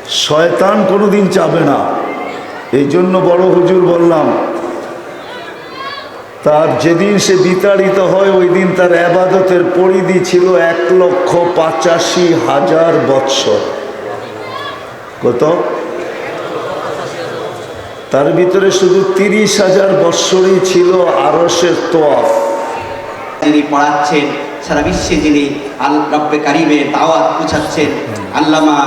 শয়তান কোনোদিন চাবে না। এই জন্য বড় হুজুর বললাম, তার যেদিন সে বিতাড়িত হয় ওই দিন তার ইবাদতের পরিধি ছিল 1,85,000 বৎসর। কত? তার ভিতরে শুধু 30,000 বৎসরই ছিল আরশের তোয়াফ। যিনি পড়াচ্ছেন, সারা বিশ্বে যিনি রব্বে কারিমের দাওয়াত পৌঁছাচ্ছেন, আল্লামা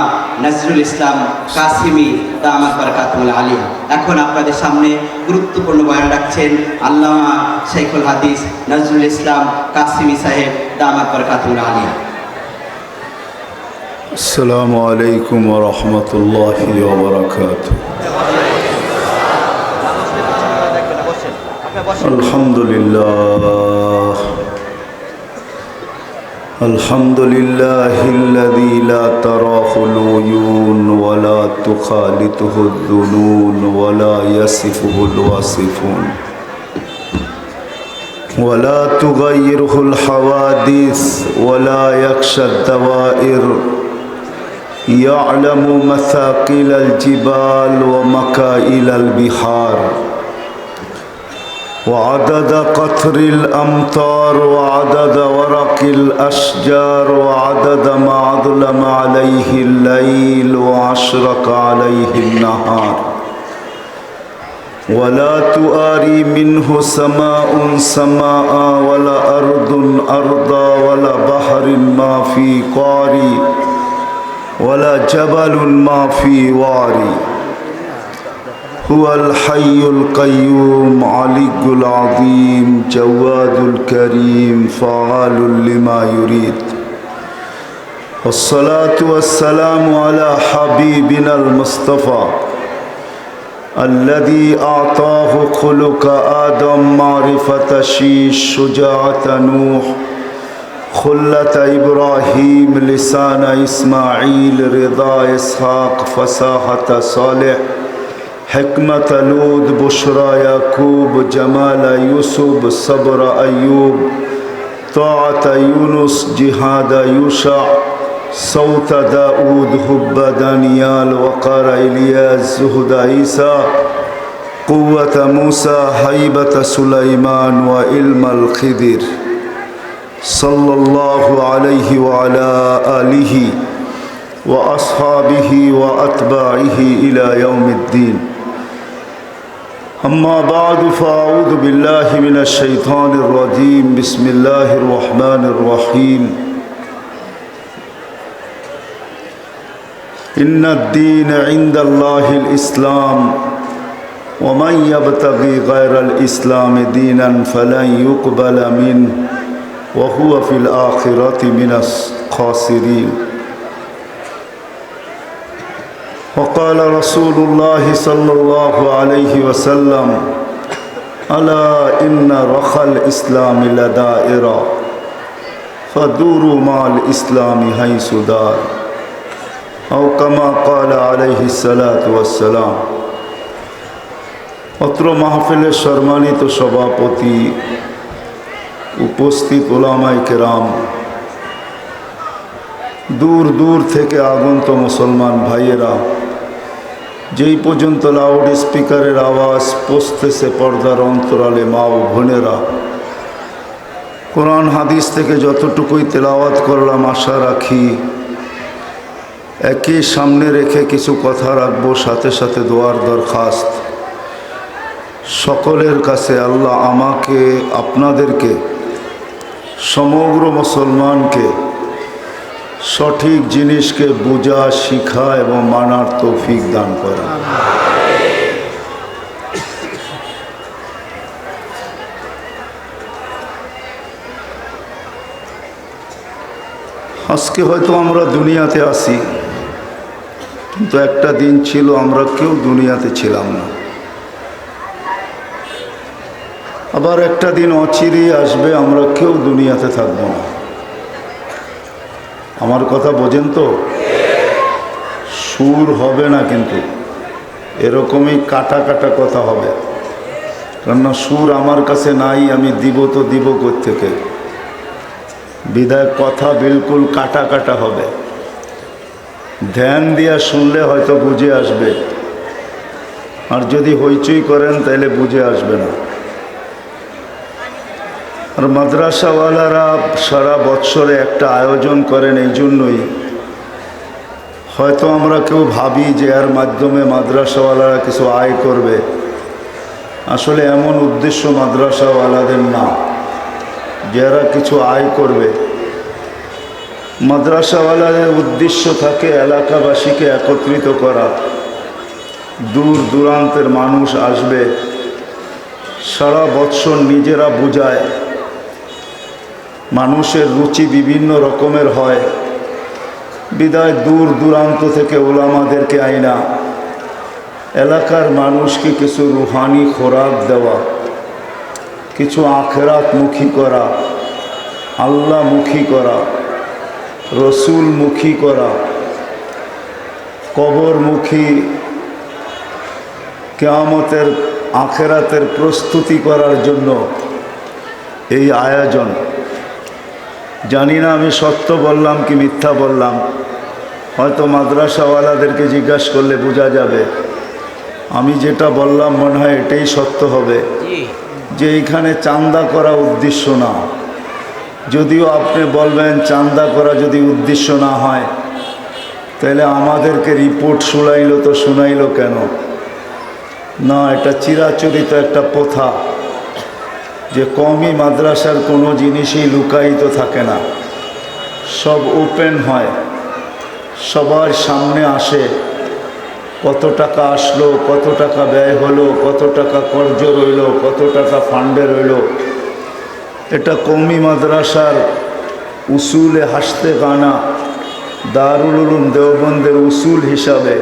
নজরুল ইসলাম কাসিমি দামাত বারাকাতুল আলিয়া। এখন আপনাদের সামনে গুরুত্বপূর্ণ বয়ান রাখছেন আল্লামা শেখুল হাদিস নজরুল ইসলাম কাসিমি সাহেব দামাত বারাকাতুল আলিয়া। আসসালামু আলাইকুম ওয়া রাহমাতুল্লাহি ওয়া বারাকাতুহু। আলহামদুলিল্লাহ আলহামদুলিল্লাহিল্লাযী লা তারাহুল উয়ুন ওয়া লা তুখালিতুহুদ দুনুন ওয়া লা ইয়াসিফুহুল ওয়াসিফুন ওয়া লা তুগায়্যিরুহুল হাওয়াদিস ওয়া লা ইয়াখশাদ দাওয়াইর ইয়া'লামু মাসাকিলাল জিবাল ওয়া মাকাইলাল বিহার وعدد قطر الأمطار وعدد ورق الأشجار وعدد ما أظلم عليه الليل وأشرق عليه النهار ولا تؤاري منه سماء سماء ولا أرض أرضا ولا بحر ما في قاري ولا جبل ما في واري هو الحي القيوم علي العظيم جواد الكريم فعال لما يريد والصلاة والسلام على حبيبنا المصطفى الذي أعطاه خلق آدم معرفة شيش شجاعة نوح خلة إبراهيم لسان إسماعيل رضا إسحاق فصاحة صالح حكمة لود بشرى يعقوب جمال يوسف صبر أيوب طاعة يونس جهاد يوشع صوت داود حب دانيال وقار إلياس زهد عيسى قوة موسى هيبة سليمان وعلم الخضر صلى الله عليه وعلى آله وأصحابه وأتباعه إلى يوم الدين أما بعد فأعوذ بالله من الشيطان الرجيم بسم الله الرحمن الرحيم إن الدين عند الله الإسلام ومن يبتغي غير الإسلام دينا فلن يقبل منه وهو في الآخرة من الخاسرين وقال رسول الله صلى الله عليه وسلم ألا إن رخى الإسلام لدائرة فدوروا مع الإسلام حيث دار أو كما قال عليه الصلاة والسلام অত্র মাহফিলের সম্মানিত সভাপতি, উপস্থিত উলামায়ে কেরাম, দূর দূর থেকে আগত মুসলমান ভাইয়েরা, যেই পর্যন্ত লাউড স্পিকারের আওয়াজ পৌঁছতেছে পর্দার অন্তরালে মা ও বোনেরা, কোরআন হাদিস থেকে যতটুকুই তেলাওয়াত করলাম আশা রাখি একই সামনে রেখে কিছু কথা রাখবো, সাথে সাথে দোয়ার দরখাস্ত সকলের কাছে। আল্লাহ আমাকে, আপনাদেরকে, সমগ্র মুসলমানকে সঠিক জিনিসকে বোঝা, শিখা এবং মানার তৌফিক দান করেন। আজকে হয়তো আমরা দুনিয়াতে আসি, কিন্তু একটা দিন ছিল আমরা কেউ দুনিয়াতে ছিলাম না। আবার একটা দিন অচিরেই আসবে, আমরা কেউ দুনিয়াতে থাকবো না। আমার কথা বোঝেন তো? সুর হবে না, কিন্তু এরকমই কাটা কাটা কথা হবে, কেননা সুর আমার কাছে নাই। আমি দিব তো দিব কোত্থেকে, বিধায় কথা বিলকুল কাটা কাটা হবে। ধ্যান দিয়া শুনলে হয়তো বুঝে আসবে, আর যদি হইচই করেন তাহলে বুঝে আসবে না। আর মাদ্রাসাওয়ালারা সারা বৎসরে একটা আয়োজন করেন, এই জন্যই হয়তো আমরা কেউ ভাবি যে এর মাধ্যমে মাদ্রাসাওয়ালারা কিছু আয় করবে। আসলে এমন উদ্দেশ্য মাদ্রাসাওয়ালাদের না যে এরা কিছু আয় করবে। মাদ্রাসাওয়ালাদের উদ্দেশ্য থাকে এলাকাবাসীকে একত্রিত করা। দূর দূরান্তের মানুষ আসবে, সারা বৎসর নিজেরা বুঝায়। মানুষের রুচি বিভিন্ন রকমের হয়, বিদায় দূর দূরান্ত থেকে ওলামাদেরকে আইনা এলাকার মানুষকে কিছু রুহানি খোরাক দেওয়া, কিছু আখেরাতমুখী করা, আল্লাহমুখী করা, রসুলমুখী করা, কবরমুখী, কিয়ামতের আখেরাতের প্রস্তুতি করার জন্য এই আয়োজন। জানি না আমি সত্য বললাম কি মিথ্যা বললাম, হয়তো মাদ্রাসাওয়ালাদেরকে জিজ্ঞাসা করলে বোঝা যাবে। আমি যেটা বললাম মনে হয় এটাই সত্য হবে, যে এইখানে চাঁদা করা উদ্দেশ্য না। যদিও আপনি বলবেন চাঁদা করা যদি উদ্দেশ্য না হয়, তাহলে আমাদেরকে রিপোর্ট শুনাইলো তো শুনাইলো কেন? না, এটা চিরাচরিত একটা প্রথা যে কওমি মাদ্রাসার কোনো জিনিসই লুকায়িত থাকে না, সব ওপেন হয়, সবার সামনে আসে। কত টাকা আসলো, কত টাকা ব্যয় হলো, কত টাকা কর্জ রইল, কত টাকা ফান্ডে রইল, এটা কওমি মাদ্রাসার উসুলে হাসতে গানা, দারুল উলুম দেওবন্দের উসুল হিসাবে,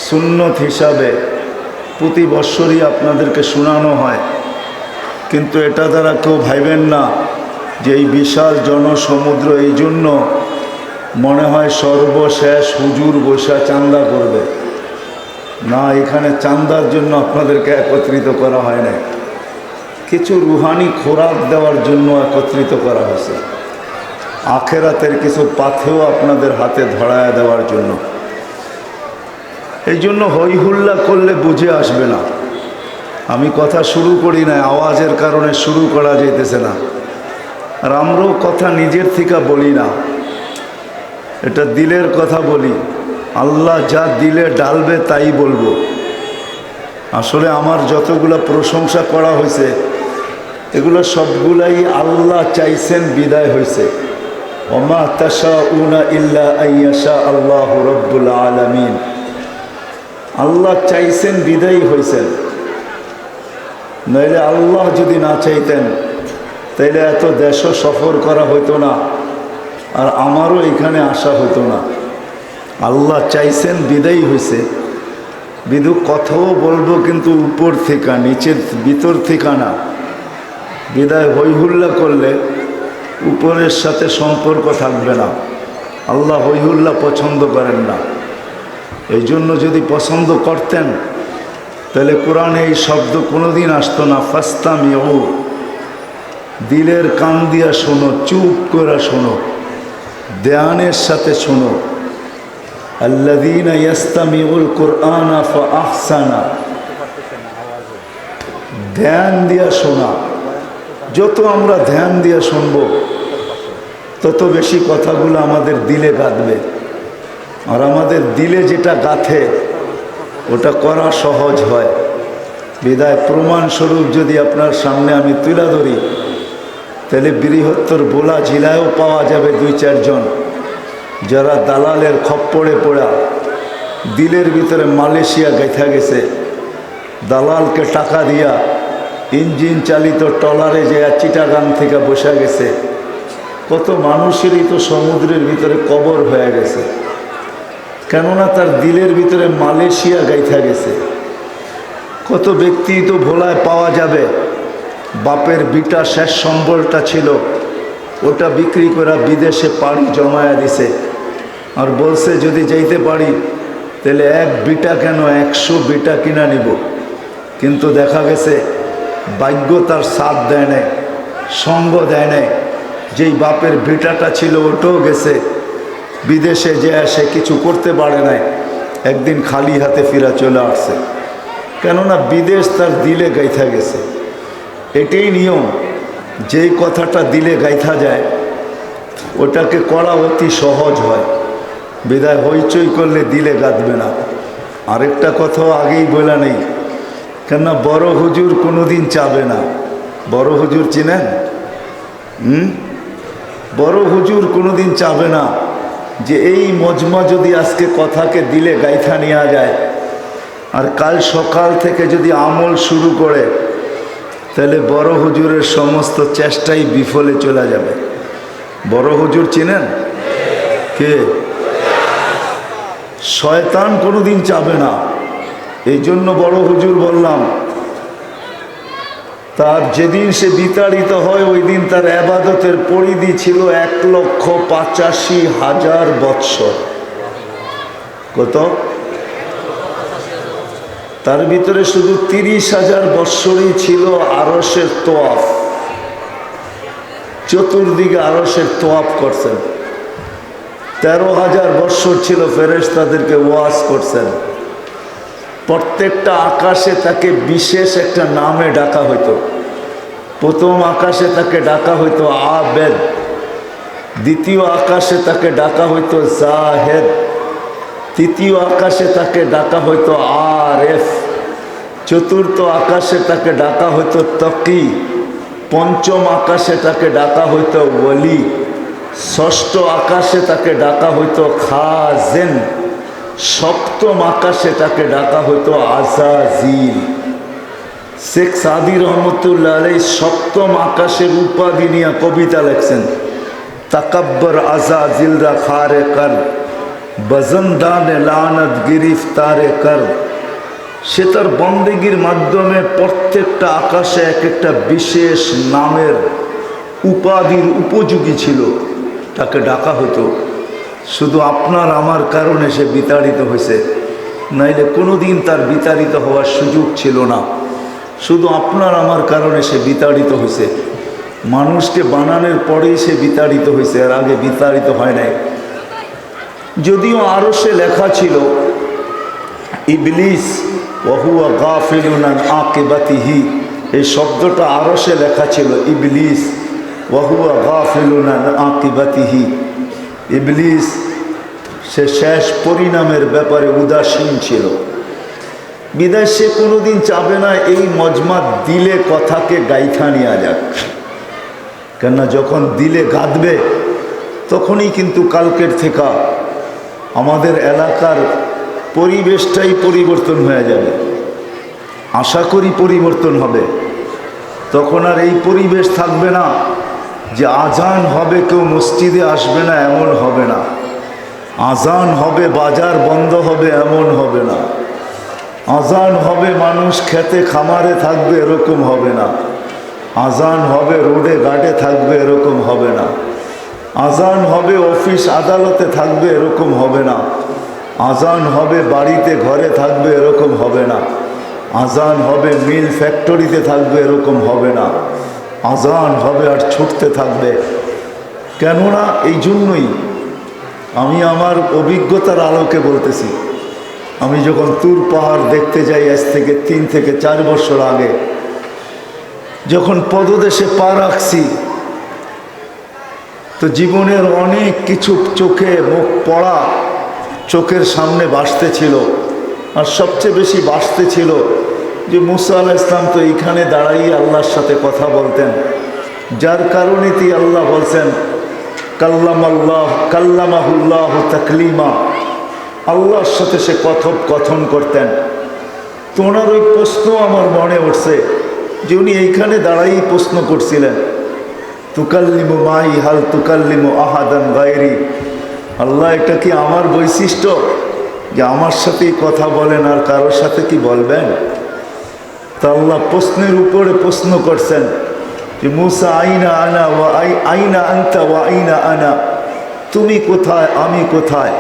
সুন্নত হিসাবে প্রতি বৎসরই আপনাদেরকে শোনানো হয়। কিন্তু এটা দ্বারা কেউ ভাইবেন না যে এই বিশাল জনসমুদ্র, এই জন্য মনে হয় সর্বশেষ হুজুর বসা চাঁদা করবে। না, এখানে চাঁদার জন্য আপনাদেরকে একত্রিত করা হয় না, কিছু রুহানি খোরাক দেওয়ার জন্য একত্রিত করা হয়েছে, আখেরাতের কিছু পাথেও আপনাদের হাতে ধরায় দেওয়ার জন্য। এই জন্য হইহুল্লা করলে বুঝে আসবে না। আমি কথা শুরু করি না, আওয়াজের কারণে শুরু করা যাইতেছে না। আর আমরাও কথা নিজের থেকে বলি না, এটা দিলের কথা বলি। আল্লাহ যা দিলে ডালবে তাই বলবো। আসলে আমার যতগুলো প্রশংসা করা হয়েছে এগুলো সবগুলাই আল্লাহ চাইছেন বিদায় হয়েছে। ওমা তাশাউনা ইল্লা আইয়াশা আল্লাহু রাব্বুল আলামিন। আল্লাহ চাইছেন বিদায় হয়েছেন, নইলে আল্লাহ যদি না চাইতেন তাইলে এত দেশও সফর করা হইতো না, আর আমারও এখানে আসা হতো না। আল্লাহ চাইছেন বিদায় হয়েছে, বিদু কথাও বলবো কিন্তু উপর থেকে, নিচের ভিতর থেকে না। বিদায় হইহুল্লা করলে উপরের সাথে সম্পর্ক থাকবে না। আল্লাহ হইহুল্লা পছন্দ করেন না। এই জন্য যদি পছন্দ করতেন তাহলে কোরআনে এই শব্দ কোনোদিন আসতো না। ফাস্তামিউ, দিলের কান দিয়া শোনো, চুপ করে শোনো, ধ্যানের সাথে শোনো। আল্লাযীনা ইয়াস্তামিউল কুরআনা ফাআহসানা, ধ্যান দিয়া শোনা। যত আমরা ধ্যান দিয়া শুনব তত বেশি কথাগুলো আমাদের দিলে গাঁথবে। আর আমাদের দিলে যেটা গাঁথে ওটা করা সহজ হয়। বিদায় প্রমাণস্বরূপ যদি আপনার সামনে আমি তুলে ধরি তাহলে বৃহত্তর বোলা জেলায়ও পাওয়া যাবে 2-4 জন যারা দালালের খপ্পরে পড়া দিলের ভিতরে মালয়েশিয়া গাইথা গেছে, দালালকে টাকা দিয়া ইঞ্জিন চালিত ট্রলারে যে চিটাগাং থেকে বসে গেছে। কত মানুষেরই তো সমুদ্রের ভিতরে কবর হয়ে গেছে, কেননা তার দিলের ভিতরে মালয়েশিয়া গাইথা গেছে। কত ব্যক্তি তো ভোলায় পাওয়া যাবে, বাপের বিটা শেষ সম্বলটা ছিল ওটা বিক্রি করে বিদেশে পাড়ি জমায়া দিছে, আর বলছে যদি যাইতে পারি তাহলে 1 বিটা কেন 100 বিটা কিনা নিব। কিন্তু দেখা গেছে ভাগ্য তার সাথ দেয় নাই, সঙ্গ দেয় নাই। যেই বাপের বিটাটা ছিল ওটাও গেছে, বিদেশে যে সে কিছু করতে পারে নাই, একদিন খালি হাতে ফিরা চলে আসছে। কেননা বিদেশ তার দিলে গাইথা গেছে। এটাই নিয়ম, যেই কথাটা দিলে গাইথা যায় ওটাকে করা অতি সহজ হয়। বিদায় হইচই করলে দিলে গাঁথবে না। আরেকটা কথাও আগেই বলা নেই, কেননা বড় হুজুর কোনোদিন চাবে না। বড় হুজুর চিনেন? বড় হুজুর কোনোদিন চাবে না যে এই মজমা যদি আজকে কথাকে দিলে গাইথা নেওয়া যায় আর কাল সকাল থেকে যদি আমল শুরু করে, তাহলে বড় হুজুরের সমস্ত চেষ্টাই বিফলে চলে যাবে। বড় হুজুর চিনেন? কে? শয়তান কোনোদিন চাবে না। এই জন্য বড় হুজুর বললাম, তার যেদিন সে বিতাড়িত হয় ওই দিন তার ইবাদতের পরিধি ছিল 1,85,000 বৎসর। কত? তার ভিতরে শুধু 30,000 বৎসরই ছিল আরশের তোয়াফ। চতুর্দিকে আরশের তোয়াফ করছেন। 13,000 বৎসর ছিল ফেরেশতাদেরকে ওয়াজ করছেন। প্রত্যেকটা আকাশে তাকে বিশেষ একটা নামে ডাকা হইতো। প্রথম আকাশে তাকে ডাকা হইতো আবেদ, দ্বিতীয় আকাশে তাকে ডাকা হইতো জাহেদ, তৃতীয় আকাশে তাকে ডাকা হইতো আরেফ, চতুর্থ আকাশে তাকে ডাকা হইতো তকি, পঞ্চম আকাশে তাকে ডাকা হইতো ওলি, ষষ্ঠ আকাশে তাকে ডাকা হইতো খাজেন, সপ্তম আকাশে তাকে ডাকা হইতো আজাজিল। শেখ সাদি রহমতুল্লাহ আলাই সপ্তম আকাশের উপাধি নিয়ে কবিতা লেখছেন, তাকাব্বর আজাজিলরা খারে কর, বজনদানে লানত গিরিফতারে কর। সে তার বন্দেগীর মাধ্যমে প্রত্যেকটা আকাশে এক একটা বিশেষ নামের উপাধির উপযোগী ছিল, তাকে ডাকা হতো। শুধু আপনার আমার কারণে সে বিতাড়িত হয়েছে, নাইলে কোনোদিন তার বিতাড়িত হওয়ার সুযোগ ছিল না। শুধু আপনার আমার কারণে সে বিতাড়িত হয়েছে। মানুষকে বানানোর পরেই সে বিতাড়িত হয়েছে, আর আগে বিতাড়িত হয় নাই। যদিও আরশে লেখা ছিল ইবলিস ওয়াহুয়া গাফিলুন আন আকিবাতিহি, এই শব্দটা আরশে লেখা ছিল ইবলিস ওয়াহুয়া গাফিলুন আন আকিবাতিহি। ইবলিস সে শেষ পরিণামের ব্যাপারে উদাসীন ছিল। বিদায় সে কোনোদিন চাবে না এই মজমা দিলে কথাকে গাইথা নেওয়া যাক। কেননা যখন দিলে গাঁথবে তখনই কিন্তু কালকের থেকে আমাদের এলাকার পরিবেশটাই পরিবর্তন হয়ে যাবে। আশা করি পরিবর্তন হবে। তখন আর এই পরিবেশ থাকবে না যে আজান হবে কেউ মসজিদে আসবে না, এমন হবে না। আজান হবে বাজার বন্ধ হবে, এমন হবে না। আজান হবে মানুষ খেতে খামারে থাকবে, এরকম হবে না। আজান হবে রোডে ঘাটে থাকবে, এরকম হবে না। আজান হবে অফিস আদালতে থাকবে, এরকম হবে না। আজান হবে বাড়িতে ঘরে থাকবে, এরকম হবে না। আজান হবে মিল ফ্যাক্টরিতে থাকবে, এরকম হবে না। আজান হবে আর ছুটতে থাকবে। কেননা এই জন্যই আমি আমার অভিজ্ঞতার আলোকে বলতেছি, আমি যখন তুর পাহাড় দেখতে যাই আজ থেকে 3 থেকে 4 বছর আগে, যখন পদদেশে পা রাখছি, তো জীবনের অনেক কিছু চোখে মুখ পড়া চোখের সামনে ভাসতে ছিল। আর সবচেয়ে বেশি ভাসতে ছিল যে মুসা আলাইহিস সালাম তো এইখানে দাঁড়াই আল্লাহর সাথে কথা বলতেন, যার কারণে আল্লাহ বলছেন কাল্লামাহুল্লাহ তাকলিমা, আল্লাহর সাথে সে কথোপকথন করতেন। তো ওনার ওই প্রশ্ন আমার মনে উঠছে যে উনি এইখানে দাঁড়াই প্রশ্ন করছিলেন, তুকাল্লিমু মাই হাল তুকাল্লিমু আহাদান গায়রি। আল্লাহ, এটা কি আমার বৈশিষ্ট্য যে আমার সাথেই কথা বলেন আর কারোর সাথে কি বলবেন? তা আল্লাহ প্রশ্নের উপরে প্রশ্ন করছেন যে মুসা আইনা আনা ওয়া আইনা আনতা ওয়া আইনা আনা, তুমি কোথায় আমি কোথায়?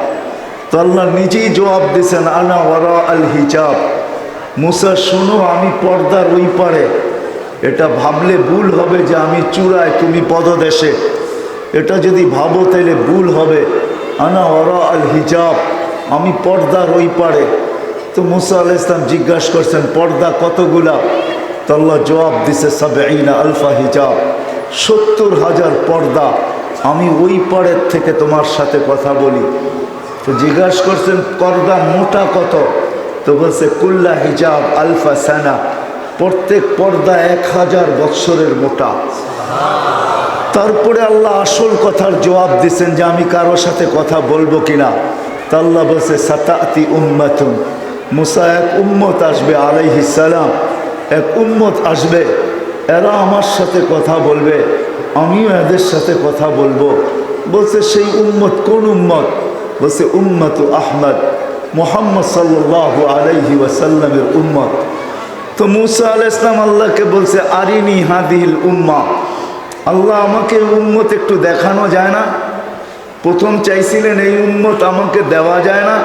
তো আল্লাহ নিজেই জবাব দিয়েছেন আনা ওয়ারা আল হিজাব। মুসা শোনো, আমি পর্দার ওই পারে। এটা ভাবলে ভুল হবে যে আমি চূড়ায় তুমি পদদেশে, এটা যদি ভাবো তাহলে ভুল হবে। আনা ওরা আল হিজাব, আমি পর্দার ওই পারে। তো মুসা আলাইহিস সালাম জিজ্ঞাসা করছেন পর্দা কতগুলা? তো আল্লাহ জবাব দিছে সাবঈনা আলফা হিজাব, 70,000 পর্দা, আমি ওই পারের থেকে তোমার সাথে কথা বলি। তো জিজ্ঞাসা করছেন পর্দা মোটা কত? তো বলছে কুল্লা হিজাব আলফা সানা, প্রত্যেক পর্দা 1000 বৎসরের মোটা। তারপরে আল্লাহ আসল কথার জবাব দিচ্ছেন যে আমি কারোর সাথে কথা বলবো কিনা। তা আল্লাহ বলছে সাতাতি উম্মাতুন, মুসা এক উম্মত আসবে আলাইহিস সালাম, এক উম্মত আসবে, এরা আমার সাথে কথা বলবে, আমিও এদের সাথে কথা বলবো। বলছে সেই উম্মত কোন উম্মত? বলছে উম্মতু আহমদ, মুহাম্মদ সাল্লাল্লাহু আলাইহি ওয়াসাল্লামের উম্মত। তো মুসা আলাইহিস সালাম আল্লাহকে বলছে আরিনি হাদিল উম্মা, আল্লাহ আমাকে উম্মত একটু দেখানো যায় না? প্রথম চাইছিলেন এই উম্মত আমাকে দেওয়া যায় না?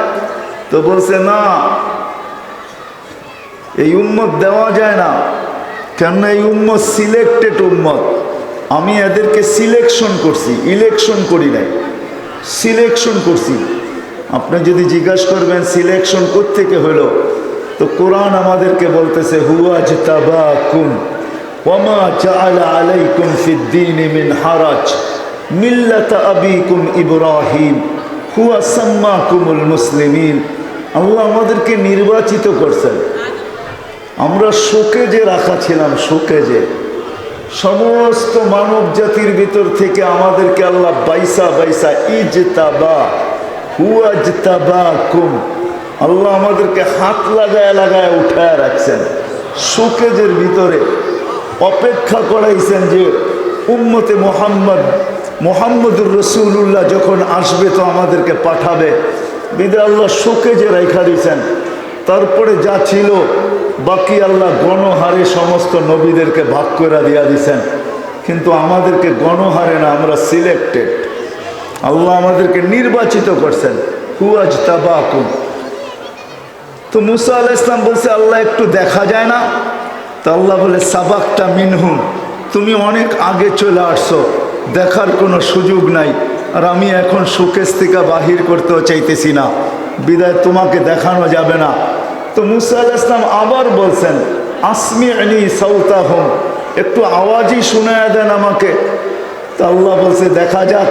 তো বলছে না, এই উম্মত দেওয়া যায় না, কেননা এই উম্মত সিলেক্টেড উম্মত, আমি এদেরকে সিলেকশন করছি, ইলেকশন করি নাই, সিলেকশন করছি। আপনি যদি জিজ্ঞাসা করবেন সিলেকশন কোত্থেকে হলো, তো কোরআন আমাদেরকে বলতেছে হুয়া জিতাবাকুম ওয়ামা জাআলা আলাইকুম ফিদ্দীনি মিন হারাজ মিল্লাতা আবিকুম ইব্রাহিম হুয়া সাম্মাকুমুল মুসলিমিন। আল্লাহ আমাদেরকে নির্বাচিত করছেন। আমরা শোকেজে রাখা ছিলাম, শোকেজে, সমস্ত মানব জাতির ভিতর থেকে আমাদেরকে আল্লাহ বাইসা বাইসা ইজতাবা হুয়া জিতাবাকুম, আল্লাহ আমাদেরকে হাত লাগায় লাগায় উঠায় রাখছেন শোকেজের ভিতরে, অপেক্ষা করাইছেন যে উম্মতে মোহাম্মদুর রসুল্লাহ যখন আসবে তো আমাদেরকে পাঠাবে। বিদে আল্লাহ শোকেজে রেখা দিয়েছেন। তারপরে যা ছিল বাকি আল্লাহ গণহারে সমস্ত নবীদেরকে ভাগ করে দিয়া দিয়েছেন, কিন্তু আমাদেরকে গণহারে না, আমরা সিলেক্টেড, আল্লাহ আমাদেরকে নির্বাচিত করছেন। হুয়াজ তাবাকুম। তো মুসা আলাইহিস সালাম বলছে আল্লাহ একটু দেখা যায় না? তো আল্লাহ বলে সাবাকটা মিনহুম, তুমি অনেক আগে চলে আসছো, দেখার কোনো সুযোগ নাই, আর আমি এখন শোকেস থেকে বাহির করতেও চাইতেছি না, বিদায় তোমাকে দেখানো যাবে না। তো মুসা আলাইহিস সালাম আবার বলছেন আসমি'নি সাউতাহুম, একটু আওয়াজই শোনায়া দেন আমাকে। তো আল্লাহ বলছে দেখা যাক।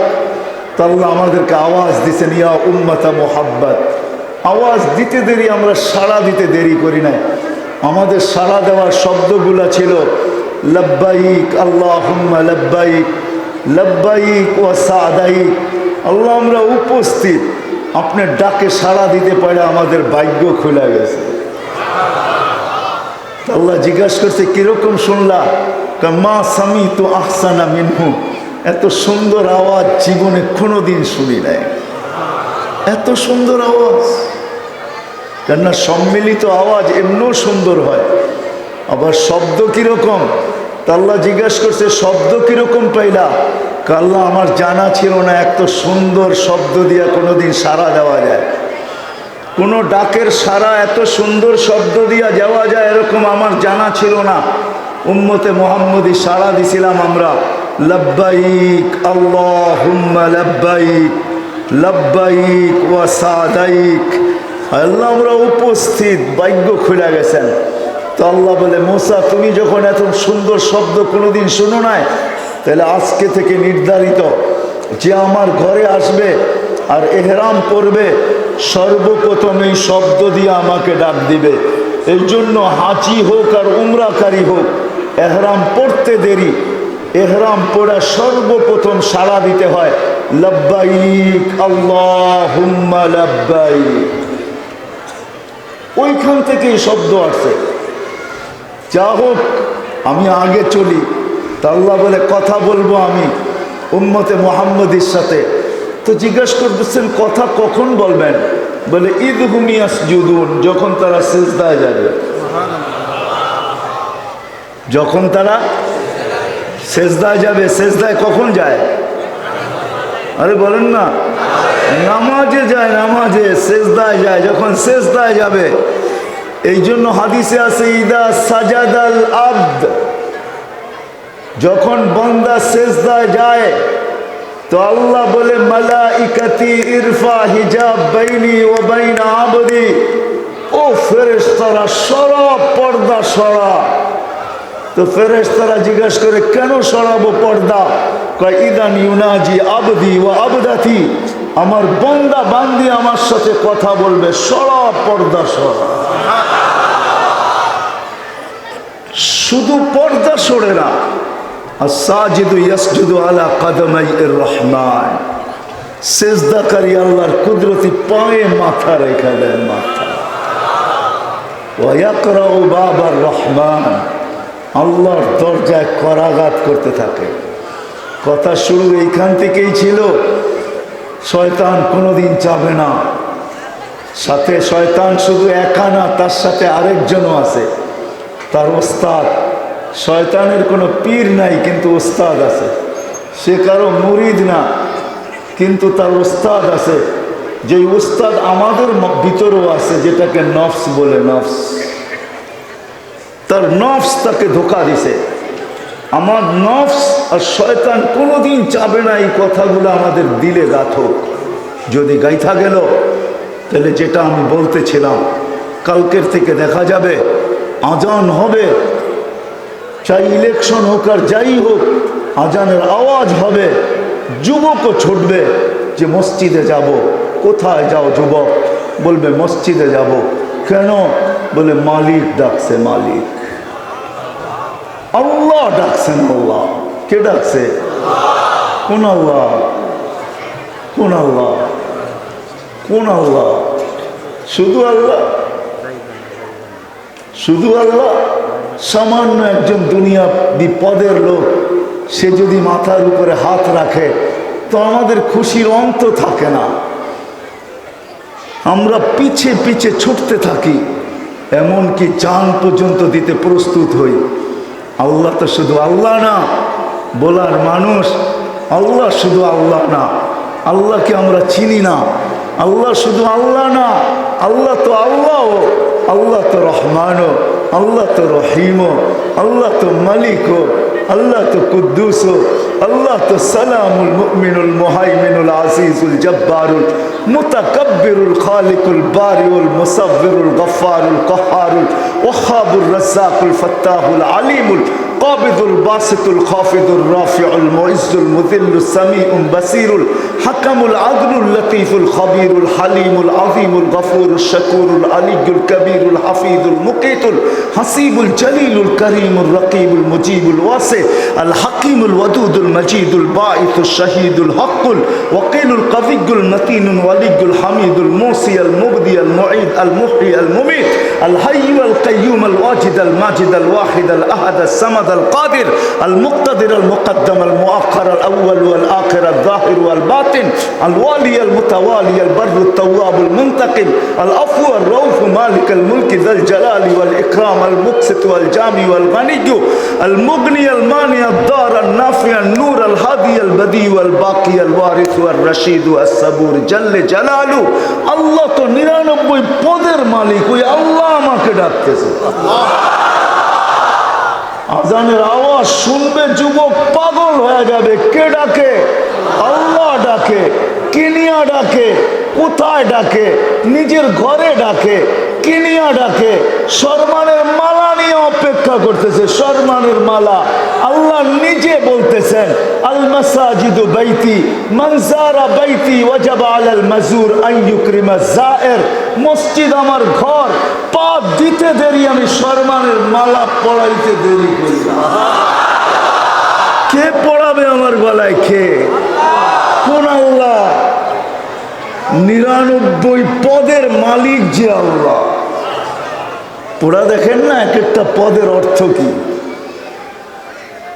তো আল্লাহ আমাদেরকে আওয়াজ দিছেন ইয়া উম্মাতা মুহাব্বাত, আওয়াজ দিতে দেরি, আমরা সাড়া দিতে দেরি করি নাই। আমাদের সাড়া দেওয়ার শব্দগুলা ছিল লব্বাইক আল্লাহুম্মা লব্বাইক, লব্বাইক ওয়া সাদাইক। আল্লাহ আমরা উপস্থিত, আপনার ডাকে সাড়া দিতে পারে আমাদের ভাগ্য খুলে গেছে। আল্লাহ জিজ্ঞাসা করছে কিরকম শুনলা? মা সামিতু আহসানা মিনহু, এত সুন্দর আওয়াজ জীবনে কোনোদিন শুনি নাই, এত সুন্দর আওয়াজ। কেননা সম্মিলিত আওয়াজ এমনও সুন্দর হয়, আবার শব্দ কিরকম? তা আল্লাহ জিজ্ঞাসা করছে শব্দ কিরকম পাইলা? আল্লাহ আমার জানা ছিল না এত সুন্দর শব্দ দিয়া কোনোদিন সাড়া দেওয়া যায়, কোনো ডাকের সাড়া এত সুন্দর শব্দ দিয়া যাওয়া যায় এরকম আমার জানা ছিল না। উম্মতে মুহাম্মদী সাড়া দিছিলাম আমরা, লব্বাইক আল্লাহুম্মা লব্বাইক, লব্বাইক ওয়া সাদাইক। আল্লাহ আমরা উপস্থিত, ভাগ্য খুলে গেছেন। তো আল্লাহ বলে মুসা তুমি যখন এত সুন্দর শব্দ কোনোদিন শুনো নাই, তাহলে আজকে থেকে নির্ধারিত যে আমার ঘরে আসবে আর এহরাম পরবে সর্বপ্রথম এই শব্দ দিয়ে আমাকে ডাক দিবে। এই জন্য হাজি হোক আর উমরাকারী হোক, এহরাম পড়তে দেরি, এহরাম পড়া সর্বপ্রথম সাড়া দিতে হয় লব্বাইক আল্লাহুম্মা লব্বাইক। ওইখান থেকেই শব্দ আসছে। যা হোক আমি আগে চলি। তা আল্লাহ বলে কথা বলবো আমি উম্মতে মুহাম্মদীর সাথে। তো জিজ্ঞাসা করতেছেন কথা কখন বলবেন? বলে ঈদ হুম ইয়াসজুদুন, যখন তারা সিজদায় যাবে। যখন তারা সিজদায় যাবে। সিজদায় কখন যায়? আরে বলেন না, নামাজে যায়, নামাজে সিজদায় যায়, যখন সিজদায় যাবে। এই জন্য হাদিসে আছে ইদা সাজাদাল আবদ, যখন বান্দা সিজদায় যায় তো আল্লাহ বলে মালাইকাতি ইরফা হিজাব বাইনি ওয়া বাইনা আবদি, ও ফেরেশতারা সরা পর্দা সরা। তো ফেরেশতারা জিজ্ঞাসা করে কেন সরাবো পর্দা? কয় ইদান ইউনাজি আবদি ওয়া আবদাতি, আমার বান্দা বান্দি আমার সাথে কথা বলবে, সরা পর্দা সরা। শুধু পর্দা সরে না, as-sajidu yasjudu ala qadamayir rahman, সেজদাকারী আল্লাহর কুদরতি পায়ে মাথা রেখে দেন, মাথা। ওয়া ইয়াকরাউ বাবার রহমান, আল্লাহর দরজায় করাঘাত করতে থাকে। কথা শুরু এইখান থেকেই ছিল। শয়তান কোনোদিন চাবে না, সাথে শয়তান শুধু একা না, তার সাথে আরেকজনও আছে, তার ওস্তাদ। শয়তানের কোনো পীর নাই, কিন্তু ওস্তাদ আছে। সে কারো মুরিদ না, কিন্তু তার ওস্তাদ আছে। যে ওস্তাদ আমাদের ভিতরেও আছে, যেটাকে নফস বলে। নফস, তার নফস তাকে ধোঁকা দিছে। আমার নফস আর শয়তান কোনোদিন চাবে না এই কথাগুলো আমাদের দিলে গাঁথুক। যদি গাইথা গেল, তাহলে যেটা আমি বলতেছিলাম, কালকের থেকে দেখা যাবে আজান হবে, চাই ইলেকশন হোক আর যাই হোক, আজানের আওয়াজ হবে, যুবকও ছুটবে যে মসজিদে যাব। কোথায় যাও যুবক? বলবে মসজিদে যাব। কেন? বলে মালিক ডাকছে, মালিক। আল্লাহ ডাকছেন। আল্লাহ কে ডাকছে? কোন আল্লাহ? কোন আল্লাহ? কোন আল্লাহ? শুধু আল্লাহ? শুধু আল্লাহ? সামান্য একজন দুনিয়া বিপদের লোক, সে যদি মাথার উপরে হাত রাখে, তো আমাদের খুশির অন্ত থাকে না। আমরা পিছে পিছে ছুটতে থাকি, এমনকি জান পর্যন্ত দিতে প্রস্তুত হই। আল্লাহ তো শুধু আল্লাহ না, বলার মানুষ আল্লাহ শুধু আল্লাহ না, আল্লাহকে আমরা চিনি না। আল্লাহ শুধু আল্লাহ না, আল্লাহ তো আল্লাহ, আল্লাহ তো রহমানও, আল্লাহ তো রহিমও, আল্লাহ তো মালিকও, আল্লাহ তো কুদ্দুসও, আল্লাহ তো সালামুল মুমিনুল মুহাইমিনুল আজিজুল জব্বারুল মুতাকাব্বিরুল খালিকুল বারিউল মুসাব্বিরুল গফফারুল কহ্হারুল ওয়াহ্হাবুর রাজ্জাকুল ফাত্তাহুল আলিমুল قابض الباسط الخافض الرافع المعز المذل السميع بصير الحكم العدل اللطيف الخبير الحليم العظيم الغفور الشكور العلي الكبير الحفيظ المقيت الحسيب الجليل الكريم الرقيب المجيب الواسع الحكيم الودود المجيد الباعث الشهيد الحق الوكيل القوي المتين الولي الحميد الموصي المبدي المعيد المحيي المميت الحي القيوم الواجد الماجد الواحد الأحد الصمد القادر المقتدر المقدم المؤخر الأول والآخر الظاهر والباطن الوالي المتوالي البر التواب المنتقم العفو الرؤوف مالك الملك ذا الجلال والإكرام المقسط والجامع والغني المغني المانع الضار النافع النور الهادي البديع والباقي الوارث والرشيد الصبور جل جلاله الله তো 99 পদের মালিক, ওই আল্লাহ আমাকে ডাকতেছে। আজানের আওয়াজ শুনবে যুবক পাগল হয়ে যাবে। কে ডাকে? আল্লাহ ডাকে। কিনিয়া ডাকে। কোথায় ডাকে? নিজের ঘরে ডাকে। কিনিয়া ডাকে। সম্মানের মালা নিয়ে অপেক্ষা করতেছে। সম্মানের মালা আল্লাহ নিজে বলতেছেন, আল মাসাজিদু বাইতি মান যারা বাইতি ওয়াজাবা আলাল মাজুর আন ইউকরিমা যায়ের। মসজিদ আমার ঘর, পা দিতে দেরি আমি সম্মানের মালা পড়াইতে দেরি করি না। কে পড়াবে আমার গলায়? কে? কোন আল্লাহ? 99 পদের মালিক যে আল্লাহ। পড়া দেখেন না এক একটা পদের অর্থ কি?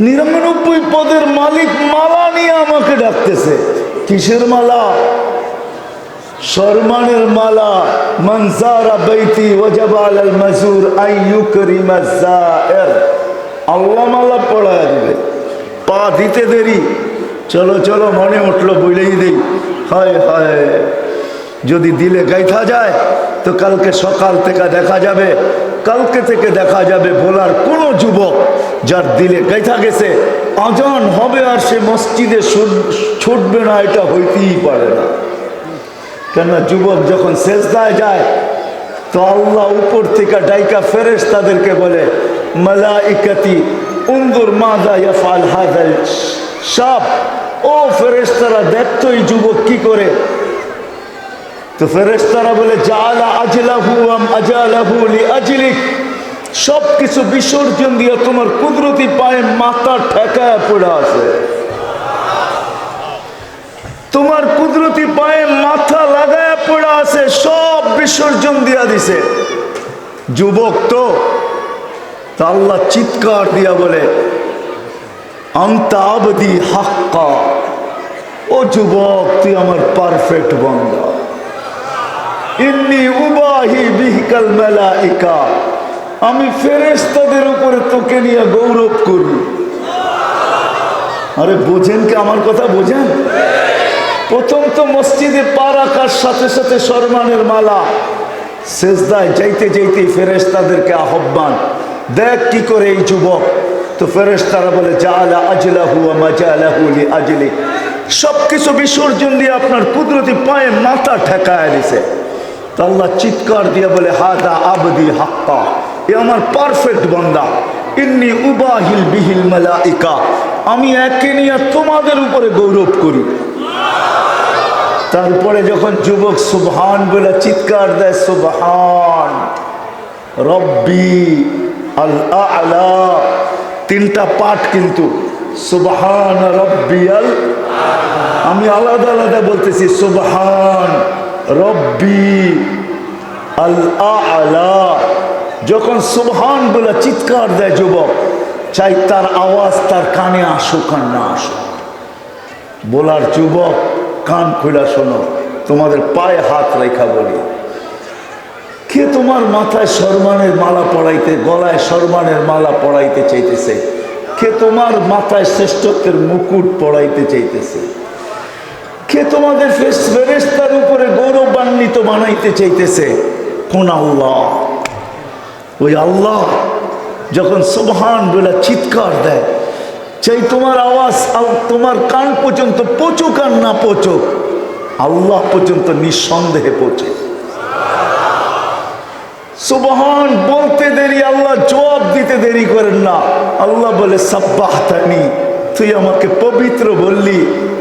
99 পদের মালিক মালা নিয়ে আমাকে ডাকতেছে। কিসের মালা? সম্মানের মালা। মান যারা বাইতি ওয়াজাবা আলাল মাজুর আন ইউকরিমা যায়ের। আল্লাহ মালা পড়ায় দিবে, পা দিতে দেরি। চলো চলো, মনে উঠলো বলেই দেই। হায় হায়, যদি দিলে গাইথা যায় তো কালকে সকাল থেকে দেখা যাবে কালকে থেকে দেখা যাবে ভোলার কোনো যুবক যার দিলে গাইথা গেছে আজান হবে আর সে মসজিদে ছুটবে না, এটা হইতেই পারে না। কেননা যুবক যখন সেজদায় যায় তো আল্লাহ উপর থেকে ডাইকা ফেরেশতাদেরকে বলে, মালাইকাতি উনজুর মাযা ইয়াফআল হাযাল শাব, ও ফেরেশতারা দেখতো এই যুবক কি করে। তো ফেরেশতারা বলে, জাআলা আজলাহু আম আজালাহু লিআজলিক, সব কিছু বিসর্জন দিয়ে তোমার কুদরতি পায়ে মাথা ঠেকায় পড়ে আছে, তোমার কুদরতি পায়ে মাথা লাগায় পড়ে আছে, সব বিসর্জন দিয়া দিছে। যুবক তো আল্লাহ চিৎকার দিয়া বলে, আনতা আবদি হাক্কা, ও যুবক তুই আমার পারফেক্ট বান্দা। ইন্নী উবাহি বিহিকাল মালাইকা, আমি ফেরেশতাদের উপরে তোকে নিয়ে গৌরব করি। আরে বোঝেন কি আমার কথা, বোঝেন? প্রথম তো মসজিদে পা রাখার সাথে সাথে সম্মানের মালা, সেজদায় যাইতে যাইতেই ফেরেশতাদেরকে আহ্বান, দেখ কি করে এই যুবক। তো ফেরেশতারা বলে, জাআলা আজলাহু ওয়া মাজালাহু লিআজলিক, সবকিছু বিসর্জন দিয়ে আপনার কুদরতি পায়ে মাথা ঠেকায় দিছে। তো আল্লাহ চিৎকার দিয়ে বলে, হাদা আবদি হাক্কা, এ আমার পারফেক্ট বান্দা। ইন্নী উবাহিল বিহিল মালাইকা, আমি একে নিয়ে তোমাদের উপরে গৌরব করি। তারপরে যখন যুবক সুবহান বলে চিৎকার দেয়, সুবহান রব্বি আল আ'লা, তিনটা পাঠ কিন্তু, সুবহান রব্বিয়াল, আমি আলাদা আলাদা বলতেছি, সুবহান রব্বি আল আ'লা। যখন সুবহান বলে চিৎকার দেয় যুবক, চাই তার আওয়াজ তার কানে আসুক আর না আসুক। বলার যুবক কান খুলে শোনো, তোমাদের পায়ে হাত রেখা বলি, কে তোমার মাথায় সম্মানের মালা পড়াইতে, গলায় সম্মানের মালা পড়াইতে চাইতেছে? কে তোমার মাথায় শ্রেষ্ঠত্বের মুকুট পড়াইতে চাইতেছে? কে তোমাদের ফেরেশতার উপরে গৌরবান্বিত বানাইতে চাইতেছে? কোন আল্লাহ? ওই আল্লাহ যখন সুবহান বলে চিৎকার দেয়, চাই তোমার আওয়াজ তোমার কান পর্যন্ত পৌঁছুক আর না পৌঁছুক, আল্লাহ পর্যন্ত নিঃসন্দেহে পৌঁছে। সুবহান বলতে দেরি, আল্লাহ জবাব দিতে দেরি করেন না। আল্লাহ বলে, সাব্বাহতানি, তুই আমাকে পবিত্র বললি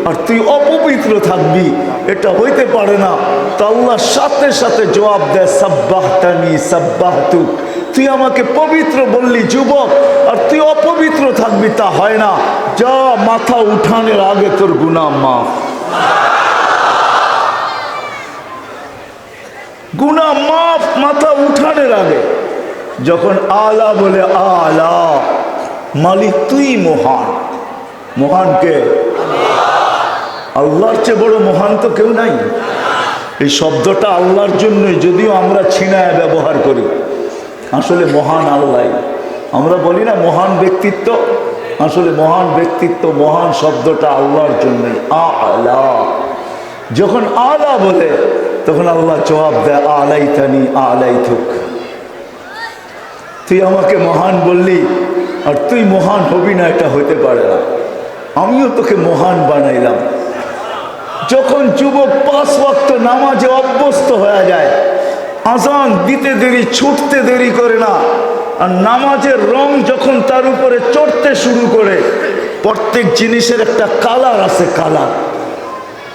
আর তুই অপবিত্র থাকবি, এটা হইতে পারে না। তো আল্লাহ সাথে সাথে জবাব দেয়, সাব্বাহতানি সাব্বাহতুক, তুই আমাকে পবিত্র বললি যুবক আর তুই অপবিত্র থাকবি, তা হয় না। যা, মাথা উঠানের আগে তোর গুনাহ মাফ, গুনাহ মাফ মাথা উঠানের আগে। যখন আলা বলে, আলা মালিক তুই মহান। মহান কে? আল্লাহর চেয়ে বড় মহান তো কেউ নাই। এই শব্দটা আল্লাহর জন্যই, যদিও আমরা ছিনায় ব্যবহার করি, আসলে মহান আল্লাহ। আমরা বলি না মহান ব্যক্তিত্ব, আসলে মহান ব্যক্তিত্ব, মহান শব্দটা আল্লাহর জন্যই। আলা, যখন আলা বলে তখন আল্লাহ জবাব দেয়, আলাইতানি আলাইতুক, তুই আমাকে মহান বললি আর তুই মহান হবি না, এটা হইতে পারে না, আমিও তোকে মহান বানাইলাম। যখন যুবক 5 ওয়াক্ত নামাজে অভ্যস্ত হয়ে যায়, আজান দিতে দেরি, ছুটতে দেরি করে না, আর নামাজের রং যখন তার উপরে চড়তে শুরু করে, প্রত্যেক জিনিসের একটা কালার আছে, কালার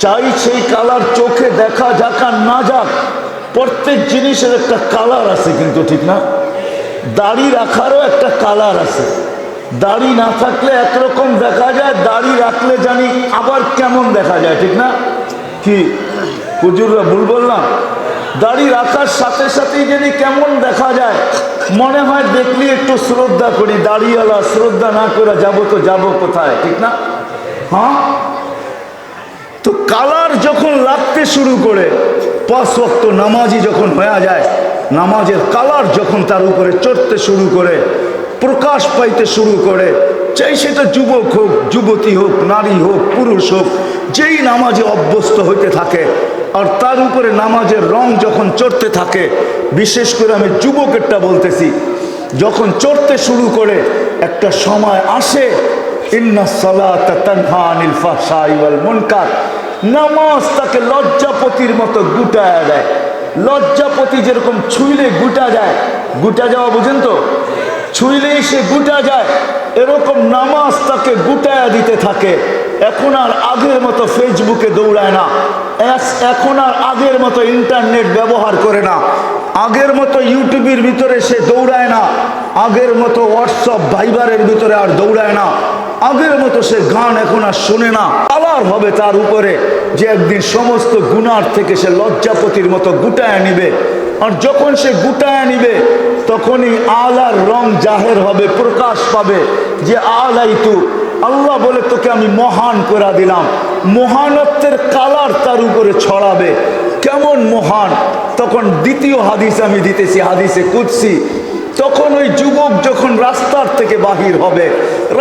চাই সেই কালার চোখে দেখা যাক আর না যাক, প্রত্যেক জিনিসের একটা কালার আছে, কিন্তু ঠিক না? দাড়ি রাখারও একটা কালার আছে, দাড়ি না থাকলে একরকম দেখা যায়, দাড়ি রাখলে জানি আবার কেমন দেখা যায়, ঠিক না? কি হুজুররা ভুল বললাম? দাড়ি রাখার সাথে সাথেই জানি কেমন দেখা যায়, মনে হয় দেখলি একটু শ্রদ্ধা করি, দাড়িওয়ালা শ্রদ্ধা না করে যাবো তো যাবো কোথায়, ঠিক না? হ্যাঁ, তো কালার যখন লাগতে শুরু করে, 5 ওয়াক্ত নামাজি যখন হয়ে যায়, নামাজের কালার যখন তার উপরে চড়তে শুরু করে, প্রকাশ পাইতে শুরু করে, চাই সেটা যুবক হোক, যুবতী হোক, নারী হোক, পুরুষ হোক, যেই নামাজে অভ্যস্ত হইতে থাকে, আর তার উপরে নামাজের রং যখন চড়তে থাকে, বিশেষ করে আমি যুবকেরটা বলতেছি, যখন চড়তে শুরু করে একটা সময় আসে, ইন্নাস সালাতা তানহা আনিল ফাহশাই ওয়াল মুনকার, নামাজ তাকে লজ্জাপতির মতো গুটায়া দেয়। লজ্জাপতি যেরকম ছুঁইলে গুটা যায়, গুটা যাওয়া বুঝেন তো, ছুঁইলেই সে গুটা যায়, এরকম নামাজ তাকে গুটায়া দিতে থাকে। এখন আর আগের মতো ফেসবুকে দৌড়ায় না, এখন আর আগের মতো ইন্টারনেট ব্যবহার করে না, আগের মতো ইউটিউবের ভিতরে সে দৌড়ায় না, আগের মতো হোয়াটসঅ্যাপ ভাইবারের ভিতরে আর দৌড়ায় না, আগের মতো সে গান এখন আর শোনে না। আলার হবে তার উপরে যে একদিন সমস্ত গুনার থেকে সে লজ্জাপতির মতো গুটায় নিবে। আর যখন সে গুটায় নিবে তখনই আলার রং জাহের হবে, প্রকাশ পাবে যে আলাইতু, আল্লাহ বলে তোকে আমি মহান করে দিলাম। মহানত্বের কালার তার উপরে ছড়াবে। কেমন মহান? তখন দ্বিতীয় হাদিস আমি দিতেছি, হাদিসে কুদসি। তখন ওই যুবক যখন রাস্তার থেকে বাহির হবে,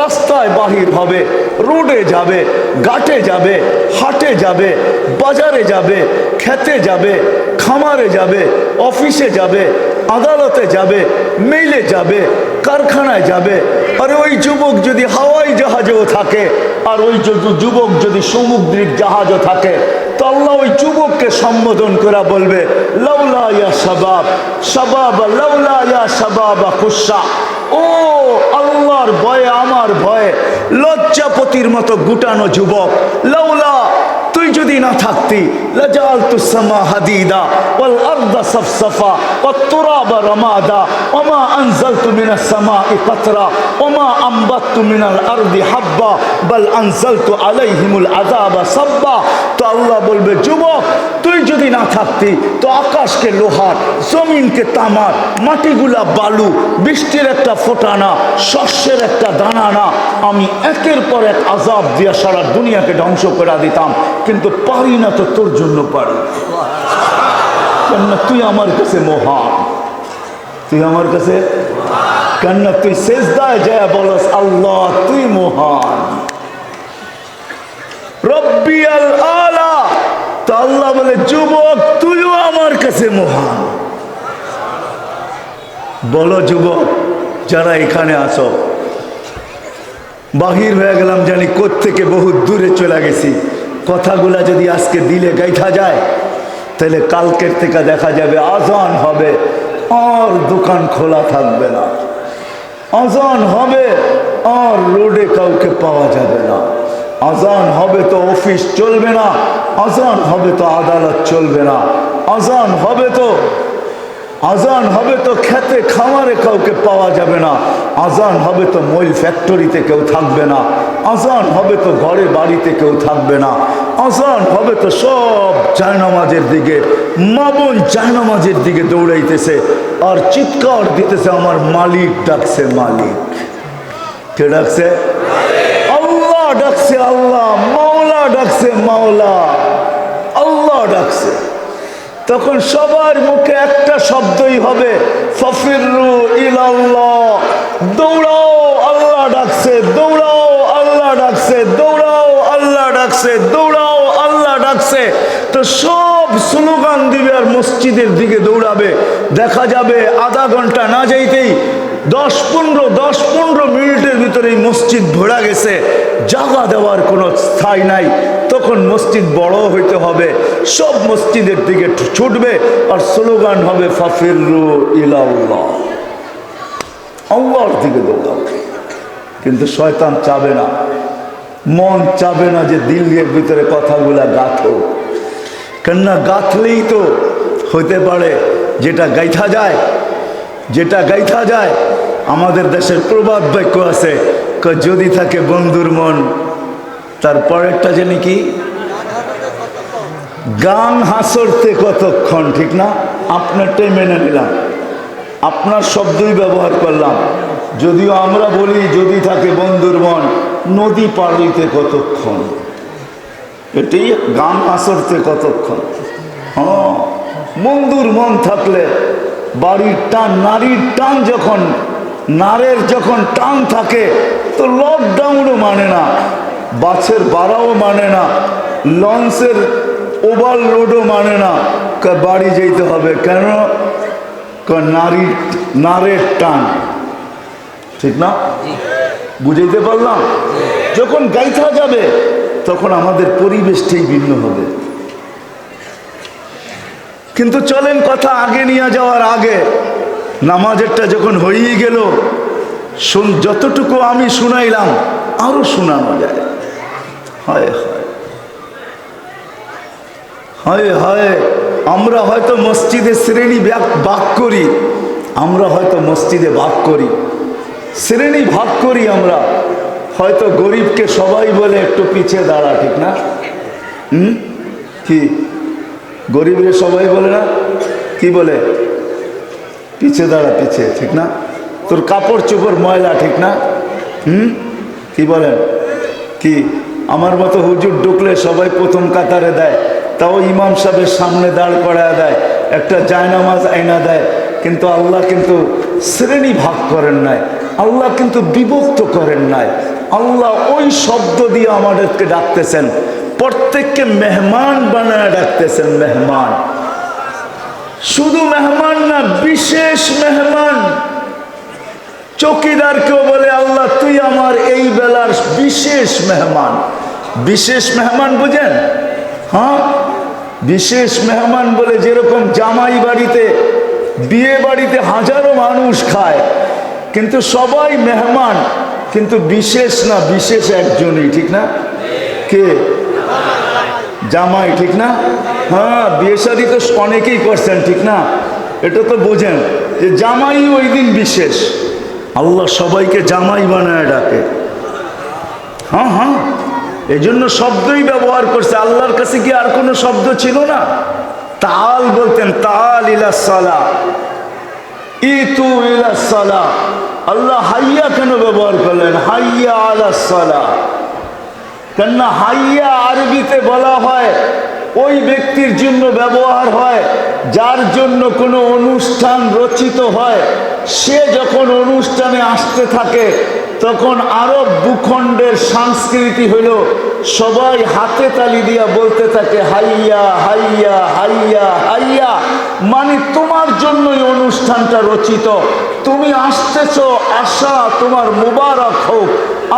রাস্তায় বাহির হবে, রোডে যাবে, ঘাটে যাবে, হাটে যাবে, বাজারে যাবে, খেতে যাবে, খামারে যাবে, অফিসে যাবে, আদালতে যাবে, মেইলে যাবে, কারখানায় যাবে। আর ওই যুবক যদি হাওয়াই জাহাজেও থাকে, আর ওই যুবক যদি সামুদ্রিক জাহাজও থাকে, তো আল্লাহ ওই যুবককে সম্বোধন করে বলবে, লাউলা ইয়া শাবাব, শাবাব লাউলা ইয়া শাবাব খুশা। ও আল্লাহর ভয়ে, আমার ভয়ে, লজ্জাপতির মতো গুটানো যুবক, লাউলা, তুই যদি না থাকতি, লাজালতুস সামা হাদিদা ওয়াল আরদা সাফসাফা ওয়াত তুরাবা রামাদা ওমা আনজালতু মিনাস সামাই কাতরা ওমা আমবাততু মিনাল আরদি হাব্বা বাল আনজালতু আলাইহিমুল আযাবা সাব্বা। তো আল্লাহ বলবে, যুবক তুই যদি না থাকতি তো আকাশকে লোহার, জমিনকে তামার, মাটিগুলা বালু, বৃষ্টির একটা ফোঁটা না, শস্যের একটা দানা না, আমি একের পর এক আযাব দিয়া সারা দুনিয়াকে ধ্বংস করে দিতাম, কিন্তু পারি না। তো তোর জন্য পারি, কেননা তুই আমার কাছে মহান, তুই আমার কাছে, কেননা তুই সেজদায় যায় বলস, আল্লাহ তুই মহান, রব্বিয়াল আলা। তো আল্লাহ বলে, যুবক তুইও আমার কাছে মহান। বলো যুবক যারা এখানে আছো, বাহির হয়ে গেলাম জানি কোত্থেকে বহুত দূরে চলে গেছি। কথাগুলা যদি আজকে দিলে গাইথা যায়, তাহলে কালকের থেকে দেখা যাবে আজান হবে আর দোকান খোলা থাকবে না, আজান হবে আর রোডে কাউকে পাওয়া যাবে না, আজান হবে তো অফিস চলবে না, আজান হবে তো আদালত চলবে না, আজান হবে তো খেতে খামারে কাউকে পাওয়া যাবে না, আজান হবে তো মইল ফ্যাক্টরিতে কেউ থাকবে না, আজান হবে তো ঘরে বাড়িতে কেউ থাকবে না, আজান হবে তো সব জায়নামাজের দিকে, মা বোন জায়নামাজের দিকে দৌড়াইতেছে আর চিৎকার দিতেছে, আমার মালিক ডাকছে, মালিক। কে ডাকছে? আল্লাহ ডাকছে, আল্লাহ। মাওলা ডাকছে, মাওলা। আল্লাহ ডাকছে। তখন সবার মুখে একটা শব্দই হবে, ফাফিরু ইলাল্লাহ, দৌড়াও, আল্লাহ ডাকছে, দৌড়াও, আল্লাহ ডাকছে, দৌড়াও, আল্লাহ ডাকছে, দৌড়াও, আল্লাহ ডাকছে। তো সব স্লোগান দিবে আর মসজিদের দিকে দৌড়াবে। দেখা যাবে আধা ঘন্টা না যাইতেই 10-15 মিনিটের ভিতরেই মসজিদ ভরা গেছে, জায়গা দেওয়ার কোনো স্থায়ী নাই। তখন মসজিদ বড় হইতে হবে, সব মসজিদের দিকে ছুটবে আর স্লোগান হবে, ফাফিরু ইলাল্লাহ, আল্লাহর দিকে দৌড়াবে। কিন্তু শয়তান চাবে না, মন চাবে না যে দিলের ভিতরে কথাগুলা গাঁথো, কেননা গাঁথলেই তো হইতে পারে যেটা গাইথা যায়, যেটা গাইথা যায়। আমাদের দেশের প্রবাদ বাক্য আছে, যদি থাকে বন্ধুর মন, তারপরেরটা জানি কি, গান হাসরতে কতক্ষণ, ঠিক না? আপনারটাই মেনে নিলাম, আপনার শব্দই ব্যবহার করলাম। যদিও আমরা বলি যদি থাকে বন্ধুর মন, নদী পার হইতে কতক্ষণ, এটাই গান হাসরতে কতক্ষণ। হ্যাঁ, বন্ধুর মন থাকলে বাড়ির টান, নারীর টান, যখন নারের যখন টান থাকে তো লকডাউনও মানে না, বাসের ভাড়াও মানে না, লঞ্চের ওভারলোডও মানে না, কয় বাড়ি যেতে হবে। কেন? কয় নারের টান, ঠিক না? বুঝাইতে পারলাম? যখন গাইথা যাবে তখন আমাদের পরিবেশটাই ভিন্ন হবে। কিন্তু চলেন কথা আগে নিয়ে যাওয়ার আগে নামাজেরটা যখন হয়েই গেল, যতটুকু আমি শুনাইলাম আরো শোনানো যায়। হায় হায় হায় হায়, আমরা হয়তো মসজিদে শ্রেণী ভাগ করি, আমরা হয়তো মসজিদে ভাগ করি, শ্রেণী ভাগ করি। আমরা হয়তো গরিবকে সবাই বলে একটু পিছিয়ে দাঁড়া, ঠিক না? কি গরিবরে সবাই বলে না? কি বলে? পিছিয়ে দাঁড়া, পিছিয়ে, ঠিক না? তোর কাপড় চোপড় ময়লা, ঠিক না? কি বলেন? কি আমার মতো হুজুর ঢুকলে সবাই প্রথম কাতারে দেয়, তাও ইমাম সাহেবের সামনে দাঁড় করায় দেয়, একটা জায়নামাজ আইনা দেয়। কিন্তু আল্লাহ কিন্তু শ্রেণী ভাগ করেন নাই, আল্লাহ কিন্তু বিভক্ত করেন নাই। আল্লাহ ওই শব্দ দিয়ে আমাদেরকে ডাকতেছেন, প্রত্যেককে মেহমান বানায় ডাকতেছেন। মেহমান, শুধু মেহমান না, বিশেষ মেহমান। চৌকিদারকেও বলে আল্লাহ তুই আমার এই বেলার বিশেষ মেহমান। বিশেষ মেহমান বুঝেন? হ্যাঁ, বিশেষ মেহমান বলে যেরকম জামাই বাড়িতে, বিয়ে বাড়িতে হাজারো মানুষ খায়, কিন্তু সবাই মেহমান, কিন্তু বিশেষ না, বিশেষ একজনই, ঠিক না? কে? জামাই, ঠিক না? হ্যাঁ, বিয়ে শাদী তো অনেকেই করছেন, ঠিক না? এটা তো বোঝেন যে জামাই ওই দিন বিশেষ। আল্লাহ সবাইকে জামাই বানায় ডাকে। হ্যাঁ হ্যাঁ, এই জন্য শব্দই ব্যবহার করছে। আল্লাহর কাছে কি আর কোনো শব্দ ছিল না? তাল বলতেন, তাল ইলাস সালাহ, ইতু ইলাস সালাহ। আল্লাহ হাইয়া কেন ব্যবহার করলেন? হাইয়া আলাস সালাহ। কেননা হাইয়া আরবিতে বলা হয় ওই ব্যক্তির জন্য ব্যবহার হয় যার জন্য কোনো অনুষ্ঠান রচিত হয়। সে যখন অনুষ্ঠানে আসতে থাকে তখন আরব ভূখণ্ডের সংস্কৃতি হইল সবাই হাতে তালি দিয়া বলতে থাকে হাইয়া হাইয়া হাইয়া হাইয়া, মানে তোমার জন্যই অনুষ্ঠানটা রচিত, তুমি আসতেছো, আশা তোমার মুবারক হোক।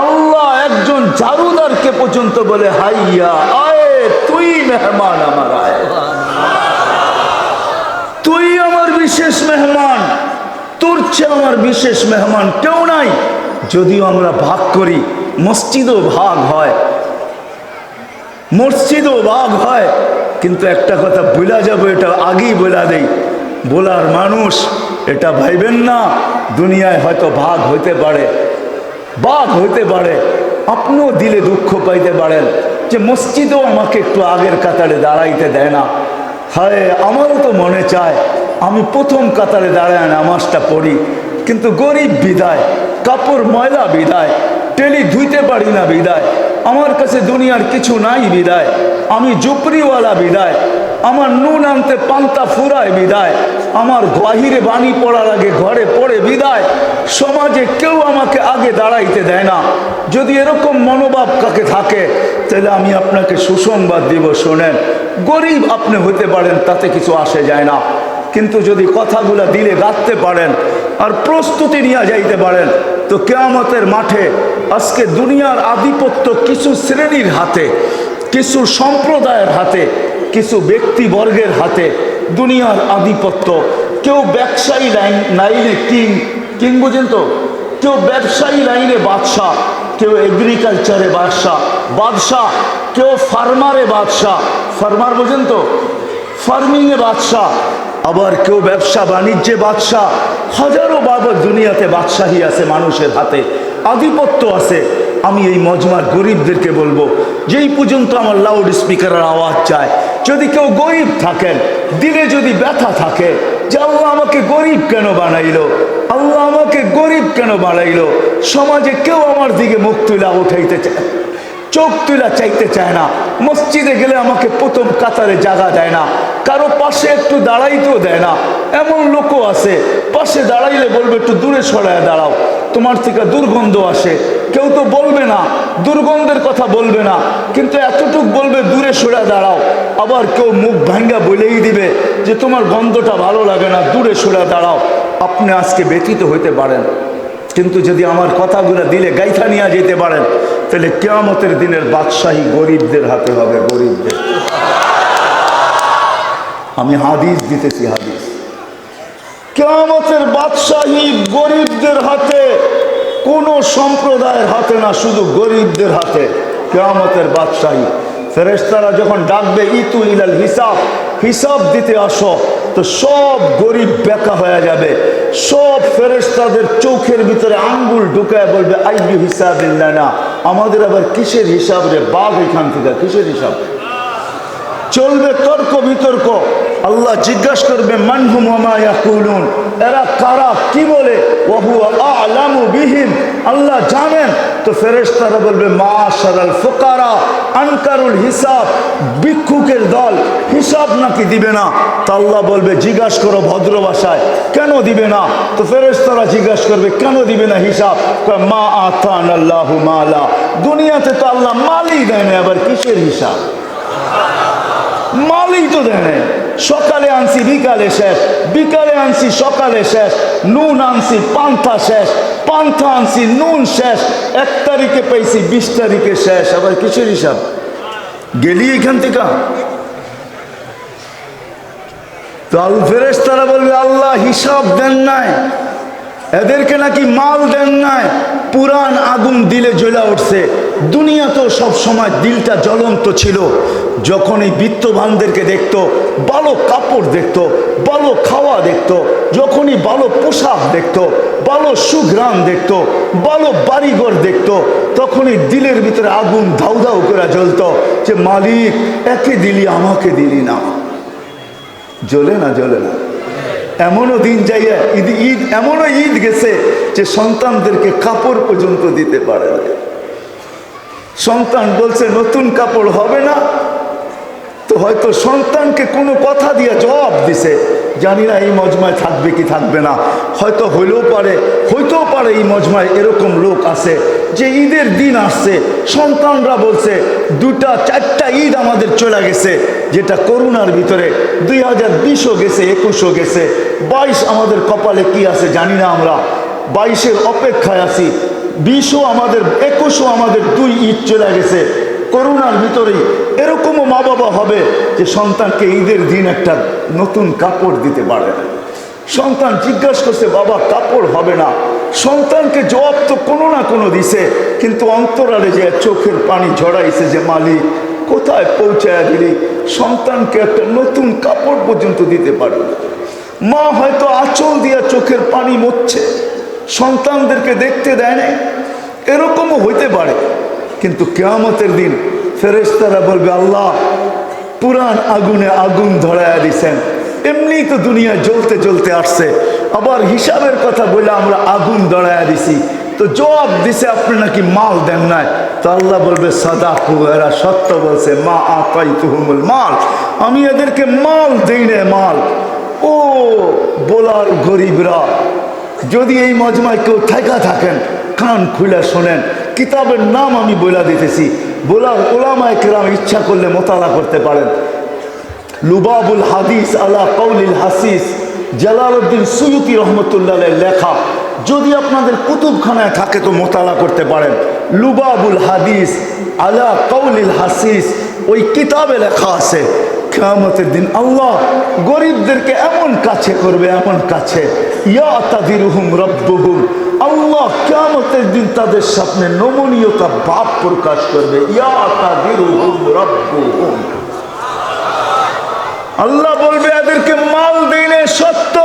আল্লাহ একজন জারুদারকে পর্যন্ত বলে হাইয়া আয়, তুই মেহমান আমার, আয়, তুই আমার বিশেষ মেহমান, তোর চেয়ে আমার বিশেষ মেহমান কেউ নাই। যদিও আমরা ভাগ করি, মসজিদও ভাগ হয়, মসজিদও ভাগ হয়, কিন্তু একটা কথা বলা যাবে, এটা আগেই বলা দেই, বলার মানুষ এটা ভাইবেন না দুনিয়ায় হয়তো ভাগ হইতে পারে, ভাগ হইতে পারে। আপনিও দিলে দুঃখ পাইতে পারেন যে মসজিদেও আমাকে একটু আগের কাতারে দাঁড়াইতে দেয় না। হায়, আমারও তো মনে চায় আমি প্রথম কাতারে দাঁড়ায় নামাজটা পড়ি, কিন্তু গরিব বিদায়, কাপড় ময়লা বিদায়, টেলি ধুইতে পারি না বিদায়, আমার কাছে দুনিয়ার কিছু নাই বিদায়, আমি জুপরিওয়ালা বিদায়, আমার নুন আনতে পান্তা ফুরায় বিদায়, আমার বাহিরে বাণী পড়ার আগে ঘরে পড়ে বিদায়, সমাজে কেউ আমাকে আগে দাঁড়াইতে দেয় না। যদি এরকম মনোভাব কাকে থাকে তাহলে আমি আপনাকে সুসংবাদ দিব, শোনেন, গরিব আপনি হতে পারেন, তাতে কিছু আসে যায় না, কিন্তু যদি কথাগুলা দিলে গাঁথতে পারেন আর প্রস্তুতি নিয়ে যাইতে পারেন তো কিয়ামতের মাঠে আজকে দুনিয়ার আধিপত্য কিছু শ্রেণীর হাতে, কিছু সম্প্রদায়ের হাতে, কিছু ব্যক্তিবর্গের হাতে দুনিয়ার আধিপত্য। কেউ ব্যবসায়ী লাইনে কিং বুঝেন তো, কেউ ব্যবসায়ী লাইনে বাদশাহ, কেউ এগ্রিকালচারে বাদশাহ, কেউ ফার্মারে বাদশাহ, ফার্মার বুঝেন তো, ফার্মিংয়ে বাদশাহ, আবার কেউ ব্যবসা বাণিজ্যে বাদশাহ। হাজারো বাবদ দুনিয়াতে বাদশাহী আছে, মানুষের হাতে আধিপত্য আছে। আমি এই মজমার গরিবদেরকে বলবো, যেই পর্যন্ত আমার লাউড স্পিকারের আওয়াজ চায়, যদি কেউ গরিব থাকেন, দিলে যদি ব্যথা থাকে যে আল্লাহ আমাকে গরিব কেন বানাইলো, আল্লাহ আমাকে গরিব কেন বানাইলো, সমাজে কেউ আমার দিকে মুখ তুলা উঠাইতে চায়, চোখ তুলা চাইতে চায় না, মসজিদে গেলে আমাকে প্রথম কাতারে জায়গা দেয় না, কারো পাশে একটু দাঁড়াইতেও দেয় না, এমন লোকও আছে পাশে দাঁড়াইলে বলবে একটু দূরে সরায় দাঁড়াও, তোমার থেকে দুর্গন্ধ আসে। কেউ তো বলবে না, দুর্গন্ধের কথা বলবে না, কিন্তু এতটুক বলবে দূরে সরে দাঁড়াও। আবার কেউ মুখ ভাঙ্গা বলেই দিবে যে তোমার গন্ধটা ভালো লাগে না, দূরে সরে দাঁড়াও। আপনি আজকে ব্যথিত হইতে পারেন, কিন্তু যদি আমার কথাগুলো দিলে গাইথা নিয়ে যেতে পারেন, তাহলে কিয়ামতের দিনের বাদশাহী গরিবদের হাতে হবে, গরিবদের। আমি হাদিস দিতেছি, হাদিস। কিয়ামতের বাদশাহী গরিবদের হাতে, কোন সম্প্রদায়ের হাতে না, শুধু গরিবদের হাতে কিয়ামতের বাদশাহী। ফেরেশতারা যখন ডাকবে ইতু ইলাল হিসাব, হিসাব দিতে আসো, তো সব গরিব বেকা হয়ে যাবে। সব ফেরেশতাদের চোখের ভিতরে আঙ্গুল ঢুকায় বলবে আইয়ু হিসাবিল্লাহ, না আমাদের আবার কিসের হিসাব রে বাঘ, এখান থেকে কিসের হিসাব? চলবে তর্ক বিতর্ক। আল্লাহ জিজ্ঞাসা করবে মানহুম ওয়া মা ইয়াকুলুন, এরা কারা, কি বলে? ওয়া হুয়া আ'লামু বিহিম, আল্লাহ জানেন। তো ফেরেশতারা বলবে মাশারাল ফুকারা আনকারুল হিসাব, ভিক্ষুকের দল হিসাব নাকি দিবে না? তো আল্লাহ বলবে জিজ্ঞাসা করো ভদ্র ভাষায়, কেন দিবে না? তো ফেরেশতারা জিজ্ঞাসা করবে কেন দিবে না হিসাব? মা আতানাল্লাহু মালা, দুনিয়াতে তো আল্লাহ মালই দেয় না, আবার কিসের হিসাব? মালই তো দেয়। সকালে আনছি বিকালে শেষ, বিকালে আনছি সকালে শেষ, নুন আনছি পান্থা শেষ, পান্থা আনছি নুন শেষ, 1 তারিখে পাইছি 20 তারিখে শেষ, আবার কিসের হিসাব? গেলি এখান থেকে। তো আল ফেরেশতারা বলবে আল্লাহ হিসাব দেন নাই, এদেরকে নাকি মাল দেন নাই। পুরান আগুন দিলে জ্বলা উঠছে। দুনিয়া তো সব সময় দিলটা জ্বলন্ত ছিল। যখন এই বিত্তবানদেরকে দেখতো, ভালো কাপড় দেখতো, ভালো খাওয়া দেখতো, যখনই ভালো পোশাক দেখতো, ভালো সুঘ্রাণ দেখতো, ভালো বাড়িঘর দেখতো, তখনই দিলের ভিতরে আগুন ধাউ ধাউ করে জ্বলতো যে মালিক একে দিলি আমাকে দিলি না। জ্বলে না, জ্বলে না? এমনও দিন যাইয়া ঈদ এমনও ঈদ গেছে যে সন্তানদেরকে কাপড় পর্যন্ত দিতে পারে না। সন্তান বলছে নতুন কাপড় হবে না, তো হয়তো সন্তানকে কোনো কথা দিয়ে জবাব দিছে, জানি না এই মজমায় থাকবে কি থাকবে না, হয়তো হইতেও পারে এই মজমায় এরকম লোক আছে যে ঈদের দিন আসছে, সন্তানরা বলছে 2টা 4টা ঈদ আমাদের চলে গেছে, যেটা করোনার ভিতরে 2020ও গেছে, 21ও গেছে, 22 আমাদের কপালে কি আছে জানি না, আমরা 22-এর অপেক্ষায় আছি, 20ও আমাদের, 21ও আমাদের 2 ঈদ চলে গেছে করোনার ভিতরেই। এরকমও মা বাবা হবে যে সন্তানকে ঈদের দিন একটা নতুন কাপড় দিতে পারে না। সন্তান জিজ্ঞাসা করছে বাবা কাপড় হবে না, সন্তানকে জবাব তো কোনো না কোনো দিছে, কিন্তু অন্তরালে যে চোখের পানি ঝরাইছে যে মালিক কোথায় পৌঁছায় দিলি, সন্তানকে একটা নতুন কাপড় পর্যন্ত দিতে পারে না। মা হয়তো আঁচল দিয়া চোখের পানি মুছছে, সন্তানদেরকে দেখতে দেয় না, এরকমও হইতে পারে। কিন্তু কিয়ামতের দিন ফেরেশতারা বলবে আল্লাহ পুরান আগুনে আগুন ধরায়া দিছেন, এমনি তো দুনিয়া জ্বলতে জ্বলতে আসছে, আবার হিসাবের কথা বলে আমরা আগুন ধরায়া দিছি, তো জবাব দিছে আপনি নাকি মাল দেন নাই। তো আল্লাহ বলবে সাদাকু, এরা সত্য বলছে, মা আতাইতুহুমুল মাল, আমি এদেরকে মাল দেই না, মাল। ও বলার গরিবরা, যদি এই মজমায় কেউ থাকা থাকেন কান খুলে শোনেন, কিতাবের নাম আমি বলে দিতেছি, বলার ওলামায়ে কেরাম ইচ্ছা করলে মোতালা করতে পারেন। লুবাবুল হাদিস আলা কওলিল হাসিস, জালালউদ্দিন সুয়ুতি রহমতুল্লাহ লেখা, যদি আপনাদের কুতুবখানায় থাকে তো মোতালা করতে পারেন। লুবাবুল হাদিস আলা কওলিল হাসিস, ওই কিতাবে লেখা আছে কিয়ামতের দিন আল্লাহ গরিবদেরকে এমন কাছে করবে, এমন কাছে, ইয়াতাদিরুহুম রাব্বুহুম, আল্লাহ কিয়ামতের দিন তাদের সামনে নমনীয়তা ভাব প্রকাশ করবে, ইয়াতাদিরুহুম রাব্বুহুম। আল্লাহ বলবে এদেরকে মাল দিনে সত্য,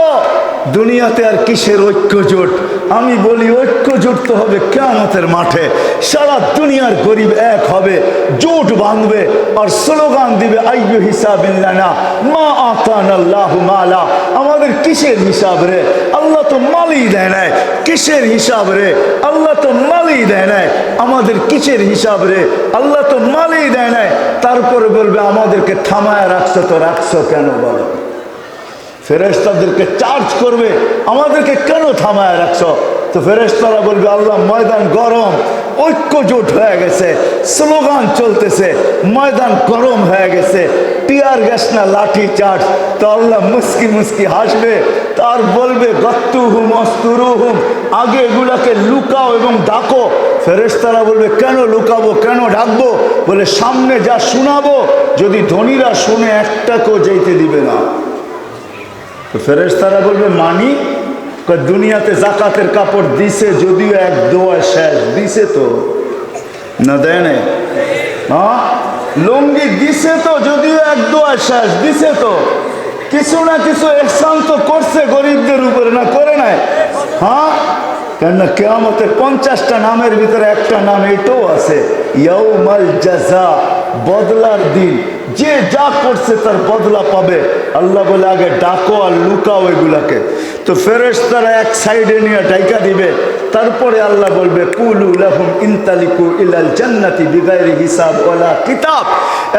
দুনিয়াতে আর কিসের ঐক্য জোট? আমি বলি ঐক্য জোট তো হবে কিয়ামতের মাঠে, সারা দুনিয়ার গরিব এক হবে, জোট বাঁধবে আর স্লোগান দিবে আইয়ু হিসাবিল্লানা মা আতানাল্লাহু মালা, আমাদের কিসের হিসাব রে, আল্লাহ তো মালই দেয় নাই, কিসের হিসাব রে, আল্লাহ তো মালই দেয় নাই, আমাদের কিসের হিসাব রে, আল্লাহ তো মালই দেয় নাই। তারপরে বলবে আমাদেরকে থামায় রাখছো, তো রাখছো কেন বলো? ফেরেশতাদেরকে চার্জ করবে, আমাদেরকে কেন থামায় রাখছো? তো ফেরেশতারা বলবে আল্লাহ ময়দান গরম, ঐক্য জোট হয়ে গেছে, স্লোগান চলতেছে, ময়দান গরম হয়ে গেছে, টিয়ার গ্যাস না লাঠি চার্জ। তো আল্লাহ মুস্কি মুস্কি হাসবে, তার বলবে গত্তুহুম অস্তুরুহুম, আগে এগুলাকে লুকাও এবং ডাকো। ফেরেশতারা বলবে কেন লুকাবো, কেন ডাকবো? বলে সামনে যা শোনাবো যদি ধনীরা শুনে একটাকেও যেতে দিবে না। তো ফেরেশতারা বলবে মানি? দুনিয়াতে জাকাতের কাপড় দিছে, যদিও এক দোয়া শেষ দিছে তো না, দেয় নাই? হ্যাঁ, লুঙ্গি দিছে তো, যদিও এক দোয়া শেষ দিছে তো, কিছু না কিছু ইহসান তো করছে গরিবদের উপরে, না করে নাই? হ্যাঁ, কেননা কিয়ামতের 50টা নামের ভিতরে একটা নাম এটাও আছে, ইয়াউমাল জাযা, বদলার দিন। যে যা করছে তার বদলা পাবে। আল্লাহ বলে আগে ডাকো আর লুকাও এগুলাকে। তো ফেরেশতারা এক সাইডে নিয়ে ডাইকা দিবে, তারপরে আল্লাহ বলবে কুলু লাহুম ইনতালিকু ইলাল জান্নাতি বিগাইরি হিসাব ওয়ালা কিতাব,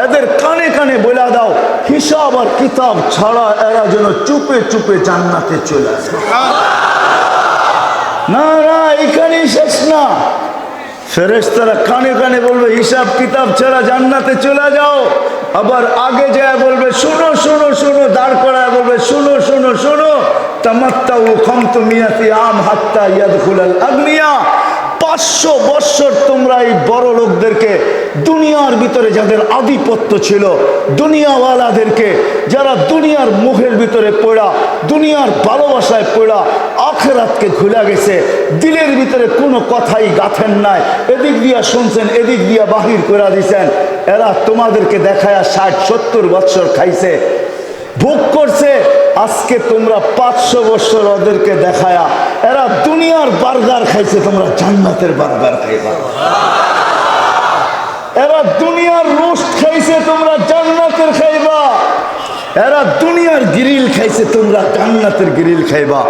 এদের কানে কানে বলে দাও হিসাব আর কিতাব ছাড়া এরা যেন চুপে চুপে জান্নাতে চলে যায়। না না, এখানেই শেষ না। ফেরেশতারা কানে কানে বলবে হিসাব কিতাব ছাড়া জান্নাতে চলে যাও। আবার আগে যায় বলবে শোনো শোনো শোনো, দাঁড় করায় বলবে শোনো শোনো শোনো, তামাত্তাউ খামতু মিয়াতি আম হাত্তা ইয়াদখুলাল আগনিয়া, 500 বছর তোমরা এই বড় লোকদেরকে, দুনিয়ার ভিতরে যাদের আধিপত্য ছিল, দুনিয়াওয়ালাদেরকে, যারা দুনিয়ার মুখের ভিতরে পড়া, দুনিয়ার ভালোবাসায় পড়া আখিরাতকে ভুলে গেছে, দিলের ভিতরে কোনো কথাই গাথেন নাই, এদিক দিয়া শুনছেন এদিক দিয়া বাহির করে দিছেন, এরা তোমাদেরকে দেখায়া 60-70 বছর খাইছে, ভোগ করছে। আজকে তোমরা 500 বছর ওদেরকে দেখায়া, এরা দুনিয়ার বার্গার খাইছে, তোমরা জান্নাতের বার্গার খাইবা। এরা দুনিয়ার রোস্ট খাইছে, তোমরা জান্নাতের খাইবা। এরা দুনিয়ার গ্রিল খাইছে, তোমরা জান্নাতের গ্রিল খাইবা।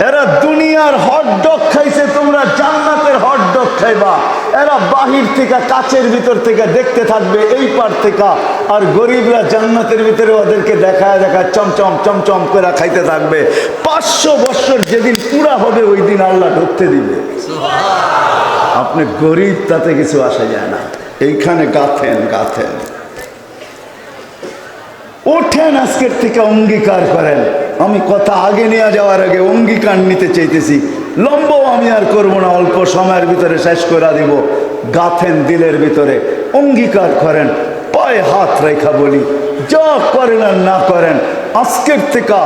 এরা দুনিয়ার হট ডগ খাইছে, তোমরা জান্নাতের হট ডগ খাইবা। এরা বাহির থেকে কাচের ভিতর থেকে দেখতে থাকবে এই পার থেকে, আর গরিবরা জান্নাতের ভিতরে ওদেরকে দেখায় দেখায় চমচম চমচম করে খাইতে থাকবে। 500 বছর যেদিন পুরা হবে ওই দিন আল্লাহ ঢুকতে দিবে। আপনি গরিব তাতে কিছু আসা যায় না, এইখানে গাথেন গাথেন, ওঠেন আজকের থেকে অঙ্গীকার করেন। আমি কথা আগে নিয়ে যাওয়ার আগে অঙ্গীকার নিতে চাইতেছি, লম্বাও আমি আর করবো না, অল্প সময়ের ভিতরে শেষ করে দিব। গাথেন দিলের ভিতরে, অঙ্গীকার করেন, পায়ে হাত রেখা বলি, যা করেন আর না করেন আজকের থেকে,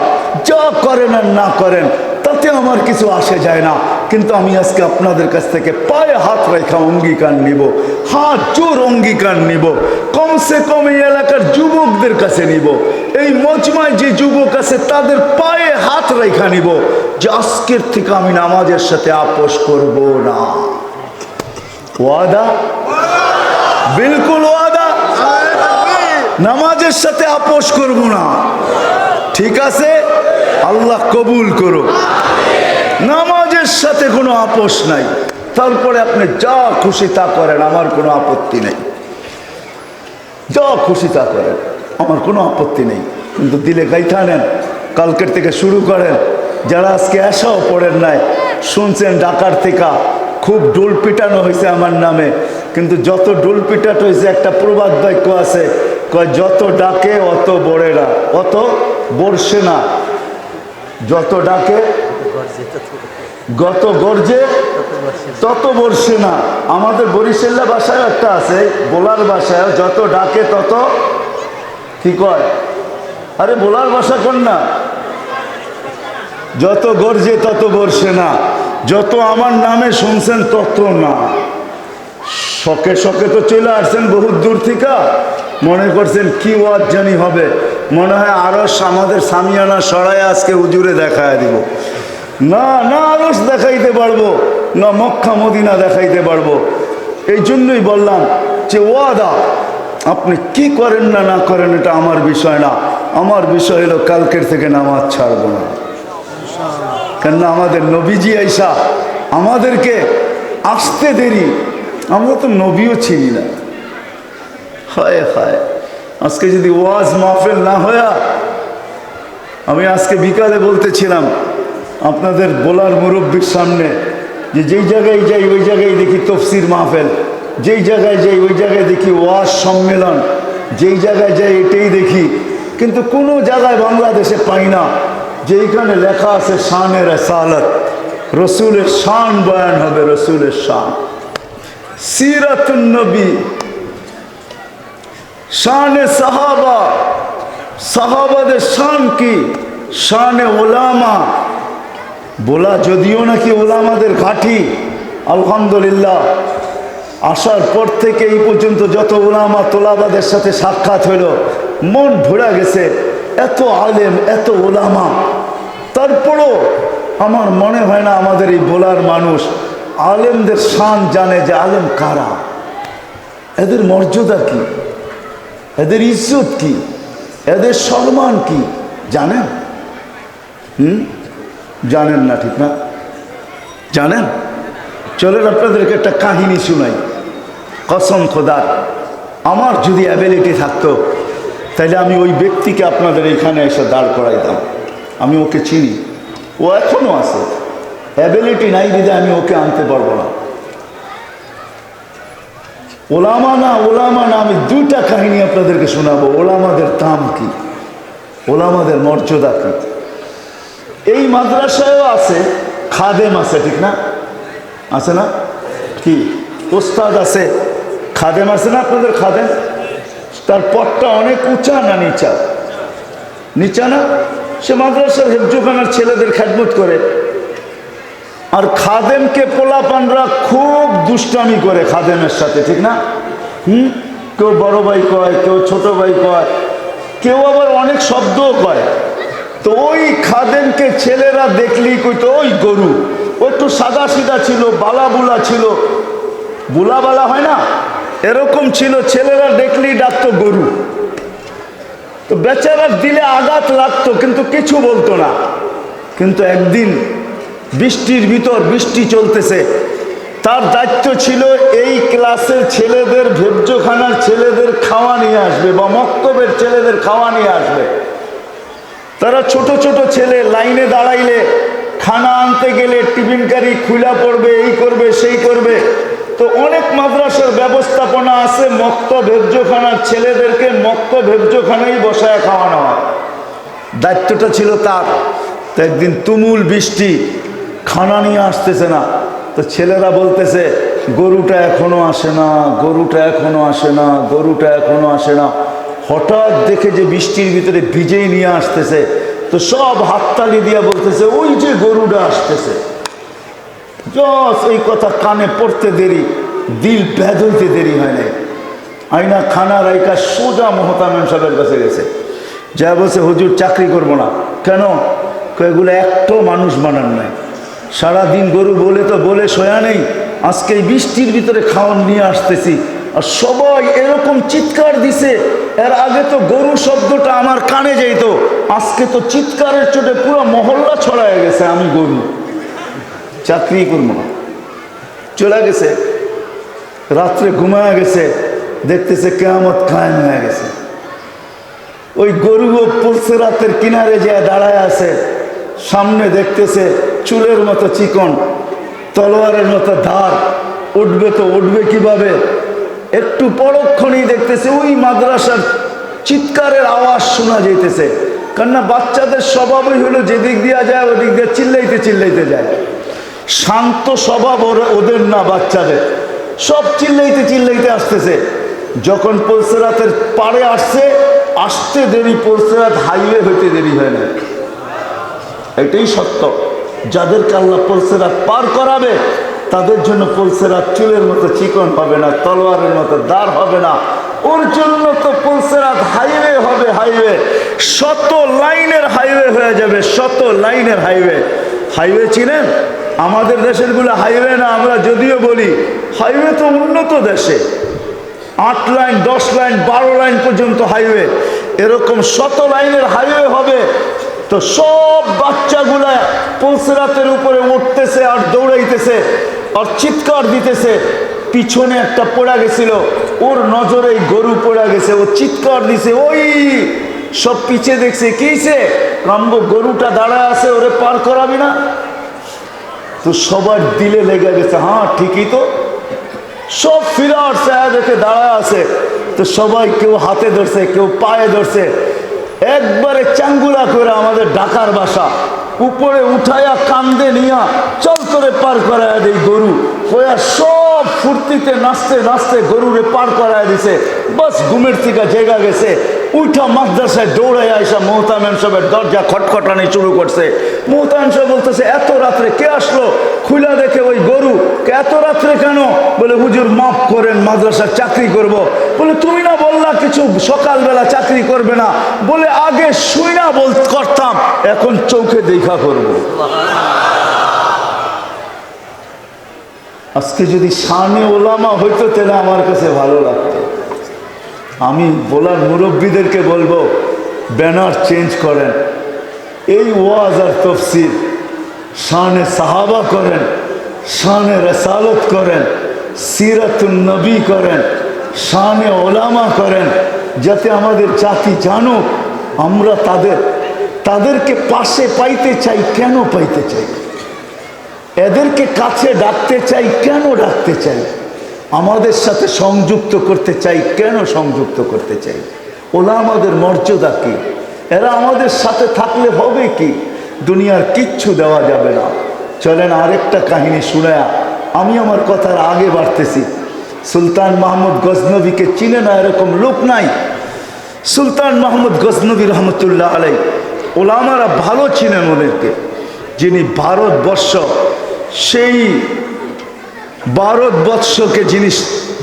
যা করেন আর না করেন তাতে আমার কিছু আসে যায় না, কিন্তু আমি আজকে আপনাদের কাছ থেকে পায়ে হাত রেখা অঙ্গীকার নিব, হাত জোর অঙ্গীকার নিব, কমসে কম এই এলাকার যুবকদের কাছে নিব, এই মজমায় যে যুবক আছে তাদের পায়ে হাত রেখা নিব যে আজকের থেকে আমি নামাজের সাথে আপোষ করব না। ওয়াদা? বিলকুল ওয়াদা, নামাজের সাথে আপোষ করব না। ঠিক আছে, আল্লাহ কবুল করুক। নামাজের সাথে কোনো আপোষ নাই, তারপরে আপনি যা খুশি তা করেন, আমার কোনো আপত্তি নেই, যা খুশি তা করেন, আমার কোনো আপত্তি নেই, কিন্তু দিলে গাইথা নেন। কালকের থেকে শুরু করেন, যারা আজকে আসাও পড়েন নাই, শুনছেন ঢাকার থেকে খুব ডোল পিটানো হয়েছে আমার নামে, কিন্তু যত ডোল পিটাট হয়েছে একটা প্রবাদ বাক্য আছে, কয় যত ডাকে অত বড়ে না, অত বর্ষে না, যত ডাকে গত গর্জে তত বর্ষে না। আমাদের বরিশাল্লা ভাষায় একটা আছে, বোলার ভাষায় যত ডাকে তত কি কয়, আরে বোলার ভাষা কোন না, যত গর্জে তত বর্ষে না, যত আমার নামে শুনছেন তত না। শখে শখে তো চলে আসছেন বহুত দূর থেকে, মনে করছেন কি ওয়াজ জানি হবে, মনে হয় আরস আমাদের সামিয়ানা সরাই আজকে হুজুরে দেখায় দিব। না না, আরস দেখাইতে পারবো না, মক্কা মদিনা দেখাইতে পারবো। এই জন্যই বললাম যে ওয়াদা, আপনি কি করেন না না করেন এটা আমার বিষয় না, আমার বিষয় হলো কালকের থেকে নামাজ ছাড়বো না। কেননা আমাদের নবীজি আইসা আমাদেরকে আসতে দেরি, আমরা তো নবীও চিনি না। হায় হায়, আজকে যদি ওয়াজ মাহফিল না হয়া আমি আজকে বিকালে বলতেছিলাম আপনাদের বলার মুরব্বীর সামনে যে যেই জায়গায় যাই ওই জায়গায় দেখি তফসির মাহফিল, যেই জায়গায় যাই ওই জায়গায় দেখি ওয়াজ সম্মেলন, যেই জায়গায় যাই এটাই দেখি, কিন্তু কোনো জায়গায় বাংলাদেশে পাই না যে এইখানে লেখা আছে শানের রিসালাত, রসুলের শান বয়ান হবে, রসুলের শান, সিরাতুন নবী, শানে সাহাবা, সাহাবাদের শান কি, শানে ওলামা, বলা যদিও নাকি ওলামাদের ঘাঁটি। আলহামদুলিল্লাহ আসার পর থেকে এই পর্যন্ত যত ওলামা তোলাবাদের সাথে সাক্ষাৎ হইল মন ভরে গেছে, এত আলেম এত ওলামা, তারপরও আমার মনে হয় না আমাদের এই বলার মানুষ আলেমদের শান জানে যে আলেম কারা, এদের মর্যাদা কি, এদের ইজ্জত কি, এদের সম্মান কি জানেন? জানেন না, ঠিক না? জানেন? চলেন আপনাদেরকে একটা কাহিনী শুনাই। কসম খোদার, আমার যদি অ্যাবিলিটি থাকতো তাহলে আমি ওই ব্যক্তিকে আপনাদের এইখানে এসে দাঁড় করাইতাম। আমি ওকে চিনি, ও এখনও আছে, অ্যাবিলিটি নাই দিদি আমি ওকে আনতে পারবো না। ওলামা না ওলামা না, আমি দুইটা কাহিনী আপনাদেরকে শোনাবো। ওলামাদের দাম কি, ওলামাদের মর্যাদা কি। এই মাদ্রাসায়ও আছে খাদেম আছে, ঠিক না? আছে না? কি ওস্তাদ আছে, খাদেম আছে না আপনাদের? খাদেম, তার পথটা অনেক উঁচা না নিচা? নিচা না? সে মাদ্রাসার হেফজোখানার ছেলেদের খেদমত করে। আর খাদেমকে পোলাপানরা খুব দুষ্টামি করে খাদেমের সাথে, ঠিক না? কেউ বড় ভাই কয়, কেউ ছোট ভাই কয়, কেউ আবার অনেক শব্দও কয়। তো ওই খাদেমকে ছেলেরা দেখলেই কইতো ওই গরু। ও একটু সাদা সিধা ছিল, বালা বুলা ছিল, বুলা বালা হয় না, এরকম ছিল, ছেলেরা দেখলেই ডাকতো গরু। তো বেচারার দিলে আঘাত লাগতো কিন্তু কিছু বলতো না। কিন্তু একদিন বৃষ্টির ভিতর, বৃষ্টি চলতেছে, তার দায়িত্ব ছিল এই ক্লাসের ছেলেদের, ভেবজোখানার ছেলেদের খাওয়া নিয়ে আসবে বা মক্তবের ছেলেদের খাওয়া নিয়ে আসবে। তারা ছোট ছোট ছেলে লাইনে দাঁড়াইলে খানা আনতে গেলে টিফিন কারি খুলা পড়বে, এই করবে সেই করবে। তো অনেক মাদ্রাসার ব্যবস্থাপনা আছে, মক্তব হেফজোখানার ছেলেদেরকে মক্তব হেফজোখানাই বসায় খাওয়ানো হয়, দায়িত্বটা ছিল তার। তো একদিন তুমুল বৃষ্টি, খানা নিয়ে আসতেছে না। তো ছেলেরা বলতেছে গরুটা এখনো আসে না, গরুটা এখনো আসে না, গরুটা এখনো আসে না। হঠাৎ দেখে যে বৃষ্টির ভিতরে ভিজেই নিয়ে আসতেছে, তো সব হাততালি দিয়া বলতেছে ওই যে গরুটা আসতেছে। জস এই কথা কানে পড়তে দেরি, দিল ব্যাধ হইতে দেরি হয় নাই। আইনা খানা রাইকা সোজা মোহতামিম সাহেবের কাছে গেছে, যা বলছে হুজুর চাকরি করবো না। কেন? এগুলো একটাও মানুষ বানান নাই, সারাদিন গরু বলে তো বলে সয়া নেই, আজকে এই বৃষ্টির ভিতরে খাওয়ান নিয়ে আসতেছি। আর সবাই এরকম চিৎকার দিছে, এর আগে তো গরু শব্দটা আমার কানে যাইতো, আজকে তো চিৎকারের চোটে পুরো মহল্লা ছড়ায় গেছে আমি গরু, চাকরি করবো না। চলে গেছে, রাত্রে ঘুমায় গেছে, দেখতেছে কিয়ামত কায়েম হয়ে গেছে। ওই গরুও পড়ছে রাতের কিনারে যায় দাঁড়ায় আছে, সামনে দেখতেছে চুলের মতো চিকন, তলোয়ারের মতো ধার, উঠবে তো উঠবে কিভাবে। একটু পরক্ষণেই দেখতেছে ওই মাদ্রাসার চিৎকারের আওয়াজ শোনা যাইতেছে। কেননা বাচ্চাদের স্বভাবই হলো যেদিক দিয়া যায় ওদিক দিয়ে চিল্লাইতে চিল্লাইতে যায়। শান্ত স্বভাব ওদের না, বাচ্চাদের সব চিল্লাইতে চিল্লাইতে আসতেছে। যখন পলসেরাতের পাড়ে আসছে, আসতে দেরি, পলসেরাত হাইওয়ে হইতে দেরি হয় না। এটাই সত্য, যাদেরকে আল্লাহ পলসেরাত পার করাবে তাদের জন্য পলসেরাত চুলের মতো চিকন হবে না, তলোয়ারের মতো দাঁড় হবে না, ওর জন্য তো পলসেরাত হাইওয়ে হবে, হাইওয়ে, শত লাইনের হাইওয়ে হয়ে যাবে, শত লাইনের হাইওয়ে। হাইওয়ে চিনেন? আমাদের দেশের গুলো হাইওয়ে না, আমরা যদিও বলি হাইওয়ে তো উন্নত দেশে 8 লাইন 10 লাইন 12 লাইন পর্যন্ত হাইওয়ে, এরকম শত লাইনের হাইওয়ে হবে। তো সব বাচ্চাগুলা পলসেরাতের উপরে উঠতেছে আর দৌড়াইতেছে আর চিৎকার দিতেছে। পিছনে একটা পড়া গেছিল, ওর নজরে গরু পড়া গেছে, ও চিৎকার দিছে, ওই সব পিছে দেখছে, কিছে কাম্ব গরুটা দাঁড়ায় আছে, ওরে পার করাবি না? তো সবার দিলে লেগে গেছে, হ্যাঁ ঠিকই তো। সব ফিরে আসছে, দেখে দাঁড়ায় আছে। তো সবাই কেউ হাতে ধরছে, কেউ পায়ে ধরছে, একবারে চাঙ্গুলা করে আমাদের ঢাকার বাসা উপরে উঠাইয়া কান্দে নিয়া চল করে পার করায় দেই গরু। ওয়া সব ফুর্তিতে নাচতে নাচতে গরুরে পার করায় দিছে। বাস ঘুমের থেকে জেগা গেছে, উঠা মাদ্রাসায় দৌড়ায় আইসা মোহতামেম সাহেবের দরজা খটখটানি শুরু করছে। মোহতামেম সাহেব বলতেছে, এত রাত্রে কে আসলো? খুলে দেখে ওই গরু। এত রাত্রে কেন? বলে হুজুর মাফ করেন, মাদ্রাসার চাকরি করব। বলে তুমি না বললা কিছু সকালবেলা চাকরি করবে না? বলে আগে শুই না করতাম, এখন চোখে দেখা করব। আজকে যদি শানে ওলামা হইতো তাহলে আমার কাছে ভালো লাগতো। আমি বলার মুরব্বীদেরকে বলবো, ব্যানার চেঞ্জ করেন, এই ওয়াজ আর তফসির শানে সাহাবা করেন, শানে রসালত করেন, সিরাতুন নবী করেন, শানে ওলামা করেন, যাতে আমাদের জাতি জানুক আমরা তাদেরকে পাশে পাইতে চাই। কেন পাইতে চাই? এদেরকে কাছে ডাকতে চাই, কেন ডাকতে চাই? আমাদের সাথে সংযুক্ত করতে চাই, কেন সংযুক্ত করতে চাই? ওলা আমাদের মর্যাদা কি? এরা আমাদের সাথে থাকলে হবে কি? দুনিয়ার কিচ্ছু দেওয়া যাবে না। চলেন আরেকটা কাহিনী শুনায়া আমি আমার কথার আগে বাড়তেছি। সুলতান মাহমুদ গজনবীকে চিনে না এরকম লোক নাই। সুলতান মাহমুদ গজনবী রহমতুল্লাহ আলাই, ওলামারা ভালো চিনেন ওদেরকে, যিনি সেই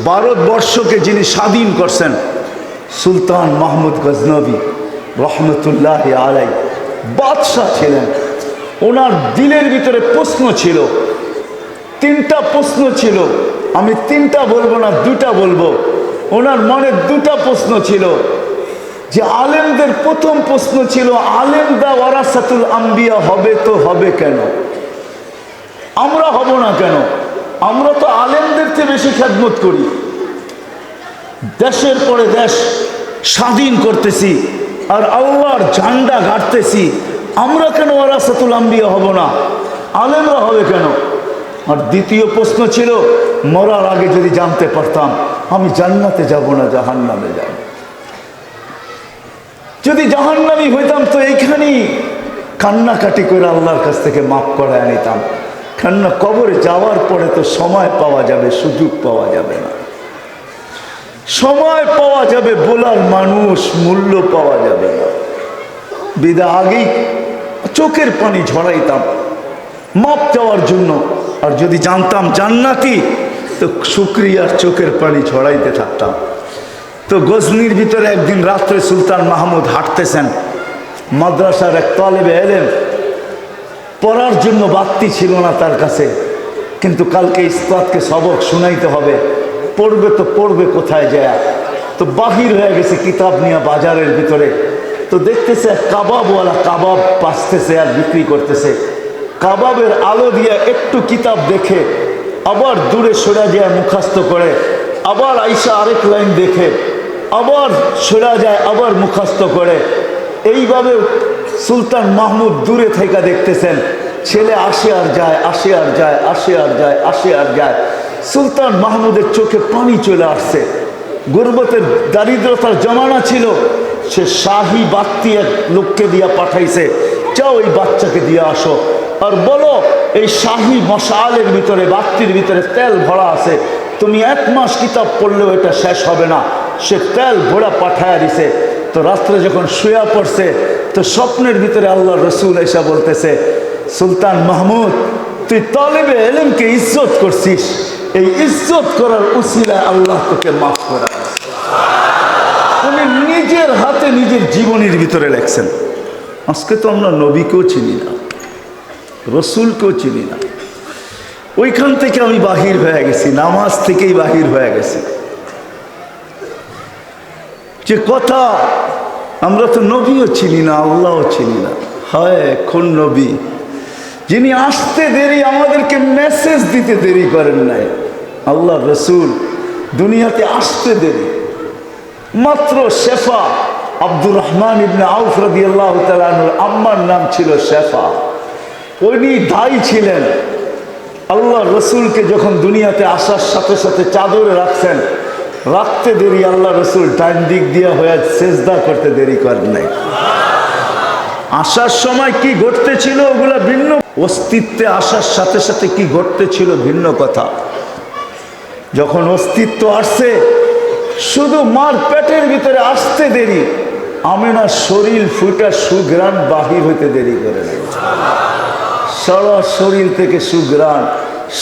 ভারতবর্ষকে যিনি স্বাধীন করছেন, সুলতান মাহমুদ গজনবী রহমতুল্লাহ আলাই বাদশাহ ছিলেন। ওনার দিলের ভিতরে প্রশ্ন ছিল, 3টা প্রশ্ন ছিল। আমি 3টা বলবো না, 2টা বলবো। ওনার মনে 2টা প্রশ্ন ছিল। যে আলেমদের প্রথম প্রশ্ন ছিল, আলেমদা ওয়ারাসাতুল আম্বিয়া হবে তো হবে কেন? আমরা হব না কেন? আমরা তো আলেমদের চেয়ে বেশি খেদমত করি, দেশের পরে দেশ স্বাধীন করতেছি আর আল্লাহর ঝান্ডা গাড়তেছি। আমরা কেন ওয়ারাসাতুল আম্বিয়া হব না? আলেমরা হবে কেন? আর দ্বিতীয় প্রশ্ন ছিল, মরার আগে যদি জানতে পারতাম আমি জান্নাতে যাব না জাহান্নামে যাব। যদি জাহান্নামী হইতাম তো এইখানেই কান্নাকাটি করে আল্লাহর কাছ থেকে মাফ করায় নিতাম। কেননা কবরে যাওয়ার পরে তো সময় পাওয়া যাবে, সুযোগ পাওয়া যাবে না। সময় পাওয়া যাবে, বলার মানুষ, মূল্য পাওয়া যাবে না। বিদা আগেই চোখের পানি ঝরাইতাম মাপ চাওয়ার জন্য। আর যদি জানতাম জান্নাতি তো শুকরিয়ার চোখের পানি ঝরাইতে থাকতাম। তো গজনির ভিতরে একদিন রাত্রে সুলতান মাহমুদ হাঁটতেছেন, মাদ্রাসার এক তালেবে এলেম, পড়ার জন্য বাতি ছিল না তার কাছে, কিন্তু কালকে ইস্তাদকে সবক শুনাইতে হবে, পড়বে তো পড়বে কোথায় যায়? তো বাহির হয়ে গেছে কিতাব নিয়ে বাজারের ভিতরে। তো দেখতেছে এক কাবাবওয়ালা কাবাব পাসতেছে আর বিক্রি করতেছে। কাবাবের আলো দিয়ে একটু কিতাব দেখে আবার দূরে সরে যায় মুখস্থ করে, আবার আইসা আরেক লাইন দেখে আবার সরে যায়, আবার মুখস্থ করে। এইভাবে সুলতান মাহমুদ দূরে থেকে দেখতেছেন, ছেলে আসে আর যায়, আসে আর যায়, আসে আর যায়, আসে আর যায়। সুলতান মাহমুদের চোখে পানি চলে আসছে। গুরবতের দারিদ্রতার জমানা ছিল, সে শাহী বাতি এক লোককে দিয়া পাঠাইছে, যাও এই বাচ্চাকে দিয়ে আসো আর বলো এই শাহী মশালের ভিতরে, বাতির ভিতরে তেল ভরা আছে, তুমি 1 মাস কিতাব পড়লেও এটা শেষ হবে না। সে তেল ভরা পাঠায়া দিছে। তো রাত্রে যখন শুয়া পড়ছে তো স্বপ্নের ভিতরে আল্লাহ রসুল এসা বলতেছে, সুলতান মাহমুদ তুই তালেবে এলেমকে ইজ্জত করছিস, এই ইজ্জত করার উসিলায় আল্লাহ তোকে মাফ করা। উনি নিজের হাতে নিজের জীবনের ভিতরে লেখছেন। আজকে তো আমরা নবীকেও চিনি না, রসুলকেও চিনি না। ওইখান থেকে আমি বাহির হয়ে গেছি, নামাজ থেকেই বাহির হয়ে গেছি। যে কথা, আমরা তো নবীও চিনি না, আল্লাহও চিনি না। হয় কোন নবী যিনি আসতে দেরি, আমাদেরকে মেসেজ দিতে দেরি করেন নাই। আল্লাহ রসুল দুনিয়াতে আসতে দেরি, মাত্র শেফা আব্দুর রহমান ইবনে আউফ রাদিয়াল্লাহু তাআলা আনহুর আম্মার নাম ছিল শেফা। উনি দায়ী ছিলেন। আল্লাহ রসুলকে যখন দুনিয়াতে আসার সাথে সাথে চাদরে রাখছেন, রাখতে দেরি আল্লাহ রসুল ডান দিক দিয়ে হয়ে সেজদা করতে দেরি করেন নাই। আসার সময় কি ঘটতেছিল ওগুলা ভিন্ন, অস্তিত্বে আসার সাথে সাথে কি ঘটতেছিল ভিন্ন কথা। যখন অস্তিত্ব আসছে, শুধু মার পেটের ভিতরে আসতে দেরি, আমেনার শরীর ফুটা সুঘ্রাণ বাহির হইতে দেরি করে নাই। সারা শরীর থেকে সুঘ্রাণ,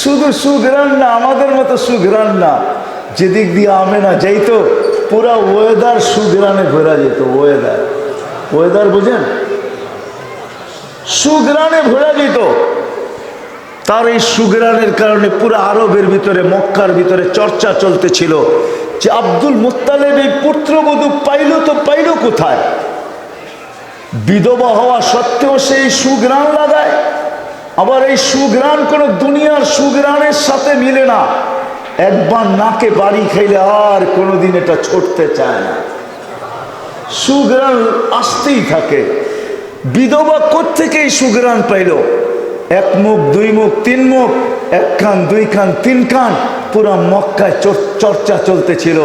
শুধু সুঘ্রাণ না, আমাদের মতো সুঘ্রাণ না, যেদিক দিয়ে আমেনা যাইতো পুরা ওয়েদার সুঘ্রাণে ভরা যেত। ওয়েদার বুঝেন, সুঘ্রাণে ভরা যেত। তার এই সুঘ্রাণের কারণে পুরো আরবের ভিতরে, মক্কার ভিতরে চর্চা চলতেছিল যে আব্দুল মুত্তালিব এই পুত্রবধূ পাইল তো পাইল কোথায়? বিধবা হওয়া সত্ত্বেও সেই সুঘ্রাণ লাগায়। আবার এই সুঘ্রাণ কোনো দুনিয়ার সুঘ্রাণের সাথে মিলে না। একবার নাকে বাড়ি খাইলে আর কোনোদিন এটা ছুটতে চায় না, সুঘ্রাণ আসতেই থাকে। বিধবা কোত্থেকে এই সুঘ্রাণ পাইল? এক মুখ, দুই মুখ, তিন মুখ, এক কান, দুই কান, তিন কান, পুরা মক্কায় চর্চা চলতেছিল।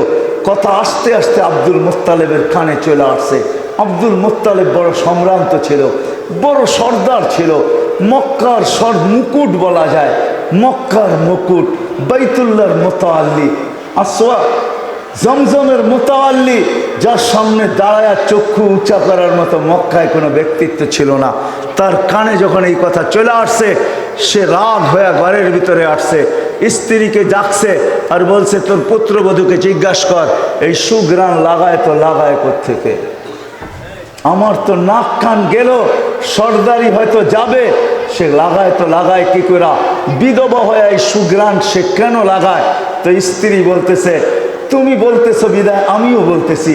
কথা আস্তে আস্তে আব্দুল মুত্তালিবের কানে চলে আসছে। আব্দুল মুত্তালিব বড় সম্ভ্রান্ত ছিল, বড় সর্দার ছিল, মক্কার মুকুট বলা যায়, মক্কার মুকুট, বাইতুল্লাহর মুতাআল্লি, আসওয়া জমজমের মুতাআল্লি, যার সামনে দাঁড়ায় চক্ষু উঁচা করার মতো মক্কায় কোনো ব্যক্তিত্ব ছিল না। তার কানে যখন এই কথা চলে আসছে, সে রাগ হয়ে ঘরের ভিতরে আসছে, স্ত্রীকে ডাকছে আর বলছে, তোর পুত্রবধূকে জিজ্ঞাসা কর এই সুঘ্রাণ লাগায় তো লাগায় কোত্থেকে? আমার তো নাক কান গেল, সর্দারি হয়তো যাবে, সে লাগায় তো লাগায় কি করে? বিধবা হয়ে এই সুঘ্রাণ সে কেন লাগায়? তো স্ত্রী বলতেছে, তুমি বলতেছো বিদায় আমিও বলতেছি,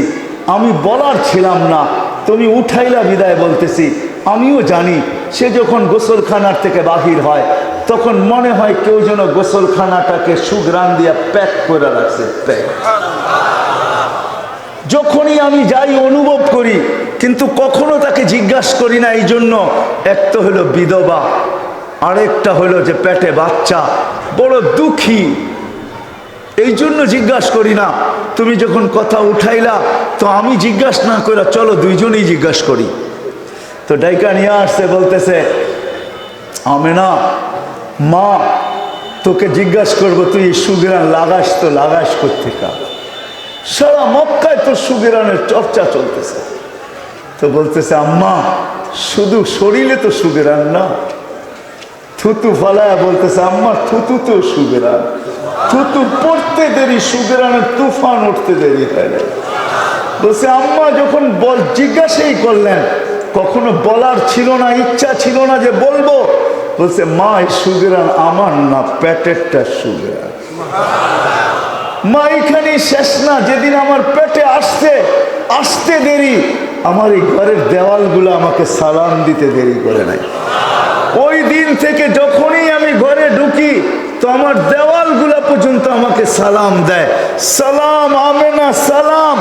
আমি বলার ছিলাম না, তুমি উঠাইলা বিদায় বলতেছি। আমিও জানি সে যখন গোসলখানার থেকে বাহির হয় তখন মনে হয় কেউ যেন গোসলখানাটাকে সুঘ্রাণ দিয়া প্যাক করে রাখছে। যখনই আমি যাই অনুভব করি, কিন্তু কখনো তাকে জিজ্ঞাসা করি না। এই জন্য এক তো হলো বিধবা, আরেকটা হলো যে পেটে বাচ্চা, বড় দুঃখী, এই জন্য জিজ্ঞাসা করি না। তুমি যখন কথা উঠাইলা তো আমি জিজ্ঞাসা না করে চলো দুইজনেই জিজ্ঞাসা করি। তো ডাইকা নিয়ে আসছে, বলতেছে, আমেনা মা, তোকে জিজ্ঞাসা করবো তুই সুঘ্রাণ লাগাস তো লাগাস কোত্থেকে? সারা মক্কায় তো সুঘ্রাণের চর্চা চলতেছে। তো বলতেছে, আম্মা শুধু শরীরে তো সুঘ্রাণ না, থুতু ফালায় বলতেছে, আম্মা থুতু তো সুঘ্রাণ, থুতু পড়তে দেরি, সুঘ্রাণের তুফান উঠতে দেরি হয় না। বলছে, আম্মা যখন জিজ্ঞাসাই করলেন, কখনো বলার ছিল না, ইচ্ছা ছিল না যে বলবো। বলছে, মা এই সুঘ্রাণ আমার না, পেটেরটা সুঘ্রাণ। মা এখানে শেষ না, যেদিন আমার পেটে আসতে দেরি, আমার এই ঘরের দেওয়ালগুলো আমাকে সালাম দিতে দেরি করে নাই। ওই দিন থেকে যখনই আমি ঘরে ঢুকি তো আমার দেওয়ালগুলা পর্যন্ত আমাকে সালাম দেয়। সালাম আমেনা সালাম,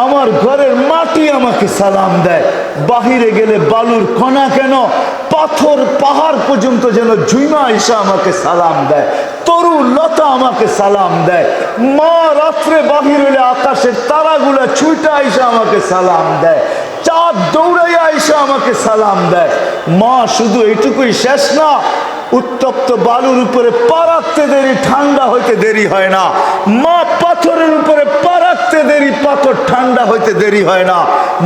আমার ঘরের মাটি আমাকে সালাম দেয়। বাহিরে গেলে বালুর কণা কেন, পাথর পাহাড় পর্যন্ত যেন ঝুইমা এসে আমাকে সালাম দেয়, তরু লতা আমাকে সালাম দেয়। মা রাত্রে বাহির হলে আকাশের তারাগুলা ছুটা এসে আমাকে সালাম দেয়, চাঁদ দৌড়াইয়া এসে আমাকে সালাম দেয়। মা শুধু এইটুকুই শেষ না, উত্তপ্ত বালুর উপরে পা রাখতে দেরি, ঠান্ডা হইতে দেরি হয় না। মা পাথরের উপরে পা রাখতে দেরি, পাথর ঠান্ডা হইতে দেরি হয় না।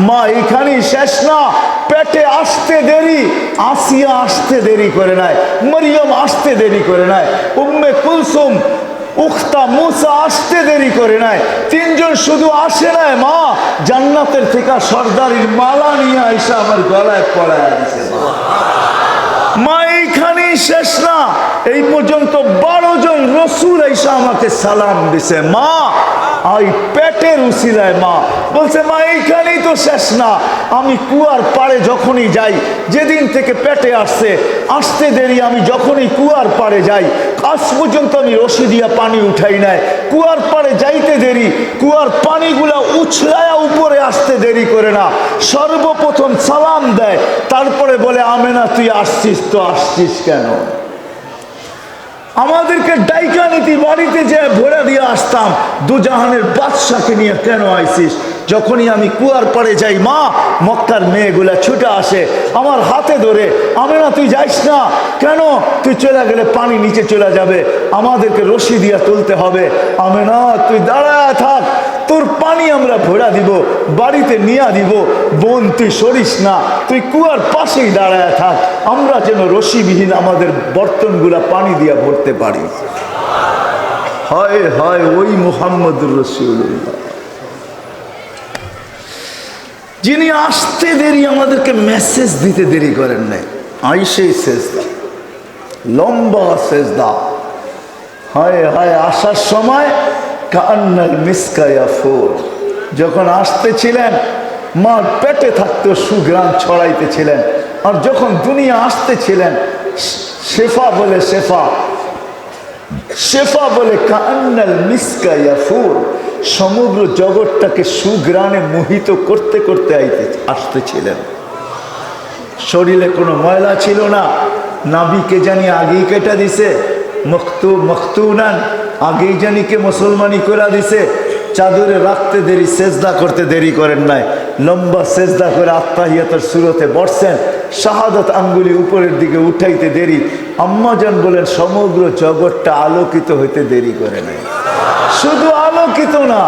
মা এখানেই শেষ না, পেটে আসতে দেরি, আসিয়া আসতে দেরি করে নাই, মরিয়ম আসতে দেরি করে নাই, উম্মে কুলসুম উখতা মুসা আসতে দেরি করে নাই। তিনজন শুধু আসে নাই, মা জান্নাতের থেকে সর্দারির মালা নিয়ে আইসা আমার গলায় পড়ায় দিছে। মা এইখানেই শেষ না, এই পর্যন্ত 12 জন রসুল আইসা আমাকে সালাম দিছে। মা ওই পেটের উসিলায় মা বলছে, মা এইখানেই তো শেষ না, আমি কুয়ার পাড়ে যখনই যাই, যেদিন থেকে পেটে আসতে দেরি, আমি যখনই কুয়ার পাড়ে যাই, আজ পর্যন্ত আমি রশি দিয়া পানি উঠাই নাই, কুয়ার পাড়ে যাইতে দেরি, কুয়ার পানিগুলা উছলায়া উপরে আসতে দেরি করে না, সর্বপ্রথম সালাম দেয়, তারপরে বলে, আমেনা তুই আসছিস তো আসছিস কেন? আমাদেরকে ডাইকা নীতি বাড়িতে যে ভরে দিয়ে আসতাম, দুজাহানের বাদশাকে নিয়ে কেন আইসিস? যখনই আমি কুয়ার পাড়ে যাই, মা মক্কার মেয়েগুলা ছুটে আসে, আমার হাতে ধরে, আমেনা তুই যাইস না কেন? তুই চলে গেলে পানি নিচে চলে যাবে, আমাদেরকে রশি দিয়া তুলতে হবে, আমেনা তুই দাঁড়ায় থাক, তোর পানি আমরা ভরা দিব, বাড়িতে নিয়ে দিব, বোন তুই সরিস না, তুই কুয়ার পাশেই দাঁড়ায় থাক, আমরা যেন রশিবিহীন আমাদের বর্তনগুলা পানি দিয়া ভরতে পারি। হয় হয় ওই মুহাম্মদুর রাসূলুল্লাহ, যিনি আসতে দেরি, আমাদেরকে মেসেজ দিতে দেরি করেন নাই, আইসেই সেজদা, লম্বা সেজদা। হায় হায়, আসার সময় কান্নাল মিসকা ইয়াফুর, যখন আসতেছিলেন মার পেটে থাকতো সুঘ্রাণ ছড়াইতেছিলেন, আর যখন দুনিয়া আসতেছিলেন শেফা বলে, শেফা বলে কান্নাল মিসকা ইয়াফুর, সমগ্র জগৎটাকে সুঘ্রাণে মোহিত করতে করতে আসতেছিলেন। শরীরে কোনো ময়লা ছিল না, নাবিকে জানি আগেই কেটে দিছে, মখতুনান আগেই জানি কে মুসলমানি করে দিছে, চাদরে রাখতে দেরি, সেজদা করতে দেরি করেন নাই, লম্বা সেজদা করে আত্তাহিয়াতের সুরতে বসছেন, শাহাদাত আঙ্গুলি উপরের দিকে উঠাইতে দেরি, আম্মাজান বলেন সমগ্র জগৎটা আলোকিত হইতে দেরি করে নাই। শুধু আলোকিত না,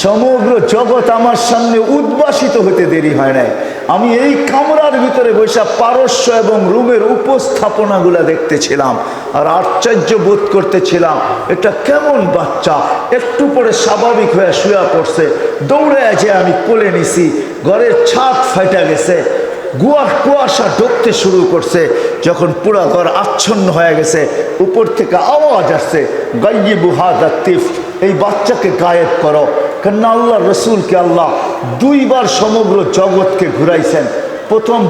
সমগ্র জগৎ আমার সামনে উদ্ভাসিত হতে দেরি হয় নাই। আমি এই কামরার ভিতরে বসে পারস্য এবং রুমের উপস্থাপনাগুলো দেখতেছিলাম আর আশ্চর্য বোধ করতেছিলাম, এটা কেমন বাচ্চা, একটু পরে স্বাভাবিক হয়ে শুয়ে পড়ছে, দৌড়ে যে আমি কোলে নিছি, ঘরের ছাদ ফাইটা গেছে, কুয়াশা ঢুকতে শুরু করছে, যখন পুরা ঘর আচ্ছন্ন হয়ে গেছে, উপর থেকে আওয়াজ আসছে, গাইয়িবু হাযা তিফ, এই বাচ্চাকে গায়েব করো। কেননা আল্লাহ রসুলকে আল্লাহ দুইবার সমগ্র জগৎকে ঘুরাইছেন। প্রথম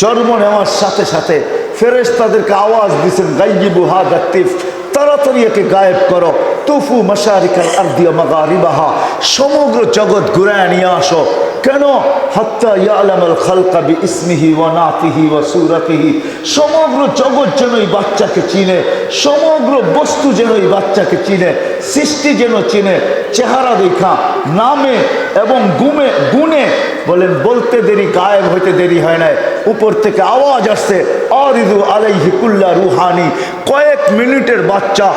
জন্ম নেওয়ার সাথে সাথে ফেরেশতাদেরকে আওয়াজ দিয়েছেন, গাইয়িবু হাযা তিফ, তাড়াতাড়ি একে গায়েব করো, তুফু মাশারিকাল আরদি ওয়া মাগারিবাহা, সমগ্র জগৎ ঘুরায় নিয়ে আসো। কেন? হাত্তা ইয়ালামাল খালকা বিইসমিহি ওয়া নাতিহি ওয়া সূরাতিহি, সমগ্র জগৎ যেন এই বাচ্চাকে চিনে, সমগ্র বস্তু যেন এই বাচ্চাকে চিনে, সৃষ্টি যেন চিনে, চেহারা দেখা, নামে এবং গুণে বলেন, বলতে দেরি, গায়েব হইতে দেরি হয় নাই। উপর থেকে আওয়াজ আসছে, আরিদু আলাইহি কুল্লা রুহানি, কয়েক মিনিটের বাচ্চা,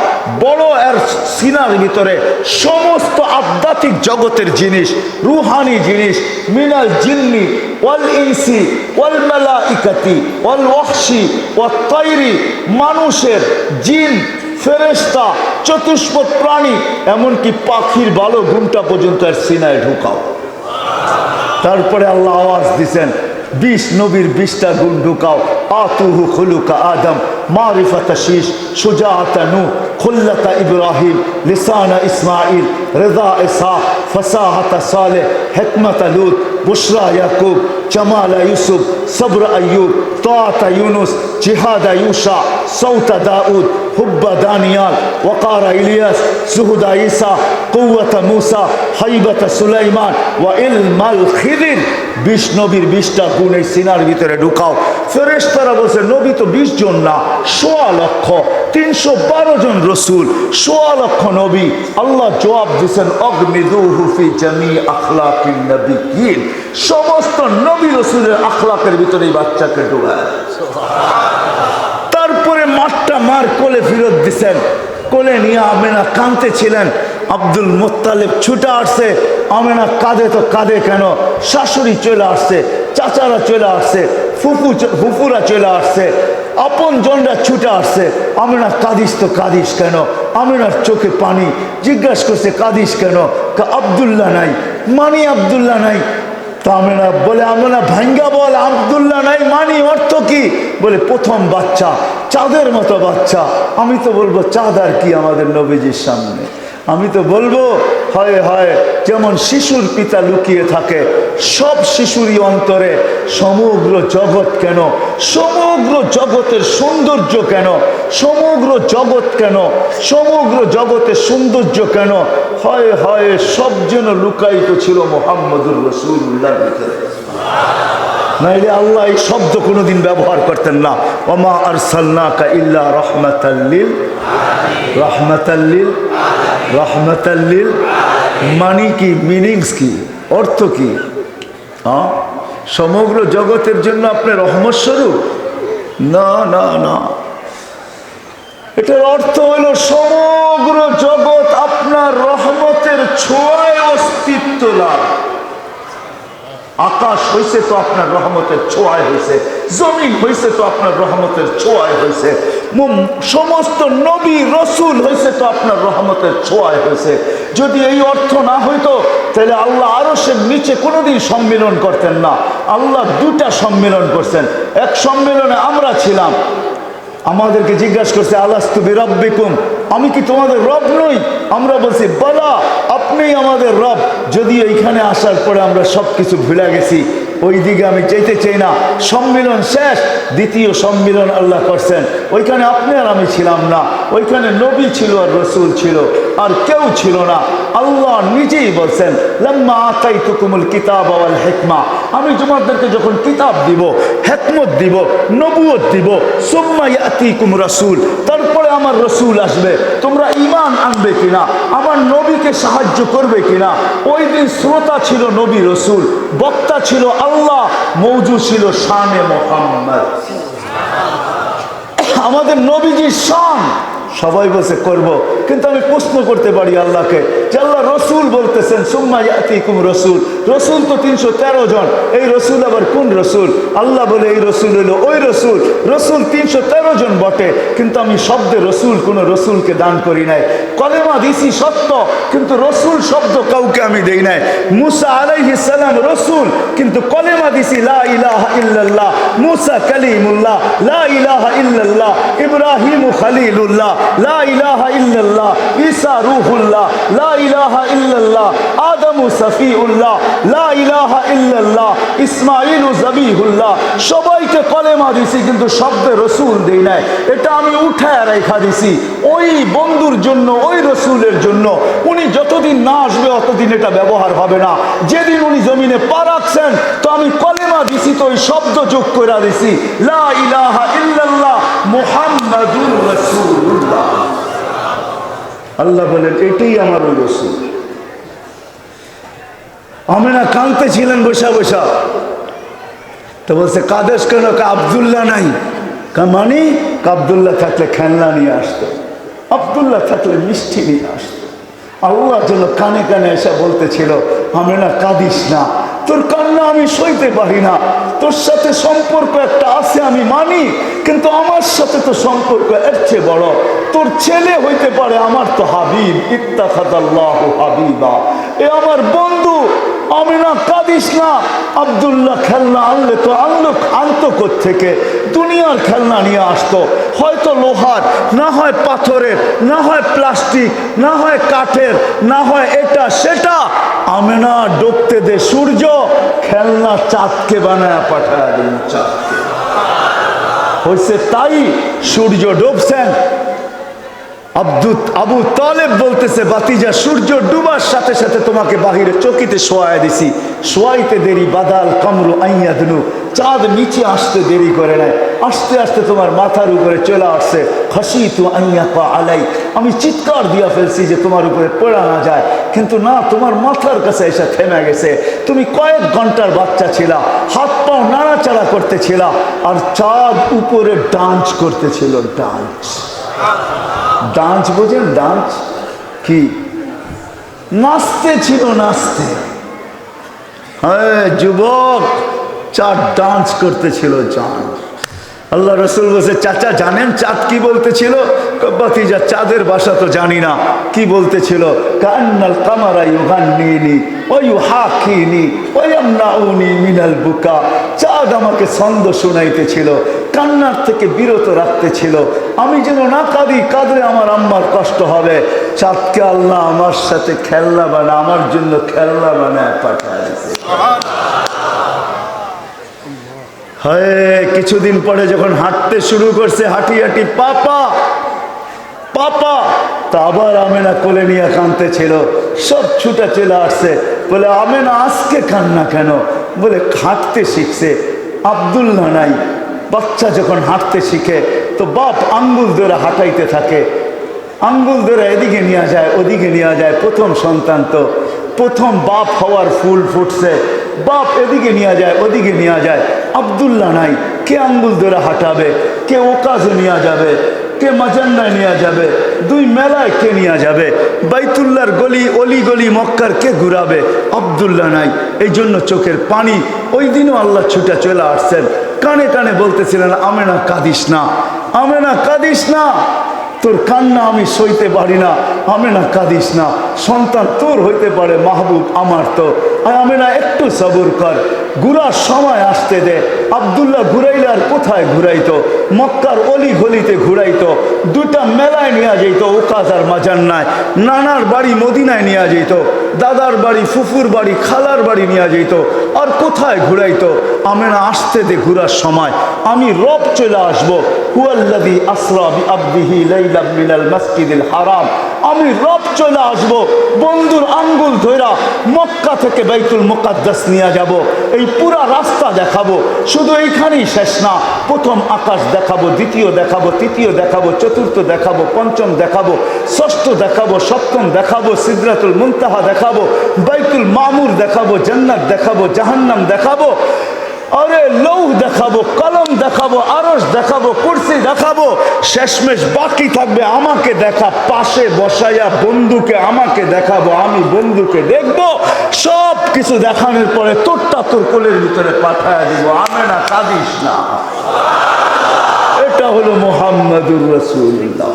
বড় এর সিনার ভিতরে সমস্ত আধ্যাত্মিক জগতের জিনিস, রুহানি জিনিস, মিনাল জিন্নি ওয়াল ইনসি ওয়াল মালাইকাতি ওয়াল ওয়াহশি ওয়াত তায়রি, মানুষের, জিন, ফেরেশতা, চতুষ্পদ প্রাণী, এমনকি পাখির ভালো গুণটা পর্যন্ত এর সিনায় ঢুকাও। তারপরে আল্লাহ আওয়াজ দিছেন, 20 নবীর 20টা গুণ ঢুকাও। আতুহু খুলুকা আদম, মারিফাতা শীশ, সুজাআতা নূহ, খুল্লাতা ইব্রাহিম, লিসানা ইসমাইল, রিদা ইসহাক, ফাসাহাতা সালেহ, হিকমাতা লূত, বুশরা ইয়াকুব, জামালা ইউসুফ, সবর আইয়ুব, তাআতা ইউনুস, জিহাদা ইউশা, সৌতা দাউদ, হুব্বা দানিয়াল, ওয়াকারা ইলিয়াস, সুহুদা ঈসা, কুওয়াতা মূসা, হাইবাতা সুলাইমান, ওয়া ইলমাল খিদির। 20 নবীর 20টা গুণ এই সিনার ভিতরে ঢুকাও। ফেরেশতারা বলছে, নবী তো 20 জন না, 1.25 লক্ষ, 312 জন রসুল, 1.25 লক্ষ নবী। আল্লাহ জবাব দিয়েছেন, অগমিদুহু ফি জামি আখলাকিন নবিয়্যিন, সমস্ত নবী রসুলের আখলাকের ভিতরে এই বাচ্চাকে ঢুকায়। তারপরে মার কোলে ফিরত দিছেন, কোলে নিয়ে আমেনা কাঁদতেছিলেন, আব্দুল মুত্তালিব ছুটে আসছে, আমেনা কাঁদে তো কাঁদে কেন, শাশুড়ি চলে আসছে, চাচারা চলে আসছে, ফুফুরা চলে আসছে, আপন জনরা ছুটে আসছে, আমেনা কাঁদিস তো কাঁদিস কেন? আমেনার চোখে পানি, জিজ্ঞাসা করছে কাঁদিস কেন? আব্দুল্লাহ নাই, মানি আব্দুল্লাহ নাই। তা আমেনা বলে, আমেনা ভাঙ্গা বল, আব্দুল্লাহ নাই মানি অর্থ কি? বলে, প্রথম বাচ্চা, চাঁদের মতো বাচ্চা। আমি তো বলবো চাঁদ আর কি আমাদের নবীজির সামনে, আমি তো বলবো হয় হয় যেমন শিশুর পিতা লুকিয়ে থাকে, সব শিশুরই অন্তরে সমগ্র জগৎ কেন, সমগ্র জগতের সৌন্দর্য কেন, সমগ্র জগৎ কেন, সমগ্র জগতের সৌন্দর্য কেন, হয় হয় সব যেন লুকায়িত ছিল মুহাম্মদুর রাসূলুল্লাহর ভিতরে। নাইলে আল্লাহ এই শব্দ কোনোদিন ব্যবহার করতেন না। ওমা আরসালনাকা ইল্লা রাহমাতাল্লিল রাহমাতাল্লিল রাহমাতাল্লিল, মানে কি, মিনিংস কি, অর্থ কি? সমগ্র জগতের জন্য আপনি রহমত স্বরূপ? না না না, এটার অর্থ হলো সমগ্র জগৎ আপনার রহমতের ছোঁয়ায় অস্তিত্ব লাভ। আকাশ হয়েছে তো আপনার রহমতের ছোঁয়ায় হয়েছে, জমিন হয়েছে তো আপনার রহমতের ছোঁয়ায় হয়েছে, সমস্ত নবী রসুল হয়েছে তো আপনার রহমতের ছোঁয়ায় হয়েছে। যদি এই অর্থ না হইতো তাহলে আল্লাহ আরশের নিচে কোনোদিন সম্মেলন করতেন না। আল্লাহ দুটা সম্মেলন করছেন। এক সম্মেলনে আমরা ছিলাম, আমাদেরকে জিজ্ঞাসা করছে আলাস্তু বিরাব্বিকুম, আমি কি তোমাদের রব নই? আমরা বলছি বালা, আপনিই আমাদের রব। যদি এইখানে আসার পরে আমরা সব কিছু ভুলে গেছি, ওই দিকে আমি যেতে চাই না। সম্মিলন শেষ, দ্বিতীয় সম্মিলন আল্লাহ করছেন, ওইখানে আপনি আর আমি ছিলাম না, ওইখানে নবী ছিল আর রসুল ছিল, আর কেউ ছিল না। আল্লাহ নিজেই বলছেন লাম্মা আতাইতুকুমুল কিতাব ওয়াল হিকমা, আমি তোমাদেরকে যখন কিতাব দিব, হিকমত দিব, নবুয়ত দিব, সুম্মা ইয়াতিকুম রাসূল, তারপরে আমার রসুল আসবে, তোমরা ঈমান আনবে কিনা, আমার নবীকে সাহায্য করবে কিনা। ওই দিন শ্রোতা ছিল নবী রসুল, বক্তা ছিল আল্লাহ, মওজুদ ছিল শানে মুহাম্মদ। আমাদের নবীজির শান সবাই বলছে করব, কিন্তু আমি প্রশ্ন করতে পারি আল্লাহকে যে আল্লাহ রসুল বলতেছেন সুম্মা ইয়াতিকুম রসুল, রসুল তো 313 জন, এই রসুল আবার কোন রসুল? আল্লাহ বলে এই রসুল হলো ওই রসুল। রসুল 313 জন বটে, কিন্তু আমি শব্দে রসুল কোনো রসুলকে দান করি নাই। কলেমা দিছি সত্য, কিন্তু রসুল শব্দ কাউকে আমি দেই নাই। মুসা আলাইহিস সালাম রসুল, কিন্তু কলেমা দিছি লা ইলাহা ইল্লাল্লাহ। মুসা কালিমুল্লাহ, লা ইলাহা ইল্লাল্লাহ। ইব্রাহিম খলিলুল্লাহ, লা ইলাহা ইল্লাল্লাহ। ঈসা রূহুল্লাহ, লা ইলাহা ইল্লাল্লাহ। আদম সফিউল্লাহ, লা ইলাহা ইল্লাল্লাহ। ইসমাঈল জবিহুল্লাহ। সবাইকে কলেমা দিছি, কিন্তু শব্দে রসুল দেই নাই। এটা আমি উঠায় রেখা দিছি ওই বন্ধুর জন্য, ওই রসুলের জন্য। উনি যতদিন না আসবে অতদিন এটা ব্যবহার হবে না। যেদিন উনি জমিনে পা রাখছেন, তো আমি কলেমা দিছি, তো ওই শব্দ যোগ করে দিছি লা ইলাহা ইল্লাল্লাহ মুহাম্মাদুর রাসূলুল্লাহ। আল্লাহ বলেন এটাই আমার ওই রসুল। আমিনা কাঁদতে ছিলেন বসা বসা, তো বলছে কাদেশ কেন? আব্দুল্লাহ নাই। মানে আব্দুল্লাহ থাকলে খেলনা নিয়ে আসতো, আব্দুল্লাহ থাকলে মিষ্টি নিয়ে আসতো। আল্লাহ যেন কানে কানে এসে বলতেছিল আমিনা কাঁদিস না, তোর কান্না আমি সইতে পারি না। তোর সাথে সম্পর্ক একটা আছে আমি মানি, কিন্তু আমার সাথে তো সম্পর্ক এর চেয়ে বড়। তোর ছেলে হইতে পারে, আমার তো হাবিব, ইত্তাখাযাল্লাহু হাবিবা, এ আমার বন্ধু। আমি না কাঁদিস না। আব্দুল্লাহ খেলনা আনলে তো আনতো কোত্থেকে? দুনিয়ার খেলনা নিয়ে আসতো, হয়তো লোহার, না হয় পাথরের, না হয় প্লাস্টিক, না হয় কাঠের, না হয় এটা সেটা। আমি না ডুবতে দে সূর্য, খেলনা চাঁদকে বানায় পাঠায় দিন চাঁদকে। হয়েছে তাই, সূর্য ডুবছেন। আবু তালেব বলতেছে বাতিজা, সূর্য ডুবার সাথে সাথে তোমাকে বাহিরে চকিতে শোয়ায় দিছি, শোয়াইতে দেরি বাদাল কামরু আইয়াদনু, চাঁদ নিচে আসতে দেরি করে নাই, আস্তে আস্তে তোমার মাথার উপরে চলে আসছে। খাসিতু আইয়াকা আলাই, আমি চিৎকার দিয়া ফেলছি যে তোমার উপরে পড়া না যায়, কিন্তু না, তোমার মাথার কাছে এসে থেমে গেছে। তুমি কয়েক ঘন্টার বাচ্চা ছিলা, হাত পাও নাড়াচাড়া করতেছিলা, আর চাঁদ উপরে ডান্স করতেছিল। ডান্স, ডান্স বোঝেন? ডান্স কি? নাচতে ছিল, নাচতে। হ্যাঁ যুবক, চাঁদ ডান্স করতেছিল। চাঁদ, আল্লাহ রসুল বলছে চাচা জানেন চাঁদ কি বলতেছিল? বাতিজা চাঁদের ভাষা তো জানি না। কি বলতেছিল? কান্নাল কামারা ইউগান্নিনি ওয়া ইউহাকিনি ওয়া ইয়ামনাউনি মিনাল বুকা। চাঁদ আমাকে ছন্দ শোনাইতেছিল, কান্নার থেকে বিরত রাখতেছিল। আমি যেন না কাঁদি, কাঁদলে আমার আম্মার কষ্ট হবে। চাঁদকে আল্লাহ আমার সাথে খেলনা বানা, আমার জন্য খেলনা বানায় পাঠায় দিয়েছে। হয় কিছুদিন পরে যখন হাঁটতে শুরু করছে, হাঁটি হাঁটি পাপা পাপা, তা আবার আমেনা কোলে নিয়ে কাঁদতে ছিল। সব ছুটে চলে আসছে, বলে আমেনা আজকে কান্না কেন? বলে হাঁটতে শিখছে, আব্দুল্লাহ নাই। বাচ্চা যখন হাঁটতে শিখে তো বাপ আঙ্গুল ধরে হাঁটাইতে থাকে, আঙ্গুল ধরে এদিকে নিয়ে যায় ওদিকে নিয়ে যায়। প্রথম সন্তান তো, প্রথম বাপ হওয়ার ফুল ফুটছে, বাপ এদিকে নিয়ে যায় ওদিকে নিয়ে যায়। আব্দুল্লাহ নাই, কে আঙ্গুল ধরে হাঁটাবে? কে ওকাজে নিয়ে যাবে? কে মাজান্নায় নিয়ে যাবে? দুই মেলায় কে নিয়ে যাবে? বাইতুল্লাহর গলি অলি গলি মক্কার কে ঘুরাবে? আব্দুল্লাহ নাই। এই জন্য চোখের পানি। ওই দিনও আল্লাহ ছুটে চলে আসছেন, কানে কানে বলতেছিলেন আমেনা কাঁদিস না, আমেনা কাঁদিস না, তোর কান্না আমি সইতে পারি না, আমেনা কাঁদিস না, সন্তান তোর হইতে পারে মাহবুব আমার তো, আমেনা একটু সবর কর, ঘুরার সময় আসতে দে। আব্দুল্লাহ ঘুরাইলে আর কোথায় ঘুরাইতো? মক্কার অলি গলিতে ঘুরাইতো, দুটা মেলায় নিয়ে যেত, ওকাজ আর মাজান্নায়। নানার বাড়ি মদিনায় নিয়ে যেত, দাদার বাড়ি ফুফুর বাড়ি খালার বাড়ি নিয়ে যেত, আর কোথায় ঘুরাইতো? আমেনা আসতে দে, ঘুরার সময় আমি রব চলে আসবো। হুয়াল্লাযী আসরা বিআবদিহি লাইলাম মিনাল মাসজিদিল হারাম, আমি রব চলে আসব, বন্ধুর আঙ্গুল ধইরা মক্কা থেকে বাইতুল মুকাদ্দাস নিয়ে যাব। এই পুরা রাস্তা দেখাবো, শুধু এইখানেই শেষ না, প্রথম আকাশ দেখাবো, দ্বিতীয় দেখাবো, তৃতীয় দেখাবো, চতুর্থ দেখাবো, পঞ্চম দেখাবো, ষষ্ঠ দেখাবো, সপ্তম দেখাবো, সিদরাতুল মুনতাহা দেখাবো, বাইতুল মামুর দেখাবো, জান্নাত দেখাবো, জাহান্নাম দেখাবো, আরে লৌহ দেখাবো, কলম দেখাবো, আরশ দেখাবো, কুরসি দেখাবো। শেষমেশ বাকি থাকবে আমাকে দেখা, পাশে বসাইয়া বন্ধুকে আমাকে দেখাবো, আমি বন্ধুকে দেখবো। সব কিছু দেখানোর পরে তোরটা তোর কোলের ভিতরে পাঠায় দিব, আমেনা কাঁদিস না। এটা হলো মুহাম্মাদুর রাসূলুল্লাহ।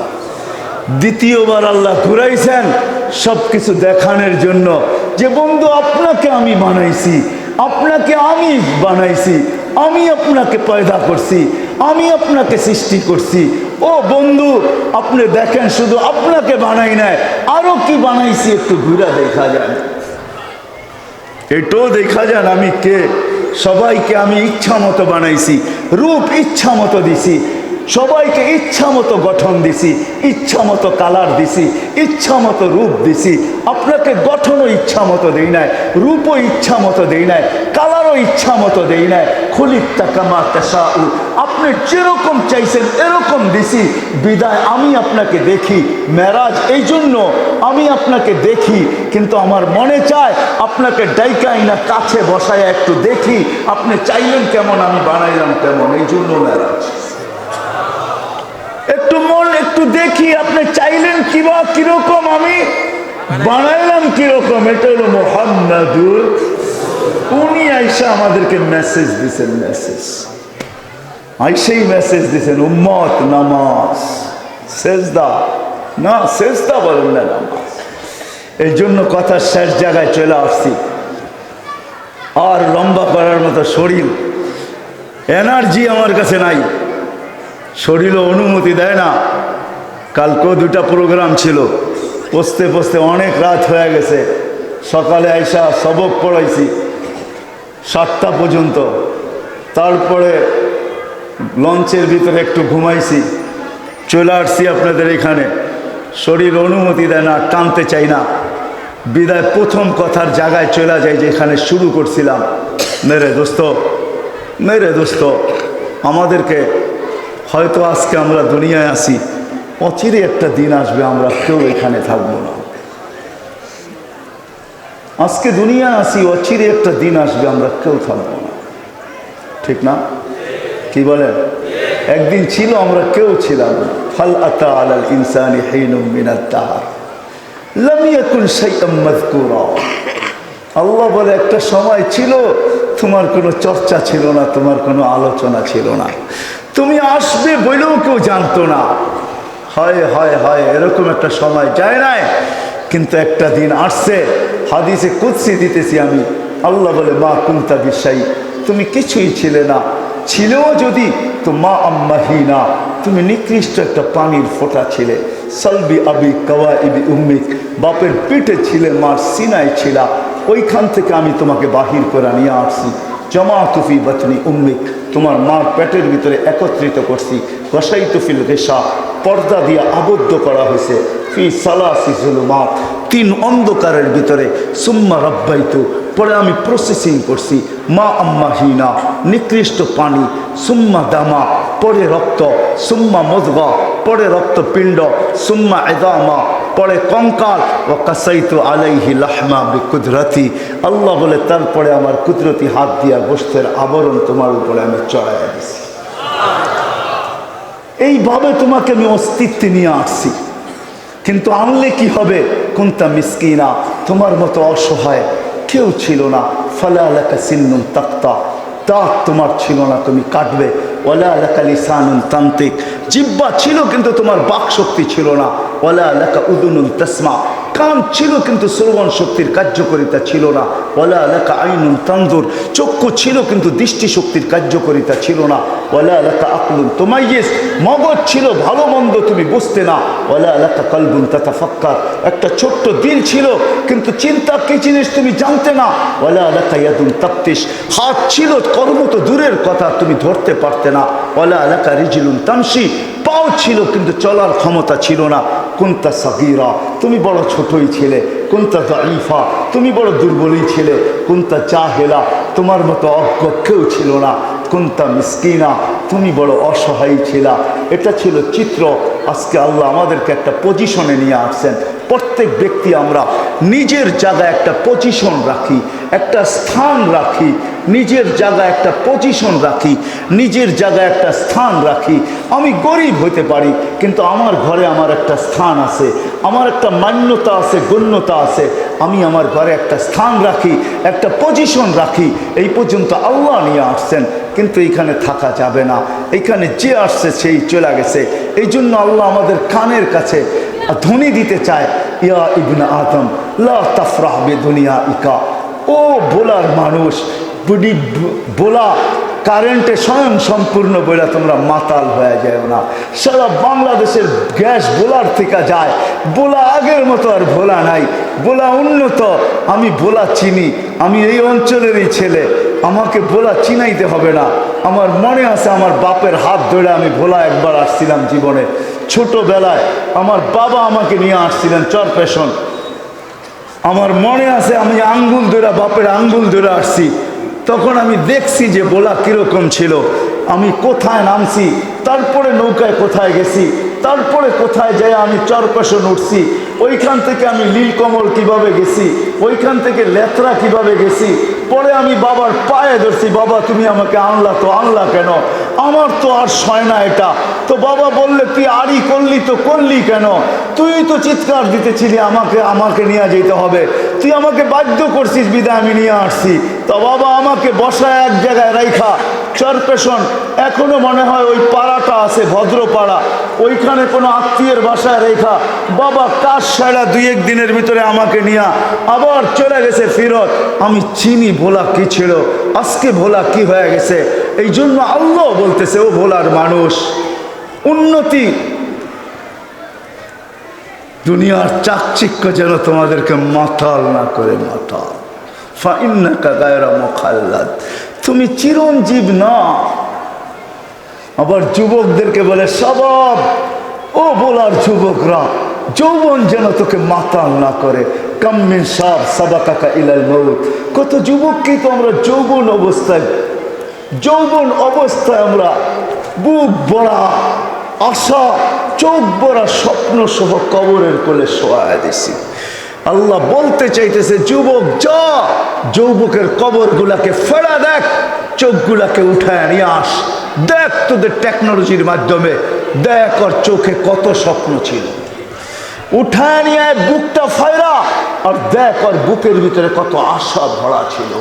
দ্বিতীয়বার আল্লাহ ঘুরাইছেন সব কিছু দেখানোর জন্য, যে বন্ধু আপনাকে আমি বানাইছি, আপনাকে আমি বানাইছি, আমি আপনাকে পয়দা করছি, আমি আপনাকে সৃষ্টি করছি। ও বন্ধু আপনি দেখেন, শুধু আপনাকে বানাই নাই, আরো কি বানাইছি একটু ঘুরে দেখা যান, এটাও দেখা যান আমি কে। সবাইকে আমি ইচ্ছা মতো বানাইছি, রূপ ইচ্ছা মতো দিছি, সবাইকে ইচ্ছা মতো গঠন দিছি, ইচ্ছা মতো কালার দিছি, ইচ্ছা মতো রূপ দিছি। আপনাকে গঠনও ইচ্ছা মতো দেই নাই, রূপও ইচ্ছা মতো দেই নাই, কালারও ইচ্ছা মতো দেই নাই। খুলিকতা কামা তাশাউ, আপনি যেরকম চাইছেন এরকম দিছি। বিদায় আমি আপনাকে দেখি, মেরাজ এই জন্য আমি আপনাকে দেখি, কিন্তু আমার মনে চায় আপনাকে ডাইকাই না কাছে বসায় একটু দেখি, আপনি চাইলেন কেমন, আমি বানাইলাম কেমন, এই জন্য মেরাজ। একটু মন একটু দেখি, আপনি চাইলেন কিবা কিরকম, আমি বানাইলাম কিরকম। এটা হলো মুহাম্মাদুর। উনি আইসা আমাদেরকে মেসেজ দিছেন, মেসেজ আইসেই মেসেজ দিছেন, উম্মত নামাজ সেজদা না, সেজদা বলেন না, নামাজ। এই জন্য কথার শেষ জায়গায় চলে আসছি। আর লম্বা করার মতো শরীর, এনার্জি আমার কাছে নাই, শরীরও অনুমতি দেয় না। কালকেও দুটা প্রোগ্রাম ছিল, পৌঁছতে পৌঁছতে অনেক রাত হয়ে গেছে। সকালে আইসা সবক পড়াইছি 7টা পর্যন্ত, তারপরে লঞ্চের ভিতরে একটু ঘুমাইছি, চলে আসছি আপনাদের এখানে। শরীর অনুমতি দেয় না, টানতে চাই না, বিদায় প্রথম কথার জায়গায় চলে যায় যেখানে শুরু করছিলাম। মেরে দোস্ত, মেরে দোস্ত, আমাদেরকে হয়তো আজকে আমরা দুনিয়ায় আসি, অচিরে একটা দিন আসবে আমরা কেউ এখানে থাকবো না। আজকে দুনিয়ায় আসি, অচিরে একটা দিন আসবে আমরা কেউ থাকবো না, ঠিক না? কি বলেন? একদিন ছিল আমরা কেউ ছিলাম না। ফাল আতা আলাল ইনসানি হিনুম মিনাত দাহর লাম ইয়াকুন শাইআম মাযকুরা। আল্লাহ বলে একটা সময় ছিল তোমার কোনো চর্চা ছিল না, তোমার কোনো আলোচনা ছিল না, তুমি আসবে বলেও কেউ জানতো না। হয় হয় হয়, এরকম একটা সময় যায় নাই, কিন্তু একটা দিন আসছে। হাদিসে কুদসি দিতেছি আমি, আল্লাহ বলে মা কুনতা বিশাই, তুমি কিছুই ছিলে না, ছিলেও যদি তো মা আম্মাহিনা, তুমি নিকৃষ্ট একটা পানির ফোঁটা ছিলে। সালবি আবি কাওয়াইবি উম্মিক, বাপের পেটে ছিলে, মার সিনায় ছিলা, ওইখান থেকে আমি তোমাকে বাহির করে নিয়ে আসছি। জামাতু ফি বাতনি উম্মিক, তোমার মার পেটের ভিতরে একত্রিত করছি। গসাইতু ফিল গিশা, পর্দা দিয়ে আবদ্ধ করা হয়েছে। ফি সালাসি জুলুমাত, 3 অন্ধকারের ভিতরে। সুম্মা রাব্বাইতু, পরে আমি প্রসেসিং করছি। মা আম্মাহিনা, নিকৃষ্ট পানি। সুম্মা দামা, পরে রক্ত। সুম্মা মুদগা, পরে রক্তপিণ্ড। সুম্মা ইদামা, পরে কঙ্কাল। ও কাসাইতু আলাইহি লাহমা বিকুদরতি, আল্লাহ বলে তারপরে আমার কুদরতি হাত দিয়া গোশতের আবরণ তোমার উপরে আমি চড়াইয়া দিছি। এইভাবে তোমাকে আমি অস্তিত্বে নিয়ে আসছি। কিন্তু আনলে কি হবে? কুনতা মিসকিনা, তোমার মতো অসহায় কেউ ছিল না। ফালা লাকা সিন্নুন তাক্তা, দাঁত তোমার ছিল না, তুমি কাটবে। ওয়ালা লাকা লিসানুন তান্তিক, জিহ্বা ছিল কিন্তু তোমার বাক শক্তি ছিল না। ওয়ালা লাকা উদুনুন তাসমা, কান ছিল কিন্তু শ্রবণ শক্তির কার্যকারিতা ছিল না। ওয়ালা লাকা আইনুন তানজুর, চক্ষু ছিল কিন্তু দৃষ্টি শক্তির কার্যকারিতা ছিল না। ওয়ালা লাকা আকলুন তুমাইয়িজ, মগজ ছিল ভালো মন্দ তুমি বুঝতে না। ওয়ালা লাকা কলবুন তাতাফাক্কার, একটা ছোট্ট দিল ছিল কিন্তু চিন্তা কি জিনিস তুমি জানতে না। ওয়ালা লাকা ইয়াদুন তাফতিশ, হাত ছিল, কর্ম তো দূরের কথা, তুমি ধরতে পারতে না। ওয়ালা লাকা রিজলুন তামশি, পাও ছিল কিন্তু চলার ক্ষমতা ছিল না। কুনতা সাগীরা, তুমি বড় ছোটই ছিলে। কুনতা দাঈফা, তুমি বড় দুর্বলই ছিলে। কুনতা জাহেলা, তোমার মতো অজ্ঞ কেউ ছিল না। কুনতা মিসকিনা, তুমি বড় অসহায় ছিলা। এটা ছিল চিত্র। আজকে আল্লাহ আমাদেরকে একটা পজিশনে নিয়ে আসছেন। প্রত্যেক ব্যক্তি আমরা নিজের জায়গায় একটা পজিশন রাখি, একটা স্থান রাখি, নিজের জায়গায় একটা পজিশন রাখি, নিজের জায়গায় একটা স্থান রাখি। আমি গরিব হতে পারি কিন্তু আমার ঘরে আমার একটা স্থান আছে, আমার একটা মান্যতা আছে, গণ্যতা আছে। আমি আমার ঘরে একটা স্থান রাখি, একটা পজিশন রাখি। এই পর্যন্ত আল্লাহ নিয়ে আসছেন, কিন্তু এইখানে থাকা যাবে না। এইখানে যে আসছে সেই চলে গেছে। এই জন্য আল্লাহ আমাদের কানের কাছে ধ্বনি দিতে চায়, ইয়া ইবনা আদম লা তাফরাহ বিদুনিয়া ইকা। ও বোলার মানুষ, বুড়ি বোলা কারেন্টে স্বয়ং সম্পূর্ণ বলে তোমরা মাতাল হয়ে যায় না। সারা বাংলাদেশের গ্যাস বোলার থেকে যায়। বোলা আগের মতো আর ভোলা নাই, বোলা উন্নত। আমি ভোলা চিনি, আমি এই অঞ্চলেরই ছেলে, আমাকে ভোলা চিনাইতে হবে না। আমার মনে আছে আমার বাপের হাত ধরে আমি ভোলা একবার আসছিলাম জীবনে। ছোটবেলায় আমার বাবা আমাকে নিয়ে আসছিলেন চরপেশন। আমার মনে আছে আমি আঙ্গুল ধরে, বাপের আঙ্গুল ধরে আসছি। তখন আমি দেখছি যে ভোলা কীরকম ছিল। আমি কোথায় নামছি, তারপরে নৌকায় কোথায় গেছি, তারপরে কোথায় যাই আমি চরপেশন উঠছি। ওইখান থেকে আমি নীলকমল কিভাবে গেছি, ওইখান থেকে লেত্রা কিভাবে গেছি। পরে আমি বাবার পায়ে ধরছি, বাবা তুমি আমাকে আনলা তো আনলা কেন? আমার তো আর সয় না এটা। তো বাবা বললে তুই আড়ি করলি তো করলি কেন? তুই তো চিৎকার দিতেছিলি আমাকে নিয়ে যেতে হবে, তুই আমাকে বাধ্য করছিস বিদায় আমি নিয়ে আসছি। তো বাবা আমাকে বসায় এক জায়গায় রাইখা, চরপেশন এখনো মনে হয় ওই পাড়াটা আছে ভদ্রপাড়া, ওইখানে কোনো আত্মীয়ের বাসায় রেখা বাবা কাজ সারা 2-1 দিনের ভিতরে আমাকে নিয়ে আবার চলে গেছে ফিরত। আমি চিনি ভোলা কি ছিল, আজকে ভোলা কি হয়ে গেছে। এই জন্য আল্লাহ বলতেছে, ও ভোলার মানুষ, উন্নতি দুনিয়ার চাকচিক্য যেন তোমাদেরকে মাতাল না করে। মাতাল ফাইন্নাকা গায়রা মুখাল্লাদ, তুমি চিরঞ্জীব না। আবার যুবকদেরকে বলে স্বভাব, ও বলার যুবকরা, যৌবন যেন তোকে মাতাল না করে। কাম্মিন সাব সাবাকাকা ইলাল মউত, কত যুবককেই তো আমরা যৌবন অবস্থায় আমরা বুক ভরা আশা, চোখ ভরা স্বপ্ন সহ কবরের কোলে শোয়া দিছি। আল্লাহ বলতে চাইতেছে, যুবক যা, যৌবকের কবরগুলাকে ফেরা দেখ, চোখগুলাকে উঠায় নিয়ে আস, দেখ তোদের টেকনোলজির মাধ্যমে, দেখ আর চোখে কত স্বপ্ন ছিল, উঠায় নিয়ে বুকটা ফায়রা আর দেখ আর বুকের ভিতরে কত আশা ভরা ছিল,